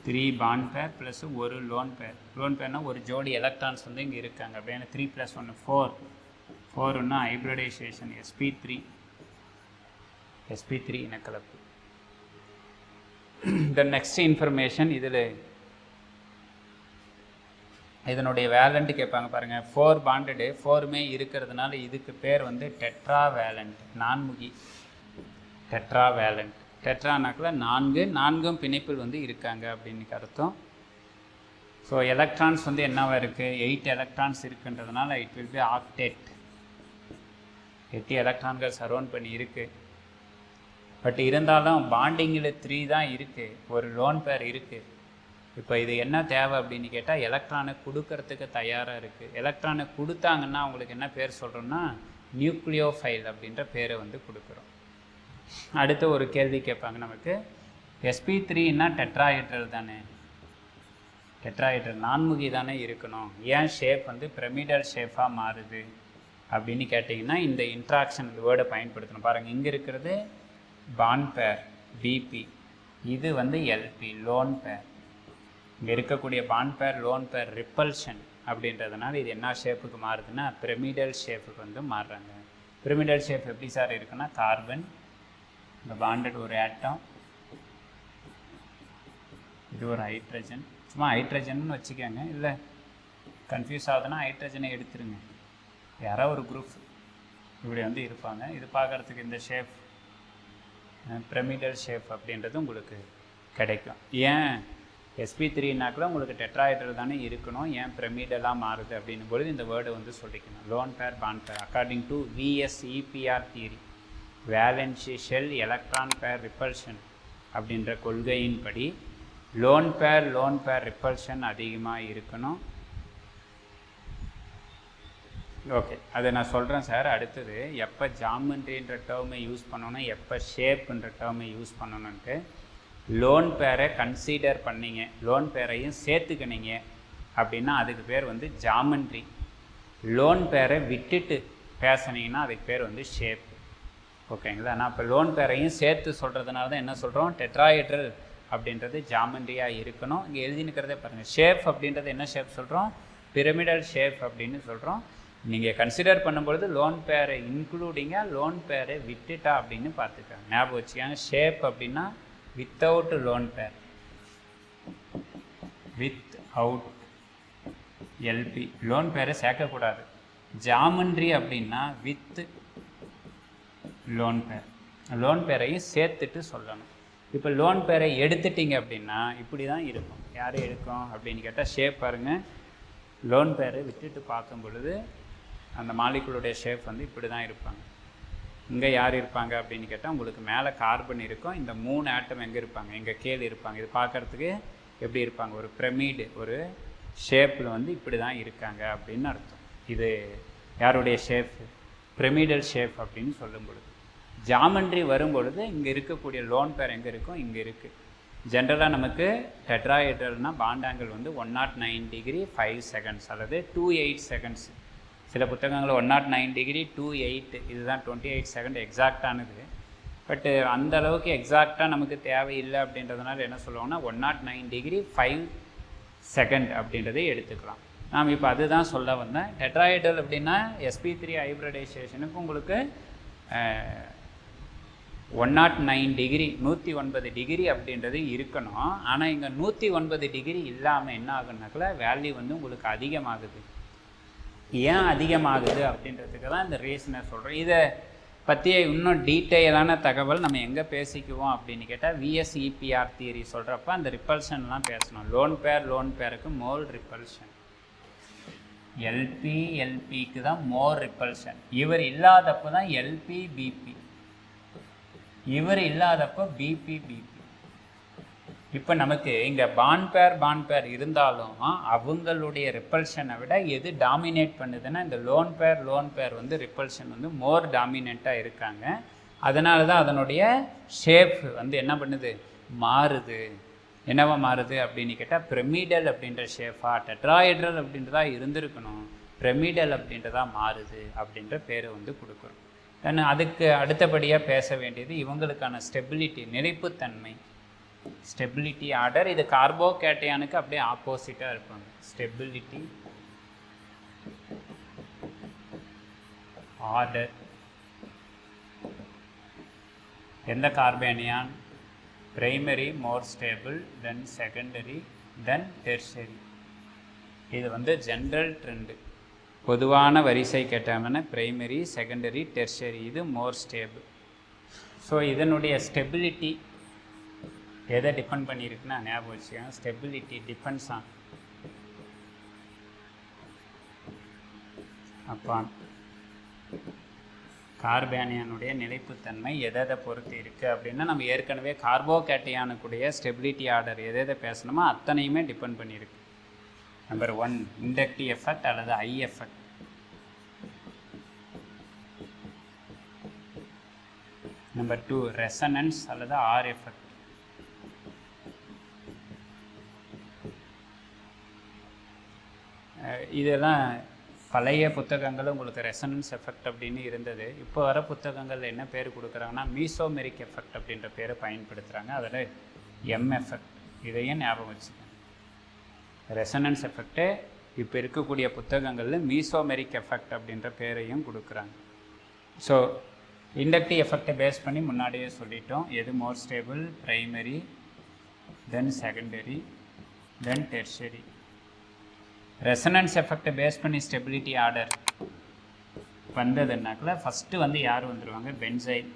3 bond pair plus ஒரு லோன் பேர். லோன் பேர்னா ஒரு ஜோடி எலக்ட்ரான்ஸ் வந்து இங்கே இருக்காங்க அப்படின்னா 3 + 1 4. 4 ஒன்று ஹைப்ரிடைசேஷன் sp3 இனக்கலப்பு. த நெக்ஸ்ட் இன்ஃபர்மேஷன் இதில் இதனுடைய வேலண்ட் கேட்பாங்க பாருங்கள். 4 பாண்டடு 4மே இருக்கிறதுனால இதுக்கு பேர் வந்து டெட்ரா வேலண்ட், நான்முகி. டெட்ரா வேலண்ட், டெட்ரானாக்கில் 4 பிணைப்பில் வந்து இருக்காங்க அப்படின்னு அர்த்தம். ஸோ எலக்ட்ரான்ஸ் வந்து என்னவா இருக்குது, 8 எலக்ட்ரான்ஸ் இருக்குன்றதுனால இட் வில் பி ஆக்டேட். 8 எலக்ட்ரான்கள் சரௌண்ட் பண்ணி இருக்குது. பட் இருந்தாலும் பாண்டிங்கில் 3 தான் இருக்குது, ஒரு லோன் பேர் இருக்குது. இப்போ இது என்ன தேவை அப்படின்னு கேட்டால் எலக்ட்ரானை கொடுக்கறதுக்கு தயாராக இருக்குது. எலக்ட்ரானை கொடுத்தாங்கன்னா அவங்களுக்கு என்ன பேர் சொல்கிறோம்னா நியூக்ளியோஃபைல் அப்படின்ற பேரை வந்து கொடுக்குறோம். அடுத்து ஒரு கேள்வி கேட்பாங்க நமக்கு, sp3ன்னா டெட்ராஹெட்ரல் தானே, டெட்ராஹெட்ரல் நான்முகி தானே இருக்கணும், ஏன் ஷேப் வந்து பிரமிடல் ஷேப்பாக மாறுது அப்படின்னு கேட்டிங்கன்னா இந்த இன்ட்ராக்ஷன் வேர்டை பயன்படுத்தணும். பாருங்கள், இங்கே இருக்கிறது பாண்ட் பேர் பிபி, இது வந்து எல்பி லோன் பேர். இங்கே இருக்கக்கூடிய பாண்ட் பேர் லோன் பேர் ரிப்பல்ஷன் அப்படின்றதுனால இது என்ன ஷேப்புக்கு மாறுதுன்னா பிரமிடல் ஷேப்புக்கு வந்து மாறுறாங்க. பிரமிடல் ஷேப் எப்படி சார் இருக்குன்னா கார்பன், இந்த பாண்டட் ஒரு ஆட்டம், இது ஒரு ஹைட்ரஜன், சும்மா ஹைட்ரஜன் வச்சுக்கோங்க, இல்லை கன்ஃபியூஸ் ஆகுதுன்னா ஹைட்ரஜனை எடுத்துருங்க. யாரோ ஒரு குரூப் இப்படி வந்து இருப்பாங்க. இது பார்க்குறதுக்கு இந்த ஷேப் பிரமிடல் ஷேப் அப்படின்றது உங்களுக்கு கிடைக்கும். ஏன் sp3னாக்குள்ள உங்களுக்கு டெட்ராஹெட்ரல் தானே இருக்கணும், ஏன் பிரமிடலாக மாறுது அப்படின்னும் பொழுது இந்த வேர்டை வந்து சொல்லிக்கணும். லோன் பேர் பாண்ட் பேர் according to VSEPR theory, valency shell electron பேர் ரிப்பல்ஷன் அப்படின்ற கொள்கையின்படி லோன் பேர் ரிப்பல்ஷன் அதிகமாக இருக்கணும். ஓகே, அதை நான் சொல்கிறேன் சார். அடுத்தது எப்போ ஜாமெண்ட்ரின்ற டேர்மை யூஸ் பண்ணணும், எப்போ ஷேப்புன்ற டேர்மை யூஸ் பண்ணணுன்ட்டு லோன் பேரை கன்சிடர் பண்ணிங்க, லோன் பேரையும் சேர்த்துக்கினீங்க அப்படின்னா அதுக்கு பேர் வந்து ஜாமெண்ட்ரி. லோன் பேரை விட்டுட்டு பேசுனீங்கன்னா அதுக்கு பேர் வந்து ஷேப். ஓகேங்களா? நான் இப்போ லோன் பேரையும் சேர்த்து சொல்கிறதுனால தான் என்ன சொல்கிறோம், டெட்ராஹெட்ரல் அப்படின்றது ஜாமெண்ட்ரியாக இருக்கணும். இங்கே எழுதினுக்கிறதே பாருங்கள், ஷேப் அப்படின்றது என்ன ஷேப் சொல்கிறோம், பிரமிடல் ஷேப் அப்படின்னு சொல்கிறோம். நீங்கள் கன்சிடர் பண்ணும்பொழுது லோன் பேரை இன்க்ளூடிங்க, லோன் பேரை விட்டுட்டா அப்படின்னு பார்த்துக்காங்க, ஞாபகம் வச்சுக்காங்க. ஷேப் அப்படின்னா without lone pair, without LP, lone பேரை சேர்க்கக்கூடாது. ஜாமெண்ட்ரி அப்படின்னா வித் லோன் பேர், லோன் பேரையும் சேர்த்துட்டு சொல்லணும். இப்போ லோன் பேரை எடுத்துட்டிங்க அப்படின்னா இப்படி தான் இருக்கும். யாரும் எடுக்கும் அப்படின்னு கேட்டால் ஷேப் பாருங்கள், லோன் பேரை விட்டுட்டு பார்க்கும் பொழுது அந்த மாலிகுலுடைய ஷேப் வந்து இப்படி தான் இருப்பாங்க. இங்கே யார் இருப்பாங்க அப்படின்னு கேட்டால் உங்களுக்கு மேலே கார்பன் இருக்கும், இந்த 3 ஆட்டம் எங்கே இருப்பாங்க, எங்கே கீழே இருப்பாங்க. இது பார்க்குறதுக்கு எப்படி இருப்பாங்க, ஒரு பிரமிடு ஒரு ஷேப்பில் வந்து இப்படி தான் இருக்காங்க அப்படின்னு அர்த்தம். இது யாருடைய ஷேப், பிரமிடல் ஷேப் அப்படின்னு சொல்லும் பொழுது. ஜாமெண்ட்ரி வரும்பொழுது இங்கே இருக்கக்கூடிய லோன் பேர் எங்கே இருக்கும், இங்கே இருக்குது. ஜென்ரலாக நமக்கு டெட்ராஹெட்ரல்னால் பாண்ட் ஆங்கிள் வந்து 109 டிகிரி 5 செகண்ட்ஸ் அல்லது 28 செகண்ட்ஸ். சில புத்தகங்கள் 109 டிகிரி 28, இதுதான் 28 செகண்ட் எக்ஸாக்டானது. பட்டு அந்த அளவுக்கு எக்ஸாக்டாக நமக்கு தேவையில்லை அப்படின்றதுனால என்ன சொல்லுவோம்னா 109 டிகிரி 5 செகண்ட் அப்படின்றதை எடுத்துக்கலாம். நாம் இப்போ அதுதான் சொல்ல வந்தேன். டெட்ராஹெட்ரல் அப்படின்னா sp3 ஹைப்ரிடைசேஷனுக்கு உங்களுக்கு 109 டிகிரி 109 டிகிரி அப்படின்றது இருக்கணும். ஆனால் இங்கே 109 டிகிரி இல்லாமல் என்ன ஆகுனாக்கல வேல்யூ வந்து உங்களுக்கு அதிகமாகுது. ஏன் அதிகமாகுது அப்படின்றதுக்கு தான் இந்த ரீசனை சொல்கிறோம். இதை பற்றிய இன்னும் டீட்டெயிலான தகவல் நம்ம எங்கே பேசிக்குவோம் அப்படின்னு கேட்டால் VSEPR தியரி சொல்கிறப்ப அந்த ரிப்பல்ஷன்லாம் பேசணும். லோன் பேருக்கு மோல் ரிப்பல்ஷன், LPக்கு தான் மோர் ரிப்பல்ஷன். இவர் இல்லாதப்போ தான் LPBP, இவர் இல்லாதப்போ BP. இப்போ நமக்கு இங்கே பாண்ட் பேர் இருந்தாலும் அவங்களுடைய ரிப்பல்ஷனை விட எது டாமினேட் பண்ணுதுன்னா இந்த லோன் பேர் வந்து ரிப்பல்ஷன் வந்து மோர் டாமினேட்டாக இருக்காங்க. அதனால தான் அதனுடைய ஷேப் வந்து என்ன பண்ணுது, மாறுது. என்னவா மாறுது அப்படின்னு கேட்டால் பிரமிடல் அப்படின்ற ஷேஃபா டெட்ராஹெட்ரல் அப்படின்றதா இருந்திருக்கணும், பிரமிடல் அப்படின்றதா மாறுது அப்படின்ற பேரை வந்து கொடுக்குறோம். தென் அதுக்கு அடுத்தபடியாக பேச வேண்டியது இவங்களுக்கான ஸ்டெபிலிட்டி, நிலைப்புத்தன்மை, ஸ்டெபிலிட்டி ஆர்டர். இது கார்போகேட்டையானுக்கு அப்படியே ஆப்போசிட்டாக இருப்பாங்க. Stability order. எந்த கார்பேனியான், பிரைமரி மோர் ஸ்டேபிள், தென் செகண்டரி, தென் டெர்ஷரி. இது வந்து ஜென்ரல் ட்ரெண்டு. பொதுவான வரிசை கேட்டாங்கன்னா பிரைமரி, செகண்டரி, டெர்ஷரி, இது மோர் ஸ்டேபிள். ஸோ இதனுடைய ஸ்டெபிலிட்டி எதை டிபெண்ட் பண்ணியிருக்குன்னா ஞாபகம் வச்சுக்கோங்க, ஸ்டெபிலிட்டி டிபெண்ட்ஸ் ஆன் அப்பான் கார்பேனியானுடைய நிலைப்புத்தன்மை எதை பொறுத்து இருக்குது அப்படின்னா நம்ம ஏற்கனவே கார்போகேட்டையானுக்குடைய ஸ்டெபிலிட்டி ஆர்டர் எதை பேசணுமோ அத்தனையுமே டிபெண்ட் பண்ணியிருக்கு. நம்பர் 1 இண்டக்டிவ் எஃபெக்ட் அல்லது ஐ எஃபெக்ட். நம்பர் 2 ரெசனன்ஸ் அல்லது ஆர் எஃபெக்ட். இதெல்லாம் பழைய புத்தகங்களும் உங்களுக்கு ரெசனன்ஸ் எஃபெக்ட் அப்படின்னு இருந்தது. இப்போ வர புத்தகங்கள் என்ன பேர் கொடுக்குறாங்கன்னா மீசோமெரிக் எஃபெக்ட் அப்படின்ற பேரை பயன்படுத்துகிறாங்க. அதில் எம் எஃபெக்ட், இதையும் ஞாபகம் வச்சுக்கோங்க. ரெசனன்ஸ் எஃபெக்ட்டு இப்போ இருக்கக்கூடிய புத்தகங்களில் மீசோமெரிக் எஃபெக்ட் அப்படின்ற பேரையும் கொடுக்குறாங்க. ஸோ இண்டக்டிவ் எஃபெக்டை பேஸ் பண்ணி முன்னாடியே சொல்லிட்டோம். எது மோர் ஸ்டேபிள், பிரைமரி, தென் செகண்டரி, தென் டெர்ஷரி. ரெசனன்ஸ் எஃபெக்டை பேஸ் பண்ணி ஸ்டெபிலிட்டி ஆர்டர் வந்ததுன்னாக்கில் ஃபஸ்ட்டு வந்து யார் வந்துடுவாங்க, பென்சைல்,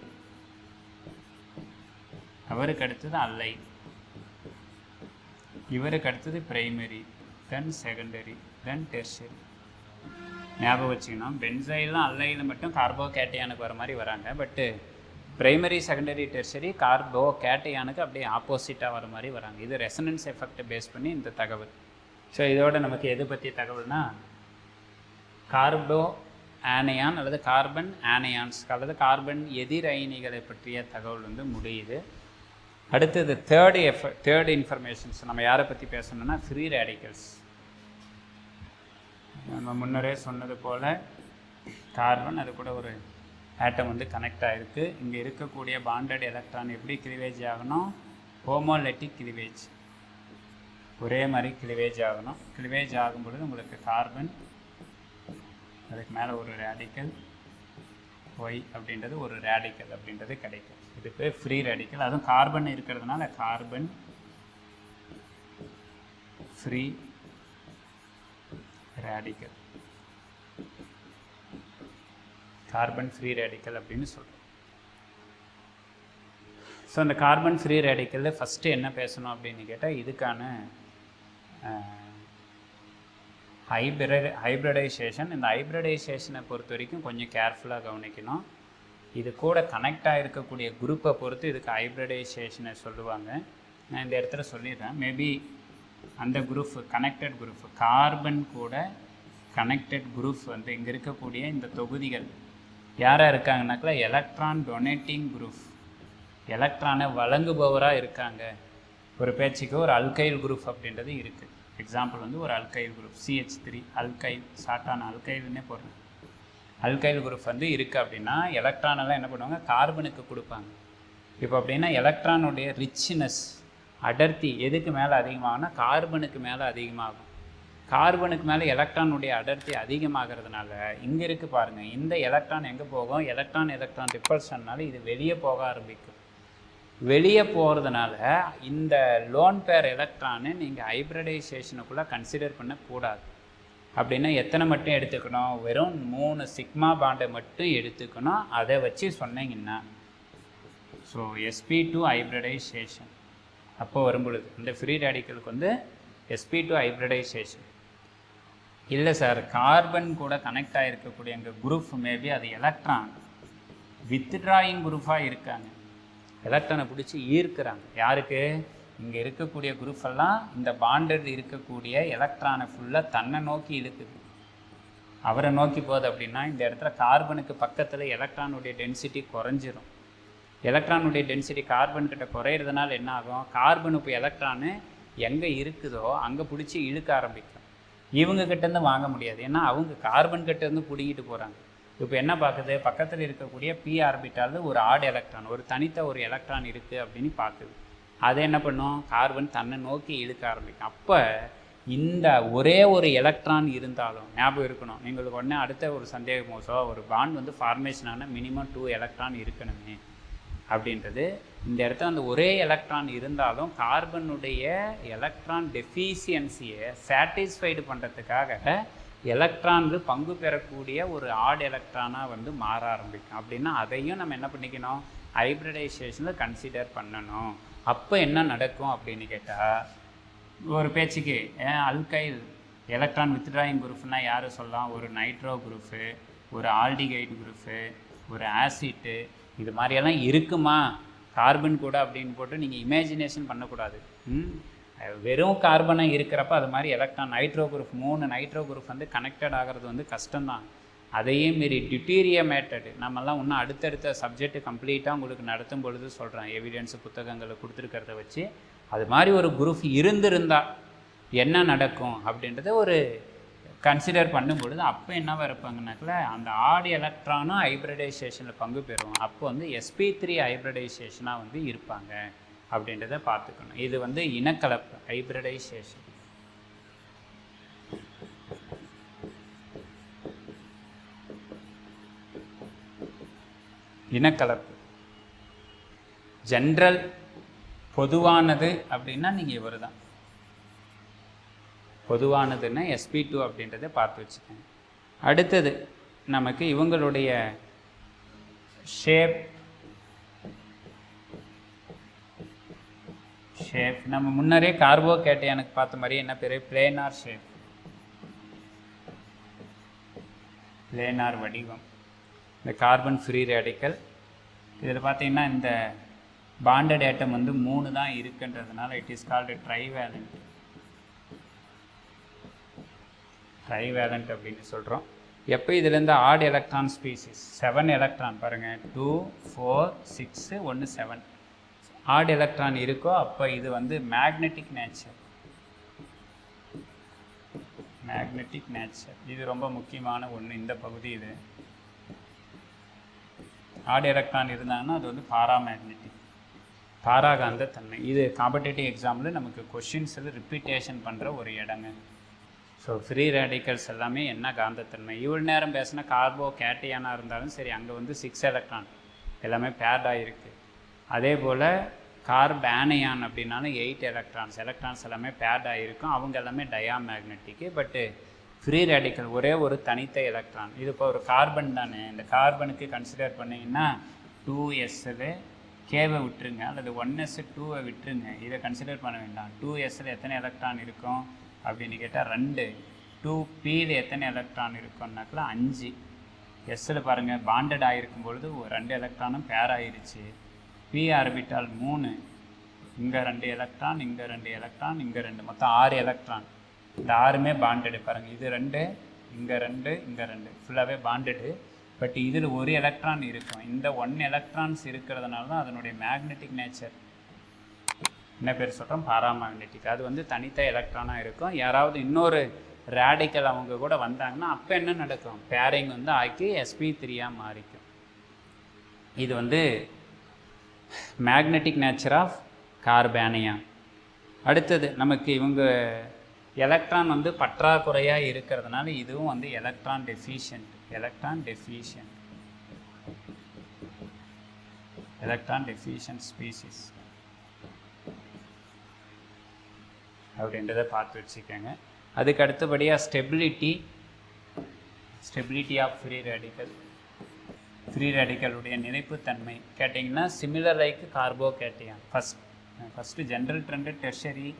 அவருக்கு அடுத்தது அல்லைல், இவருக்கு அடுத்தது பிரைமரி, தென் செகண்டரி, தென் டெர்ஷரி. ஞாபகம் வச்சுக்கணும், பென்சைலும் அல்லைலும் மட்டும் கார்போகேட்டையானுக்கு வர மாதிரி வராங்க. பட்டு பிரைமரி, செகண்டரி, டெர்ஷரி கார்போகேட்டையானுக்கு அப்படியே ஆப்போசிட்டாக வர மாதிரி வராங்க. இது ரெசனன்ஸ் எஃபெக்டை பேஸ் பண்ணி இந்த தகவல். ஸோ இதோட நமக்கு எது பற்றி தகவல்னா கார்போ ஆனையான் அல்லது கார்பன் ஆனையான்ஸ் அல்லது கார்பன் எதிர் அயனிகளை பற்றிய தகவல் வந்து முடியுது. அடுத்தது தேர்ட் இன்ஃபர்மேஷன்ஸ் நம்ம யாரை பற்றி பேசணும்னா ஃப்ரீ ரேடிக்கல்ஸ். நம்ம முன்னரே சொன்னது போல் கார்பன் அது கூட ஒரு ஆட்டம் வந்து கனெக்ட் ஆகிருக்கு. இங்கே இருக்கக்கூடிய பாண்டட் எலக்ட்ரான் எப்படி கிளிவேஜ் ஆகணும், ஹோமோலெட்டிக் கிளிவேஜ், ஒரே மாதிரி கிளிவேஜ் ஆகணும். கிளிவேஜ் ஆகும் பொழுது உங்களுக்கு கார்பன், அதுக்கு மேலே ஒரு ரேடிக்கல் ஒய் அப்படின்றது ஒரு ரேடிக்கல் அப்படின்றது கிடைக்கும். இதுக்கு ஃப்ரீ ரேடிக்கல், அதுவும் கார்பன் இருக்கிறதுனால carbon free radical, carbon free radical அப்படின்னு சொல்கிறோம். ஸோ அந்த கார்பன் ஃப்ரீ ரேடிக்கலில் ஃபஸ்ட்டு என்ன பேசணும் அப்படின்னு கேட்டால் இதுக்கான ஹைப்ரிடைசேஷன். இந்த ஹைப்ரிடைசேஷனை பொறுத்த வரைக்கும் கொஞ்சம் கேர்ஃபுல்லாக கவனிக்கணும். இது கூட கனெக்ட் ஆகிருக்கக்கூடிய குரூப்பை பொறுத்து இதுக்கு ஹைப்ரிடைசேஷனை சொல்லுவாங்க. நான் இந்த இடத்துல சொல்லிடுறேன். மேபி அந்த குரூப் கனெக்டட் குரூப், கார்பன் கூட கனெக்டட் குரூப் வந்து இங்கே இருக்கக்கூடிய இந்த தொகுதிகள் யாராக இருக்காங்கனாக்கா எலக்ட்ரான் டொனேட்டிங் குரூப், எலக்ட்ரானை வழங்குபவராக இருக்காங்க. ஒரு பேச்சுக்கு ஒரு அல்கைல் குரூப் அப்படின்றது இருக்குது. எக்ஸாம்பிள் வந்து ஒரு அல்கைல் குரூப் CH3 அல்கைல், ஷார்ட்டான அல்கைல்னே போடுறேன். அல்கைல் குரூப் வந்து இருக்குது அப்படின்னா எலக்ட்ரானெல்லாம் என்ன பண்ணுவாங்க, கார்பனுக்கு கொடுப்பாங்க. இப்போ அப்படின்னா எலக்ட்ரானுடைய ரிச்னஸ், அடர்த்தி எதுக்கு மேலே அதிகமாகும்னா கார்பனுக்கு மேலே அதிகமாகும். கார்பனுக்கு மேலே எலக்ட்ரானுடைய அடர்த்தி அதிகமாகிறதுனால இங்கே இருக்குது பாருங்கள், இந்த எலக்ட்ரான் எங்கே போகும், எலக்ட்ரான் ரிப்பல்ஷன்னால இது வெளியே போக ஆரம்பிக்கும். வெளியே போகிறதுனால இந்த லோன் பேர் எலக்ட்ரானு நீங்கள் ஹைப்ரிடைசேஷனுக்குள்ளே கன்சிடர் பண்ணக்கூடாது. அப்படின்னா எத்தனை மட்டும் எடுத்துக்கணும், வெறும் 3 சிக்மா பாண்டை மட்டும் எடுத்துக்கணும். அதை வச்சு சொன்னீங்கன்னா ஸோ sp2 ஹைப்ரிடைசேஷன் அப்போ வரும்பொழுது இந்த ஃப்ரீ ரேடிக்கலுக்கு வந்து sp2 ஹைப்ரிடைசேஷன் இல்லை சார், கார்பன் கூட கனெக்ட் ஆகிருக்கக்கூடிய எங்கள் குரூப் மேபி அது எலக்ட்ரான் வித்ட்ராயிங் குரூப்பாக இருக்காங்க, எலக்ட்ரானை பிடிச்சி ஈர்க்கிறாங்க. யாருக்கு, இங்கே இருக்கக்கூடிய குரூப் எல்லாம் இந்த பாண்டட் இருக்கக்கூடிய எலக்ட்ரானை ஃபுல்லாக தன்னை நோக்கி இழுக்குது, அவரை நோக்கி போகுது. அப்படின்னா இந்த இடத்துல கார்பனுக்கு பக்கத்தில் எலக்ட்ரானுடைய டென்சிட்டி குறைஞ்சிரும். எலக்ட்ரானுடைய டென்சிட்டி கார்பன்கிட்ட குறையிறதுனால என்ன ஆகும், கார்பன் இப்போ எலக்ட்ரானு எங்கே இருக்குதோ அங்கே பிடிச்சி இழுக்க ஆரம்பிக்கும். இவங்க கிட்டேருந்து வாங்க முடியாது, ஏன்னா அவங்க கார்பன் கிட்டேருந்து பிடிக்கிட்டு போகிறாங்க. இப்போ என்ன பார்க்குது, பக்கத்தில் இருக்கக்கூடிய p ஆர்பிட்டால் ஒரு ஆட் எலக்ட்ரான், ஒரு தனித்த ஒரு எலக்ட்ரான் இருக்குது அப்படின்னு பார்க்குது. அதை என்ன பண்ணும், கார்பன் தன்னை நோக்கி இழுக்க ஆரம்பிக்கும். அப்போ இந்த ஒரே ஒரு எலக்ட்ரான் இருந்தாலும் ஞாபகம் இருக்கணும், எங்களுக்கு உடனே அடுத்த ஒரு சந்தேகம் மோசோ, ஒரு பாண்ட் வந்து ஃபார்மேஷன் ஆனால் மினிமம் 2 எலக்ட்ரான் இருக்கணுமே அப்படின்றது. இந்த இடத்துல அந்த ஒரே எலக்ட்ரான் இருந்தாலும் கார்பனுடைய எலக்ட்ரான் டெஃபிஷியன்சியை சாட்டிஸ்ஃபைடு பண்ணுறதுக்காக எலக்ட்ரான்கள் பங்கு பெறக்கூடிய ஒரு ஆட் எலக்ட்ரானாக வந்து மாற ஆரம்பிக்கும். அப்படின்னா அதையும் நம்ம என்ன பண்ணிக்கணும், ஹைப்ரிடைசேஷனில் கன்சிடர் பண்ணணும். அப்போ என்ன நடக்கும் அப்படின்னு கேட்டால், ஒரு பேச்சுக்கு அல்கைல் எலக்ட்ரான் வித்ட்ராயிங் குரூப்னால் யார் சொல்லலாம், ஒரு நைட்ரோ குரூப்பு, ஒரு ஆல்டிகைட் குரூப்பு, ஒரு ஆசிட்டு, இது மாதிரியெல்லாம் இருக்குமா கார்பன் கூட அப்படின்னு போட்டு நீங்கள் இமேஜினேஷன் பண்ணக்கூடாது. வெறும் கார்பனாக இருக்கிறப்ப அது மாதிரி electron nitro group 3 nitro group வந்து கனெக்டட் ஆகிறது வந்து கஷ்டம்தான். அதையே மீறி டியூட்டீரியமேட்டட், நம்மெல்லாம் இன்னும் அடுத்தடுத்த சப்ஜெக்ட் கம்ப்ளீட்டாக உங்களுக்கு நடத்தும் பொழுது சொல்கிறேன், எவிடன்ஸு புத்தகங்களை கொடுத்துருக்கிறத வச்சு அது மாதிரி ஒரு குரூப் இருந்திருந்தால் என்ன நடக்கும் அப்படின்றத ஒரு கன்சிடர் பண்ணும் பொழுது அப்போ என்ன இருப்பாங்கனாக்கில் அந்த ஆட் எலக்ட்ரானும் ஹைப்ரிடைசேஷனில் பங்கு பெறும். அப்போ வந்து sp3 ஹைப்ரிடைசேஷனாக வந்து இருப்பாங்க அப்படின்றத பார்த்துக்கணும். இது வந்து இனக்கலப்பு ஹைப்ரிடைசேஷன். இனக்கலப்பு ஜென்ரல் பொதுவானது அப்படின்னா நீங்கள் இவர் தான் பொதுவானதுன்னா sp2 அப்படின்றத பார்த்து வச்சுக்கோங்க. அடுத்தது நமக்கு இவங்களுடைய ஷேப் நம்ம முன்னரே கார்போகேட்டையானுக்கு பார்த்த மாதிரி என்ன பேர், பிளேனார் ஷேப், பிளேனார் வடிவம். இந்த கார்பன் ஃப்ரீ ரேடிக்கல் இதில் பார்த்தீங்கன்னா இந்த பாண்டட் ஆட்டம் வந்து 3 தான் இருக்குன்றதுனால it is called trivalent. Trivalent அப்படின்னு சொல்கிறோம். எப்போ இதுலேருந்து ஆட் எலக்ட்ரான் ஸ்பீசிஸ் 7 எலக்ட்ரான் பாருங்கள், 2 4 6 1 7 ஆட் எலக்ட்ரான் இருக்கோ அப்போ இது வந்து மேக்னெட்டிக் நேச்சர். மேக்னெட்டிக் நேச்சர் இது ரொம்ப முக்கியமான ஒன்று. இந்த பகுதி இது ஆட் எலக்ட்ரான் இருந்தாங்கன்னா அது வந்து பாராமேக்னெட்டிக், பாராகாந்த தன்மை. இது காம்படேட்டிவ் எக்ஸாமில் நமக்கு கொஷின்ஸில் ரிப்பீட்டேஷன் பண்ணுற ஒரு இடங்க. ஸோ ஃப்ரீ ரேடிக்கல்ஸ் எல்லாமே என்ன காந்தத்தன்மை. இவ்வளோ நேரம் பேசினா கார்போ கேட்டையானாக இருந்தாலும் சரி, அங்கே வந்து 6 எலக்ட்ரான் எல்லாமே பேர்டாக இருக்குது. அதே போல் கார்பேனையான் அப்படின்னாலும் 8 எலக்ட்ரான்ஸ் எல்லாமே பேர்டாக இருக்கும். அவங்க எல்லாமே டயாமேக்னெட்டிக்கு. பட்டு ஃப்ரீ ரேடிக்கல் ஒரே ஒரு தனித்த எலக்ட்ரான். இது இப்போ ஒரு கார்பன் தானே, இந்த கார்பனுக்கு கன்சிடர் பண்ணிங்கன்னா 2s கேவை விட்டுருங்க, அல்லது 1s 2வை விட்டுருங்க, இதை கன்சிடர் பண்ண வேண்டாம். 2sல எத்தனை எலக்ட்ரான் இருக்கும் அப்படின்னு கேட்டால் 2. 2pல எத்தனை எலக்ட்ரான் இருக்குன்னாக்கல 5. எஸ்ஸில் பாருங்கள் பாண்டட் ஆகிருக்கும் பொழுது 2 எலக்ட்ரானும் பேர் ஆயிருச்சு. p ஆர்பிட்டால் 3, இங்கே 2 எலக்ட்ரான், இங்கே 2 எலக்ட்ரான், இங்கே 2, மொத்தம் 6 எலக்ட்ரான். இந்த 6மே பாண்டடு பாருங்கள். இது 2, இங்கே 2, இங்கே 2 ஃபுல்லாகவே பாண்டடு. பட் இதில் 1 எலக்ட்ரான் இருக்கும். இந்த 1 எலக்ட்ரான்ஸ் இருக்கிறதுனால தான் அதனுடைய மேக்னெட்டிக் நேச்சர் என்ன பேர் சொல்கிறோம், பாராமேக்னெட்டிக். அது வந்து தனித்த எலக்ட்ரானாக இருக்கும். யாராவது இன்னொரு ரேடிக்கல் அவங்க கூட வந்தாங்கன்னா அப்போ என்ன நடக்கும், பேரிங் வந்து ஆக்கி sp3 மாறிக்கும். இது வந்து மேக்னெட்டிக் நேச்சர் ஆஃப் கார்பானியம். அடுத்தது நமக்கு இவங்க எலக்ட்ரான் வந்து பற்றாக்குறையாக இருக்கிறதுனால இதுவும் வந்து electron deficient. Electron deficient species அப்படின்றத பார்த்து வச்சுக்கோங்க. அதுக்கு அடுத்தபடியாக ஸ்டெபிலிட்டி ஆஃப் ஃப்ரீ ரேடிக்கலுடைய நிலைப்புத்தன்மை கேட்டிங்கன்னா similar like carbocation. First general trend tertiary,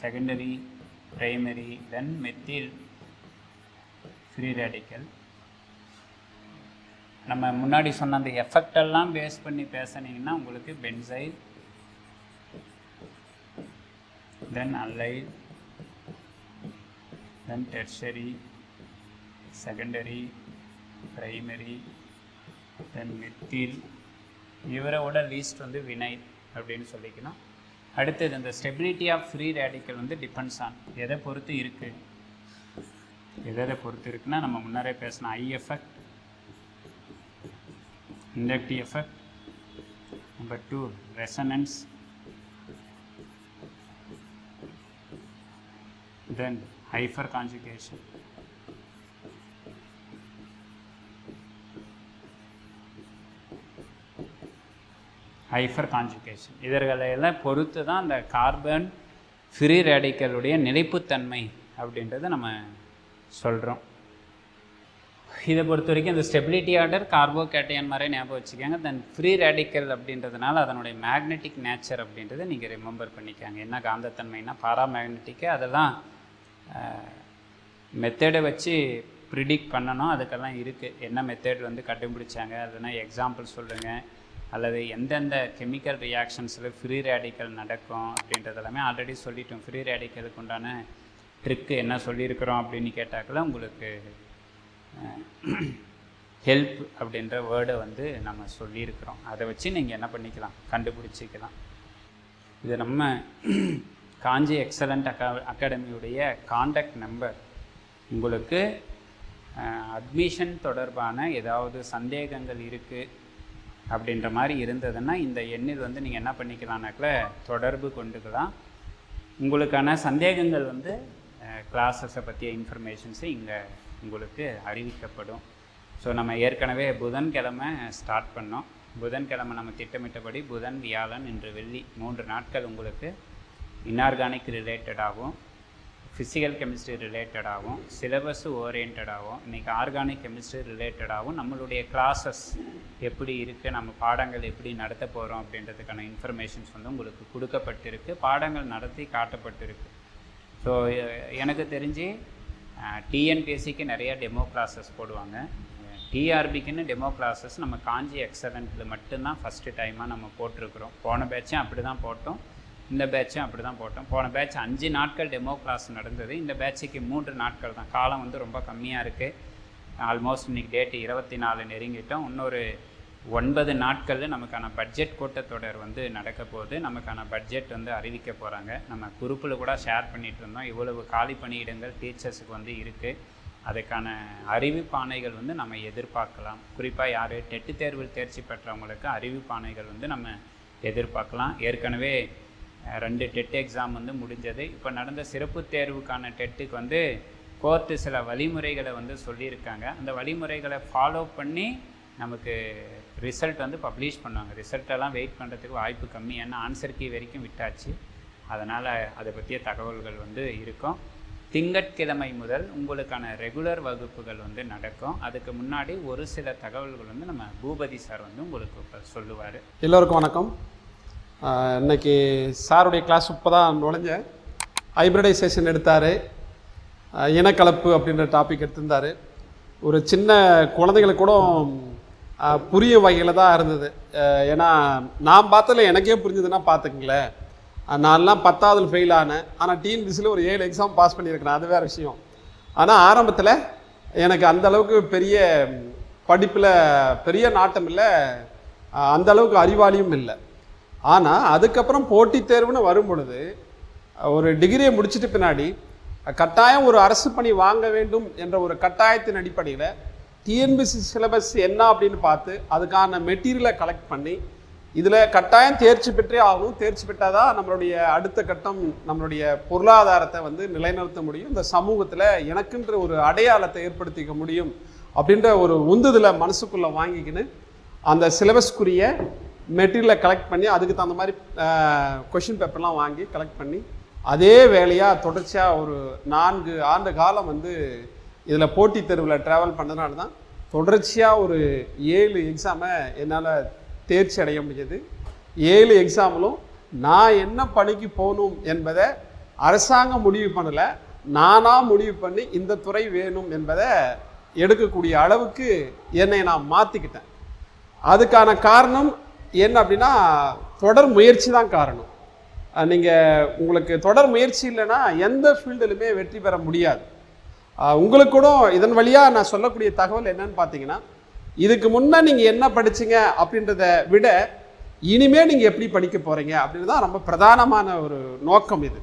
secondary, primary, then methyl free radical. நம்ம முன்னாடி சொன்ன அந்த எஃபெக்டெல்லாம் பேஸ் பண்ணி பேசினீங்கன்னா உங்களுக்கு benzyl, then allyl, then tertiary, secondary, primary, then methyl. இவரோட லீஸ்ட் வந்து வினைல் அப்படின்னு சொல்லிக்கணும். அடுத்தது இந்த ஸ்டெபிலிட்டி ஆஃப் ஃப்ரீ ரேடிக்கல் வந்து டிபெண்ட்ஸ் ஆன் எதை பொறுத்து இருக்குது. எதை பொறுத்து இருக்குன்னா நம்ம முன்னரே பேசின ஐ effect, inductive effect, number 2 resonance, then hyperconjugation, இதர்களெல்லாம் பொறுத்து தான் அந்த கார்பன் ஃப்ரீ ரேடிக்கலுடைய நிலைப்புத்தன்மை அப்படின்றத நம்ம சொல்கிறோம். இதை பொறுத்த வரைக்கும் இந்த ஸ்டெபிலிட்டி ஆர்டர் கார்போகேட்டையன் மாதிரி ஞாபகம் வச்சுக்கோங்க. தென் ஃப்ரீ ரேடிக்கல் அப்படின்றதுனால அதனுடைய மேக்னெட்டிக் நேச்சர் அப்படின்றத நீங்கள் ரிமெம்பர் பண்ணிக்காங்க. என்ன காந்தத்தன்மைனா பாராமேக்னெட்டிக்கு. அதெல்லாம் மெத்தடை வச்சு ப்ரிடிக்ட் பண்ணணும். அதுக்கெல்லாம் இருக்குது. என்ன மெத்தட் வந்து கண்டுபிடிச்சாங்க அதுனா எக்ஸாம்பிள் சொல்லுங்கள், அல்லது எந்தெந்த கெமிக்கல் ரியாக்ஷன்ஸில் ஃப்ரீ ரேடிக்கல் நடக்கும் அப்படின்றதெல்லாமே ஆல்ரெடி சொல்லிட்டோம். ஃப்ரீ ரேடிக்கலுக்கு உண்டான ட்ரிக்கு என்ன சொல்லியிருக்கிறோம் அப்படின்னு கேட்டாக்கில் உங்களுக்கு ஹெல்ப் அப்படின்ற வேர்டை வந்து நம்ம சொல்லியிருக்கிறோம். அதை வச்சு நீங்கள் என்ன பண்ணிக்கலாம், கண்டுபிடிச்சிக்கலாம். இது நம்ம காஞ்சி எக்ஸலண்ட் அகாடமியுடைய காண்டாக்ட் நம்பர். உங்களுக்கு அட்மிஷன் தொடர்பான ஏதாவது சந்தேகங்கள் இருக்குது அப்படின்ற மாதிரி இருந்ததுன்னா இந்த எண்ணில் வந்து நீங்கள் என்ன பண்ணிக்கலாம்னாக்கில் தொடர்பு கொண்டுக்கலாம். உங்களுக்கான சந்தேகங்கள் வந்து கிளாஸஸை பற்றிய இன்ஃபர்மேஷன்ஸு இங்கே உங்களுக்கு அறிவிக்கப்படும். ஸோ நம்ம ஏற்கனவே புதன்கிழமை ஸ்டார்ட் பண்ணோம். புதன்கிழமை நம்ம திட்டமிட்டபடி புதன், வியாழன், இன்று வெள்ளி 3 நாட்கள் உங்களுக்கு இன்ஆர்கானிக் ரிலேட்டடாகவும், ஃபிசிக்கல் கெமிஸ்ட்ரி ரிலேட்டடாகவும், சிலபஸ் ஓரியன்டாகவும், இன்றைக்கி ஆர்கானிக் கெமிஸ்ட்ரி ரிலேட்டடாகவும் நம்மளுடைய கிளாஸஸ் எப்படி இருக்குது, நம்ம பாடங்கள் எப்படி நடத்த போகிறோம் அப்படின்றதுக்கான இன்ஃபர்மேஷன்ஸ் வந்து உங்களுக்கு கொடுக்கப்பட்டிருக்கு. பாடங்கள் நடத்தி காட்டப்பட்டிருக்கு. ஸோ எனக்கு தெரிஞ்சு டிஎன்பிஎஸ்சிக்கு நிறைய டெமோ கிளாஸஸ் போடுவாங்க. டிஆர்பிக்குன்னு டெமோ கிளாஸஸ் நம்ம காஞ்சி எக்ஸலண்ட்டில் மட்டும்தான் ஃபஸ்ட்டு டைமாக நம்ம போட்டிருக்கிறோம். போன பேட்சும் அப்படி தான் போட்டோம், இந்த பேட்சும் அப்படி தான் போட்டோம். போன பேட்ச் 5 நாட்கள் டெமோ கிளாஸ் நடந்தது. இந்த பேட்சுக்கு 3 நாட்கள் தான். காலம் வந்து ரொம்ப கம்மியாக இருக்குது. ஆல்மோஸ்ட் இன்றைக்கி டேட்டு 24 நெருங்கிட்டோம். இன்னொரு 9 நாட்களில் நமக்கான பட்ஜெட் கூட்டத்தொடர் வந்து நடக்க போகுது. நமக்கான பட்ஜெட் வந்து அறிவிக்க போகிறாங்க. நம்ம குரூப்பில் கூட ஷேர் பண்ணிகிட்டு இருந்தோம். இவ்வளவு காலி பணியிடங்கள் டீச்சர்ஸுக்கு வந்து இருக்குது. அதுக்கான அறிவிப்பாணைகள் வந்து நம்ம எதிர்பார்க்கலாம். குறிப்பாக யார் டெட்டு தேர்வில் தேர்ச்சி பெற்றவங்களுக்கு அறிவிப்பாணைகள் வந்து நம்ம எதிர்பார்க்கலாம். ஏற்கனவே 2 டெட் எக்ஸாம் வந்து முடிஞ்சது. இப்போ நடந்த சிறப்பு தேர்வுக்கான டெட்டுக்கு வந்து கோர்ட்டு சில வழிமுறைகளை வந்து சொல்லியிருக்காங்க. அந்த வழிமுறைகளை ஃபாலோ பண்ணி நமக்கு ரிசல்ட் வந்து பப்ளிஷ் பண்ணுவாங்க. ரிசல்ட்டெல்லாம் வெயிட் பண்ணுறதுக்கு வாய்ப்பு கம்மி. ஏன்னா ஆன்சர் கீ வரைக்கும் விட்டாச்சு. அதனால் அதை பற்றிய தகவல்கள் வந்து இருக்கும். திங்கட்கிழமை முதல் உங்களுக்கான ரெகுலர் வகுப்புகள் வந்து நடக்கும். அதுக்கு முன்னாடி ஒரு சில தகவல்கள் வந்து நம்ம பூபதி சார் வந்து உங்களுக்கு சொல்லுவார். எல்லோருக்கும் வணக்கம். இன்றைக்கி சாருடைய கிளாஸ் இப்போ தான் நுழைஞ்சேன். ஹைப்ரிடைசேஷன் எடுத்தார். இனக்கலப்பு அப்படின்ற டாபிக் எடுத்திருந்தார். ஒரு சின்ன குழந்தைங்களுக்கு கூட புரியும் வகையில் தான் இருந்தது. ஏன்னா நான் பார்த்ததில் எனக்கே புரிஞ்சுதுன்னா பார்த்துக்குங்களேன். நான்லாம் 10வது ஃபெயில் ஆனேன், ஆனால் டிஎன்பிசியில் ஒரு 7 எக்ஸாம் பாஸ் பண்ணியிருக்கிறேன், அது வேறு விஷயம். ஆனால் ஆரம்பத்தில் எனக்கு அந்தளவுக்கு பெரிய படிப்பில் பெரிய நாட்டம் இல்லை, அந்தளவுக்கு அறிவாளியும் இல்லை. ஆனால் அதுக்கப்புறம் போட்டித் தேர்வுன்னு வரும் பொழுது ஒரு டிகிரியை முடிச்சிட்டு பின்னாடி கட்டாயம் ஒரு அரசு பணி வாங்க வேண்டும் என்ற ஒரு கட்டாயத்தின் அடிப்படையில் டிஎன்பிசி சிலபஸ் என்ன அப்படின்னு பார்த்து அதுக்கான மெட்டீரியலை கலெக்ட் பண்ணி இதில் கட்டாயம் தேர்ச்சி பெற்றே ஆகணும். தேர்ச்சி பெற்றால் தான் நம்மளுடைய அடுத்த கட்டம் நம்மளுடைய பொருளாதாரத்தை வந்து நிலைநிறுத்த முடியும், இந்த சமூகத்தில் எனக்குன்ற ஒரு அடையாளத்தை ஏற்படுத்திக்க முடியும் அப்படின்ற ஒரு உந்துதலை மனசுக்குள்ளே வாங்கிக்கின்னு அந்த சிலபஸ்க்குரிய மெட்டீரியலை கலெக்ட் பண்ணி அதுக்கு தகுந்த மாதிரி கொஷின் பேப்பர்லாம் வாங்கி கலெக்ட் பண்ணி அதே வேலையாக தொடர்ச்சியாக ஒரு 4 ஆண்டு காலம் வந்து இதில் போட்டித் தேர்வில் ட்ராவல் பண்ணதுனால தான் தொடர்ச்சியாக ஒரு 7 எக்ஸாமை என்னால் தேர்ச்சி அடைய முடிஞ்சது. 7 எக்ஸாமிலும் நான் என்ன பணிக்கு போகணும் என்பதை அரசாங்கம் முடிவு பண்ணலை, நானாக முடிவு பண்ணி இந்த துறை வேணும் என்பதை எடுக்கக்கூடிய அளவுக்கு என்னை நான் மாற்றிக்கிட்டேன். அதுக்கான காரணம் என்ன அப்படின்னா தொடர் முயற்சி தான் காரணம். நீங்கள் உங்களுக்கு தொடர் முயற்சி இல்லைன்னா எந்த ஃபீல்டுலையுமே வெற்றி பெற முடியாது. உங்களுக்கு கூட இதன் வழியாக நான் சொல்லக்கூடிய தகவல் என்னன்னு பார்த்தீங்கன்னா, இதுக்கு முன்னே நீங்கள் என்ன படிச்சிங்க அப்படின்றத விட இனிமேல் நீங்கள் எப்படி படிக்க போகிறீங்க அப்படின்னு தான் ரொம்ப பிரதானமான ஒரு நோக்கம் இது.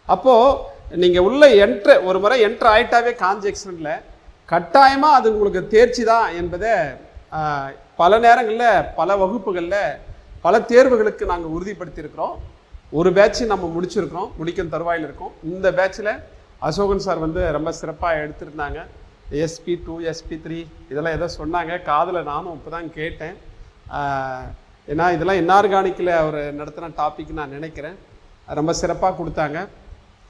அப்போது நீங்கள் உள்ள ஒரு முறை என்ட்ரு ஆகிட்டாவே காஞ்சி எக்ஸலன்ட்ல கட்டாயமாக அது உங்களுக்கு தேர்ச்சி தான் என்பதை பல நேரங்களில் பல வகுப்புகளில் பல தேர்வுகளுக்கு நாங்கள் உறுதிப்படுத்தியிருக்கிறோம். ஒரு பேட்ச் நம்ம முடிச்சிருக்கிறோம், முடிக்கும் தருவாயில் இருக்கோம். இந்த பேட்சில் அசோகன் சார் வந்து ரொம்ப சிறப்பாக எடுத்திருந்தாங்க. SP2 SP3 இதெல்லாம் எதோ சொன்னாங்க, காதில் நானும் இப்போ தான் கேட்டேன். ஏன்னா இதெல்லாம் இன்ஆர்கானிக்கில் அவர் நடத்தின டாபிக் நான் நினைக்கிறேன். ரொம்ப சிறப்பாக கொடுத்தாங்க.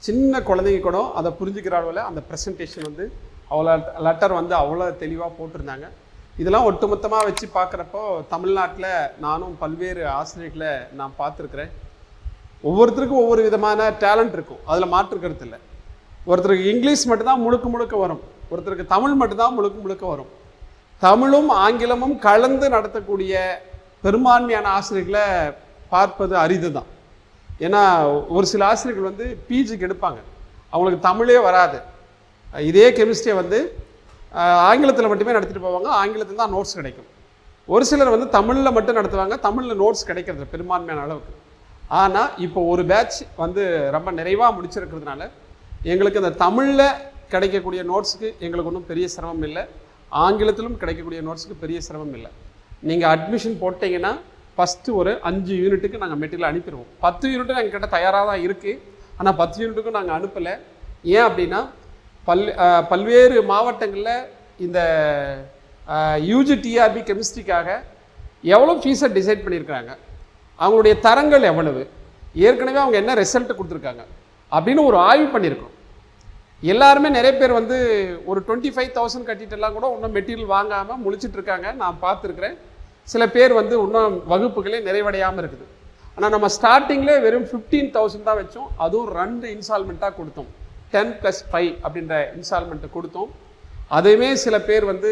சின்ன குழந்தைங்க கூட அதை புரிஞ்சுக்கிற அளவில் அந்த ப்ரெசன்டேஷன் வந்து அவ்வளோ லெட்டர் வந்து அவ்வளோ தெளிவாக போட்டிருந்தாங்க. இதெல்லாம் ஒட்டுமொத்தமாக வச்சு பார்க்குறப்போ தமிழ்நாட்டில் நானும் பல்வேறு ஆசிரியர்களை நான் பார்த்துருக்குறேன். ஒவ்வொருத்தருக்கும் ஒவ்வொரு விதமான டேலண்ட் இருக்கும், அதில் மாற்று கருத்து இல்லை. ஒருத்தருக்கு இங்கிலீஷ் மட்டும்தான் முழுக்க முழுக்க வரும், ஒருத்தருக்கு தமிழ் மட்டும்தான் முழுக்க முழுக்க வரும். தமிழும் ஆங்கிலமும் கலந்து நடத்தக்கூடிய பெரும்பான்மையான ஆசிரியர்களை பார்ப்பது அரிது தான். ஏன்னா ஒரு சில ஆசிரியர்கள் வந்து பிஜிக்கு எடுப்பாங்க, அவங்களுக்கு தமிழே வராது. இதே கெமிஸ்ட்ரியை வந்து ஆங்கிலத்தில் மட்டுமே நடத்திட்டு போவாங்க, ஆங்கிலத்தில் தான் நோட்ஸ் கிடைக்கும். ஒரு சிலர் வந்து தமிழில் மட்டும் நடத்துவாங்க, தமிழில் நோட்ஸ் கிடைக்கிறது பெரும்பான்மையான அளவுக்கு. ஆனால் இப்போ ஒரு பேட்ச் வந்து ரொம்ப நிறைவாக முடிச்சிருக்கிறதுனால எங்களுக்கு அந்த தமிழில் கிடைக்கக்கூடிய நோட்ஸுக்கு எங்களுக்கு ஒன்றும் பெரிய சிரமம் இல்லை, ஆங்கிலத்திலும் கிடைக்கக்கூடிய நோட்ஸுக்கு பெரிய சிரமம் இல்லை. நீங்கள் அட்மிஷன் போட்டிங்கன்னா ஃபஸ்ட்டு ஒரு 5 யூனிட்டுக்கு நாங்கள் மெட்டீரியல் அனுப்பிடுவோம். 10 யூனிட்டு எங்கள் கிட்ட தயாராக தான் இருக்குது, ஆனால் 10 யூனிட்டுக்கும் நாங்கள் அனுப்பலை. ஏன் அப்படின்னா பல்வேறு மாவட்டங்களில் இந்த யூஜி டிஆர்பி கெமிஸ்ட்ரிக்காக எவ்வளோ ஃபீஸை டிசைட் பண்ணியிருக்காங்க, அவங்களுடைய தரங்கள் எவ்வளவு, ஏற்கனவே அவங்க என்ன ரிசல்ட் கொடுத்துருக்காங்க அப்படின்னு ஒரு ஆய்வு பண்ணியிருக்கோம். எல்லாருமே நிறைய பேர் வந்து ஒரு 25,000 கட்டிட்டெல்லாம் கூட இன்னும் மெட்டீரியல் வாங்காமல் முழிச்சிட்ருக்காங்க, நான் பார்த்துருக்குறேன். சில பேர் வந்து இன்னும் வகுப்புகளே நிறைவடையாமல் இருக்குது. ஆனால் நம்ம ஸ்டார்டிங்கில் வெறும் 15,000 தான் வச்சோம், அதுவும் 2 இன்ஸ்டால்மெண்ட்டாக கொடுத்தோம். 10+5 அப்படின்ற இன்ஸ்டால்மெண்ட்டை கொடுத்தோம். அதையுமே சில பேர் வந்து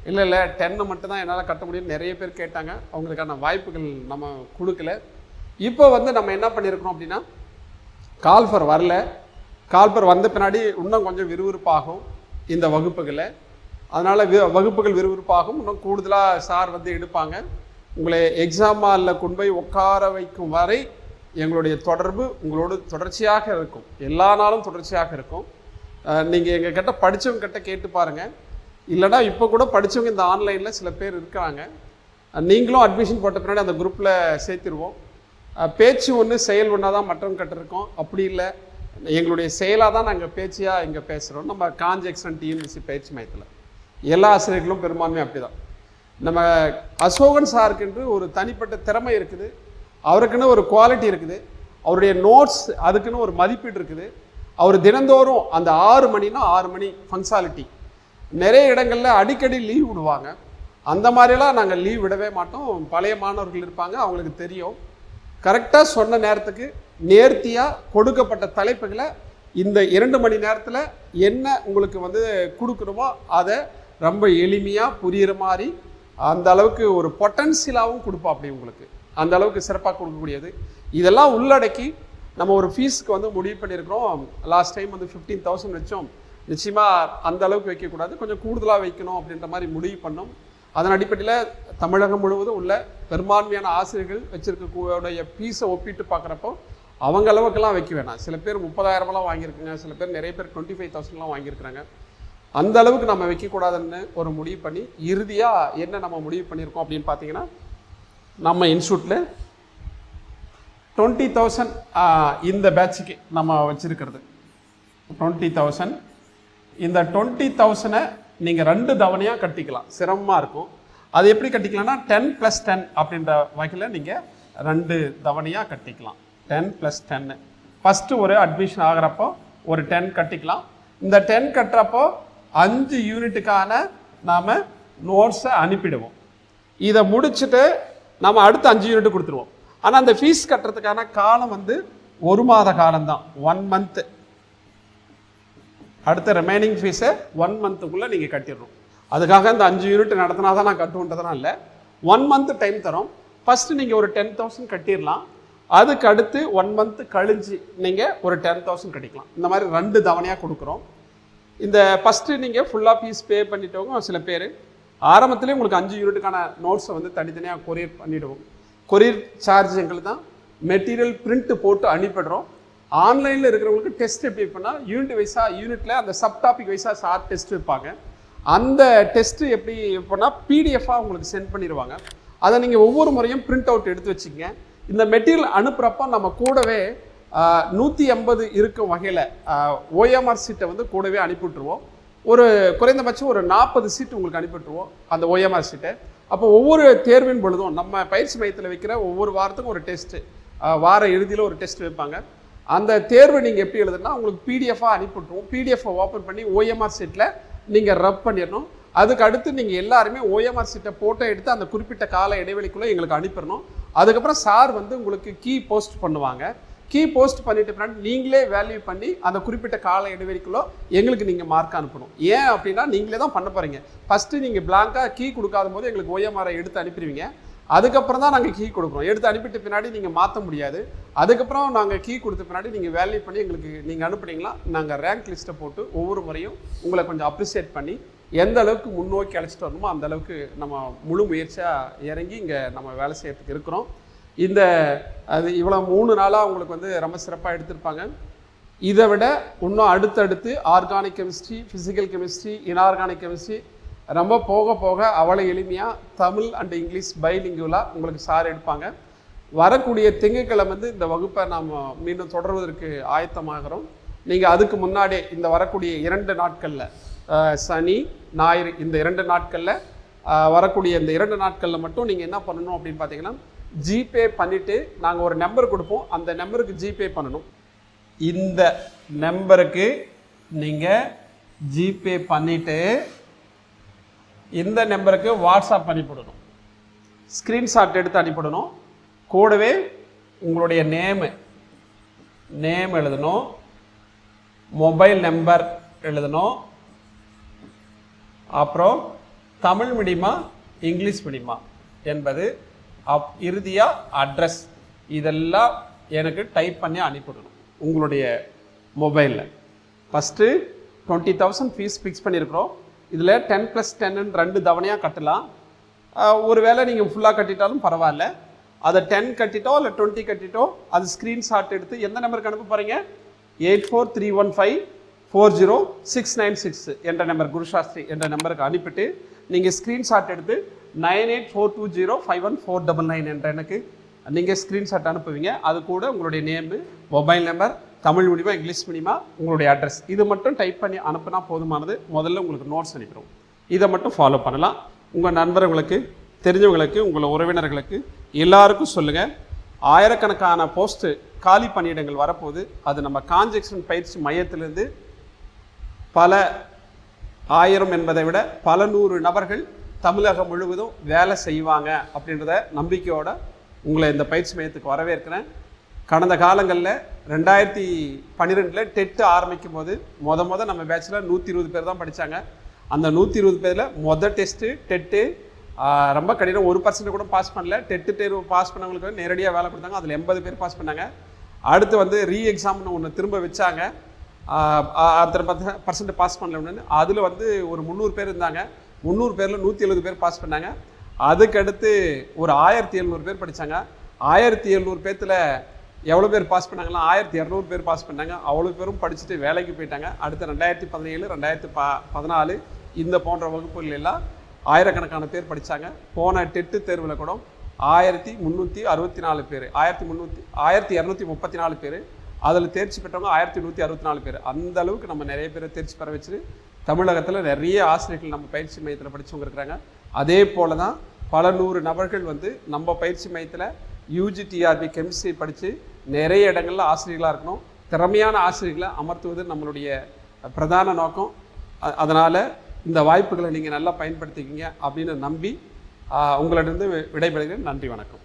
இல்லை 10 மட்டும் தான் என்னால் கட்ட முடியும் நிறைய பேர் கேட்டாங்க, அவங்களுக்கான வாய்ப்புகள் நம்ம கொடுக்கல. இப்போ வந்து நம்ம என்ன பண்ணியிருக்கிறோம் அப்படின்னா, கால்ஃபர் வரல, கால்ஃபர் வந்த பின்னாடி இன்னும் கொஞ்சம் விறுவிறுப்பாகும் இந்த வகுப்புகளை. அதனால் வகுப்புகள் விறுவிறுப்பாகும், இன்னும் கூடுதலாக சார் வந்து எடுப்பாங்க. உங்களை எக்ஸாம் ஹாலில் கொண்டு போய் உட்கார வைக்கும் வரை எங்களுடைய தொடர்பு உங்களோடு தொடர்ச்சியாக இருக்கும், எல்லா நாளும் தொடர்ச்சியாக இருக்கும். நீங்கள் எங்கள் கிட்ட படித்தவங்க கிட்ட கேட்டு பாருங்கள், இல்லைனா இப்போ கூட படித்தவங்க இந்த ஆன்லைனில் சில பேர் இருக்கிறாங்க. நீங்களும் அட்மிஷன் போட்ட பின்னாடி அந்த குரூப்பில் சேர்த்துருவோம். பேச்சு ஒன்று செயல் ஒன்றா தான் மற்றவங்க கிட்ட இருக்கோம், அப்படி இல்லை எங்களுடைய செயலாக தான் நாங்கள் பேச்சியாக இங்கே பேசுகிறோம். நம்ம காஞ்சி எக்ஸலன்ட் டிஎன்பிசி பயிற்சி மையத்தில் எல்லா ஆசிரியர்களும் பெரும்பான்மை அப்படி தான். நம்ம அசோகன் சாருக்குன்று ஒரு தனிப்பட்ட திறமை இருக்குது, அவருக்குன்னு ஒரு குவாலிட்டி இருக்குது, அவருடைய நோட்ஸ் அதுக்குன்னு ஒரு மதிப்பீடு இருக்குது. அவர் தினந்தோறும் அந்த 6 மணினா 6 மணி ஃபங்க்ஷாலிட்டி. நிறைய இடங்களில் அடிக்கடி லீவ் விடுவாங்க, அந்த மாதிரிலாம் நாங்கள் லீவ் விடவே மாட்டோம். பழைய மாணவர்கள் இருப்பாங்க, அவங்களுக்கு தெரியும். கரெக்டாக சொன்ன நேரத்துக்கு நேர்த்தியாக கொடுக்கப்பட்ட தலைப்புகளை இந்த 2 மணி நேரத்தில் என்ன உங்களுக்கு வந்து கொடுக்கணுமோ அதை ரொம்ப எளிமையாக புரிகிற மாதிரி அந்த அளவுக்கு ஒரு பொட்டன்சியலாகவும் கொடுப்பா. அப்படி உங்களுக்கு அந்த அளவுக்கு சிறப்பாக கொடுக்கக்கூடியது. இதெல்லாம் உள்ளடக்கி நம்ம ஒரு ஃபீஸுக்கு வந்து முடிவு பண்ணியிருக்கிறோம். லாஸ்ட் டைம் வந்து 15,000 வச்சோம். நிச்சயமாக அந்த அளவுக்கு வைக்கக்கூடாது, கொஞ்சம் கூடுதலாக வைக்கணும் அப்படின்ற மாதிரி முடிவு பண்ணோம். அதன் அடிப்படையில் தமிழகம் முழுவதும் உள்ள பெரும்பான்மையான ஆசிரியர்கள் வச்சுருக்கக்கூடிய ஃபீஸை ஒப்பிட்டு பார்க்குறப்போ அவங்க அளவுக்கெல்லாம் வைக்க வேணாம். சில பேர் 30,000 வாங்கியிருக்குங்க, சில பேர் நிறைய பேர் 25,000 வாங்கியிருக்கிறாங்க. அந்த அளவுக்கு நம்ம வைக்கக்கூடாதுன்னு ஒரு முடிவு பண்ணி இறுதியாக என்ன நம்ம முடிவு பண்ணியிருக்கோம் அப்படின்னு பார்த்தீங்கன்னா, நம்ம இன்ஸ்டியூட்டில் 20,000 இந்த பேட்சுக்கு நம்ம வச்சுருக்கிறது 20,000. இந்த 20,000 நீங்கள் 2 தவணையாக கட்டிக்கலாம். சிரமமாக இருக்கும். அது எப்படி கட்டிக்கலாம்னா 10+10 அப்படின்ற வகையில் நீங்கள் 2 தவணையாக கட்டிக்கலாம். 10+10 ஃபஸ்ட்டு ஒரு அட்மிஷன் ஆகிறப்போ ஒரு 10 கட்டிக்கலாம். இந்த 10 கட்டுறப்போ 5 யூனிட்டுக்கான நாம் நோட்ஸை அனுப்பிடுவோம். இதை முடிச்சுட்டு நம்ம அடுத்த 5 யூனிட் கொடுத்துருவோம். ஆனால் அந்த ஃபீஸ் கட்டுறதுக்கான காலம் வந்து 1 மாத காலம்தான், 1 மந்த்து. அடுத்த ரிமைனிங் ஃபீஸை 1 மந்த்துக்குள்ளே நீங்கள் கட்டிடணும். அதுக்காக இந்த 5 யூனிட் நடத்தினா தான் நான் கட்டுன்றதுனா இல்லை, 1 மந்த் டைம் தரோம். ஃபஸ்ட்டு நீங்கள் ஒரு 10,000 கட்டிடலாம். அதுக்கு அடுத்து 1 மந்த்து கழிஞ்சு நீங்கள் ஒரு 10,000 கட்டிக்கலாம். இந்த மாதிரி 2 தவணையாக கொடுக்குறோம். இந்த ஃபஸ்ட்டு நீங்கள் ஃபுல்லாக ஃபீஸ் பே பண்ணிட்டவங்க சில பேர் ஆரம்பத்துலேயே உங்களுக்கு 5 யூனிட்டுக்கான நோட்ஸை வந்து தனித்தனியாக கொரியர் பண்ணிவிடுவோம். கொரியர் சார்ஜ் எங்களுக்கு தான். மெட்டீரியல் பிரிண்ட் போட்டு அனுப்பிடுறோம். ஆன்லைனில் இருக்கிறவங்களுக்கு டெஸ்ட் எப்படி வைப்போம்னா யூனிட் வைஸாக, யூனிட்டில் அந்த சப் டாபிக் வைஸாக சார் டெஸ்ட் வைப்பாங்க. அந்த டெஸ்ட்டு எப்படி வைப்போம்னா பிடிஎஃபாக உங்களுக்கு சென்ட் பண்ணிடுவாங்க. அதை நீங்கள் ஒவ்வொரு முறையும் பிரிண்ட் அவுட் எடுத்து வச்சுக்கங்க. இந்த மெட்டீரியல் அனுப்புகிறப்ப நம்ம கூடவே 150 இருக்கும் வகையில் ஓஎம்ஆர் சீட்டை வந்து கூடவே அனுப்பிவிட்ருவோம். ஒரு குறைந்தபட்சம் ஒரு 40 சீட்டு உங்களுக்கு அனுப்பிவிட்ருவோம் அந்த ஓஎம்ஆர் சீட்டை. அப்போ ஒவ்வொரு தேர்வின் பொழுதும் நம்ம பயிற்சி மையத்தில் வைக்கிற ஒவ்வொரு வாரத்துக்கும் ஒரு டெஸ்ட்டு, வார இறுதியில் ஒரு டெஸ்ட் வைப்பாங்க. அந்த தேர்வை நீங்கள் எப்படி எழுதுனா உங்களுக்கு பிடிஎஃபாக அனுப்பிவிட்ருவோம். பிடிஎஃபை ஓப்பன் பண்ணி ஓஎம்ஆர் சீட்டில் நீங்கள் ரப் பண்ணிடணும். அதுக்கு அடுத்து நீங்கள் எல்லாருமே ஓஎம்ஆர் சீட்டை ஃபோட்டோ எடுத்து அந்த குறிப்பிட்ட கால இடைவெளிக்குள்ளே எங்களுக்கு அனுப்பிடணும். அதுக்கப்புறம் சார் வந்து உங்களுக்கு கீ போஸ்ட் பண்ணுவாங்க. கீ போஸ்ட் பண்ணிட்டு பின்னாடி நீங்களே வேல்யூ பண்ணி அந்த குறிப்பிட்ட கால இடைவெளிக்குள்ளே எங்களுக்கு நீங்கள் மார்க் அனுப்பணும். ஏன் அப்படின்னா நீங்களே தான் பண்ண போகிறீங்க. ஃபஸ்ட்டு நீங்கள் பிளாங்காக கீ கொடுக்காத போது எங்களுக்கு ஓஎம்ஆரை எடுத்து அனுப்பிடுவீங்க. அதுக்கப்புறம் தான் நாங்கள் கீ கொடுக்குறோம். எடுத்து அனுப்பிட்டு பின்னாடி நீங்கள் மாற்ற முடியாது. அதுக்கப்புறம் நாங்கள் கீ கொடுத்த பின்னாடி நீங்கள் வேல்யூ பண்ணி எங்களுக்கு நீங்கள் அனுப்புனீங்களா நாங்கள் ரேங்க் லிஸ்ட்டை போட்டு ஒவ்வொரு முறையும் உங்களை கொஞ்சம் அப்ரிஷியேட் பண்ணி எந்த அளவுக்கு முன்னோக்கி அழைச்சிட்டு வரணுமோ அந்த அளவுக்கு நம்ம முழு முயற்சியாக இறங்கி இங்கே நம்ம வேலை செய்யறதுக்கு இருக்கிறோம். இந்த அது இவ்வளோ 3 நாளாக உங்களுக்கு வந்து ரொம்ப சிறப்பாக எடுத்திருப்பாங்க. இதை விட இன்னும் அடுத்தடுத்து organic chemistry, physical chemistry, inorganic chemistry ரொம்ப போக போக அவ்வளோ எளிமையாக தமிழ் அண்ட் இங்கிலீஷ் பைலிங்குவலாக உங்களுக்கு சார் எடுப்பாங்க. வரக்கூடிய திங்கட்கிழமை வந்து இந்த வகுப்பை நாம் மீண்டும் தொடர்வதற்கு ஆயத்தமாகிறோம். நீங்கள் அதுக்கு முன்னாடியே இந்த வரக்கூடிய 2 நாட்களில் சனி ஞாயிறு இந்த 2 நாட்களில் வரக்கூடிய இந்த 2 நாட்களில் மட்டும் நீங்கள் என்ன பண்ணணும் அப்படின்னு பார்த்தீங்கன்னா ஜிபே பண்ணிவிட்டு நாங்கள் ஒரு நம்பர் கொடுப்போம். அந்த நம்பருக்கு ஜிபே பண்ணணும். இந்த நம்பருக்கு நீங்கள் ஜிபே பண்ணிவிட்டு இந்த நம்பருக்கு வாட்ஸ்அப் அனுப்பிவிடணும். ஸ்க்ரீன்ஷாட் எடுத்து அனுப்பிவிடணும். கூடவே உங்களுடைய நேம் எழுதணும், மொபைல் நம்பர் எழுதணும், அப்புறம் தமிழ் மீடியமா இங்கிலீஷ் மீடியமா என்பது, இறுதியாக அட்ரஸ், இதெல்லாம் எனக்கு டைப் பண்ணி அனுப்பிவிடணும் உங்களுடைய மொபைலில். ஃபஸ்ட்டு 20,000 ஃபீஸ் ஃபிக்ஸ் பண்ணியிருக்கிறோம். இதில் 10+10 2 தவணையாக கட்டலாம். ஒரு வேளை நீங்கள் ஃபுல்லாக கட்டிட்டாலும் பரவாயில்ல. அதை 10 கட்டிட்டோ இல்லை 20 கட்டிட்டோ அது ஸ்க்ரீன்ஷாட் எடுத்து எந்த நம்பருக்கு அனுப்ப போகிறீங்க 8431540696 என்ற நம்பர், குருசாஸ்திரி என்ற நம்பருக்கு அனுப்பிட்டு நீங்கள் ஸ்க்ரீன்ஷாட் எடுத்து 9842051499 என்ற எனக்கு நீங்கள் ஸ்க்ரீன்ஷாட் அனுப்புவீங்க. அது கூட உங்களுடைய நேமு, மொபைல் நம்பர், தமிழ் மீடியமா இங்கிலீஷ் மீடியமா, உங்களுடைய அட்ரஸ், இது மட்டும் டைப் பண்ணி அனுப்புனா போதுமானது. முதல்ல உங்களுக்கு நோட்ஸ் அனுப்பிடுவோம். இதை மட்டும் ஃபாலோ பண்ணலாம். உங்கள் நண்பர்களுக்கு, தெரிஞ்சவங்களுக்கு, உங்களை உறவினர்களுக்கு எல்லாருக்கும் சொல்லுங்கள். ஆயிரக்கணக்கான போஸ்ட்டு காலி பணியிடங்கள் வரப்போகுது. அது நம்ம காஞ்சி பயிற்சி மையத்திலிருந்து பல ஆயிரம் என்பதை விட பல 100 நபர்கள் தமிழகம் முழுவதும் வேலை செய்வாங்க அப்படின்றத நம்பிக்கையோடு உங்களை இந்த பயிற்சி மையத்துக்கு வரவேற்கிறேன். கடந்த காலங்களில் 2012 டெட்டு ஆரம்பிக்கும் போது நம்ம பேட்சில் 120 பேர் தான் படித்தாங்க. அந்த 120 பேரில் டெஸ்ட்டு டெட்டு ரொம்ப கடினம், 1% கூட பாஸ் பண்ணல. டெட்டு தேர்வு பாஸ் பண்ணவங்களுக்கு நேரடியாக வேலை கொடுத்தாங்க. அதில் 80 பேர் பாஸ் பண்ணாங்க. அடுத்து வந்து எக்ஸாம்னு ஒன்று திரும்ப வச்சாங்க. அத்தனை 10% பாஸ் பண்ணலன்னு அதில் வந்து ஒரு 300 பேர் இருந்தாங்க. 300 பேரில் 170 பேர் பாஸ் பண்ணாங்க. அதுக்கடுத்து ஒரு 1700 பேர் படித்தாங்க. 1700 பேர்த்தில் எவ்வளோ பேர் பாஸ் பண்ணாங்களா? 1200 பேர் பாஸ் பண்ணாங்க. அவ்வளோ பேரும் படிச்சுட்டு வேலைக்கு போயிட்டாங்க. அடுத்து 2017 2014 இந்த போன்ற வகுப்புகள் எல்லாம் ஆயிரக்கணக்கான பேர் படித்தாங்க. போன டெட்டு தேர்வில் கூட 1364 பேர், 1234 பேர், அதில் தேர்ச்சி பெற்றவங்க 1164 பேர். அந்த அளவுக்கு நம்ம நிறைய பேரை தேர்ச்சி பெற வச்சுட்டு தமிழகத்தில் நிறைய ஆசிரியர்கள் நம்ம பயிற்சி மையத்தில் படித்தவங்க இருக்கிறாங்க. அதே போல தான் பல 100 நபர்கள் வந்து நம்ம பயிற்சி மையத்தில் UGTRB கெமிஸ்ட்ரி படித்து நிறைய இடங்களில் ஆசிரியர்களாக இருக்கணும். திறமையான ஆசிரியர்களை அமர்த்துவது நம்மளுடைய பிரதான நோக்கம். அதனால் இந்த வாய்ப்புகளை நீங்கள் நல்லா பயன்படுத்திக்கிங்க அப்படின்னு நம்பி உங்களிடம் விடைபெறுகிறேன். நன்றி, வணக்கம்.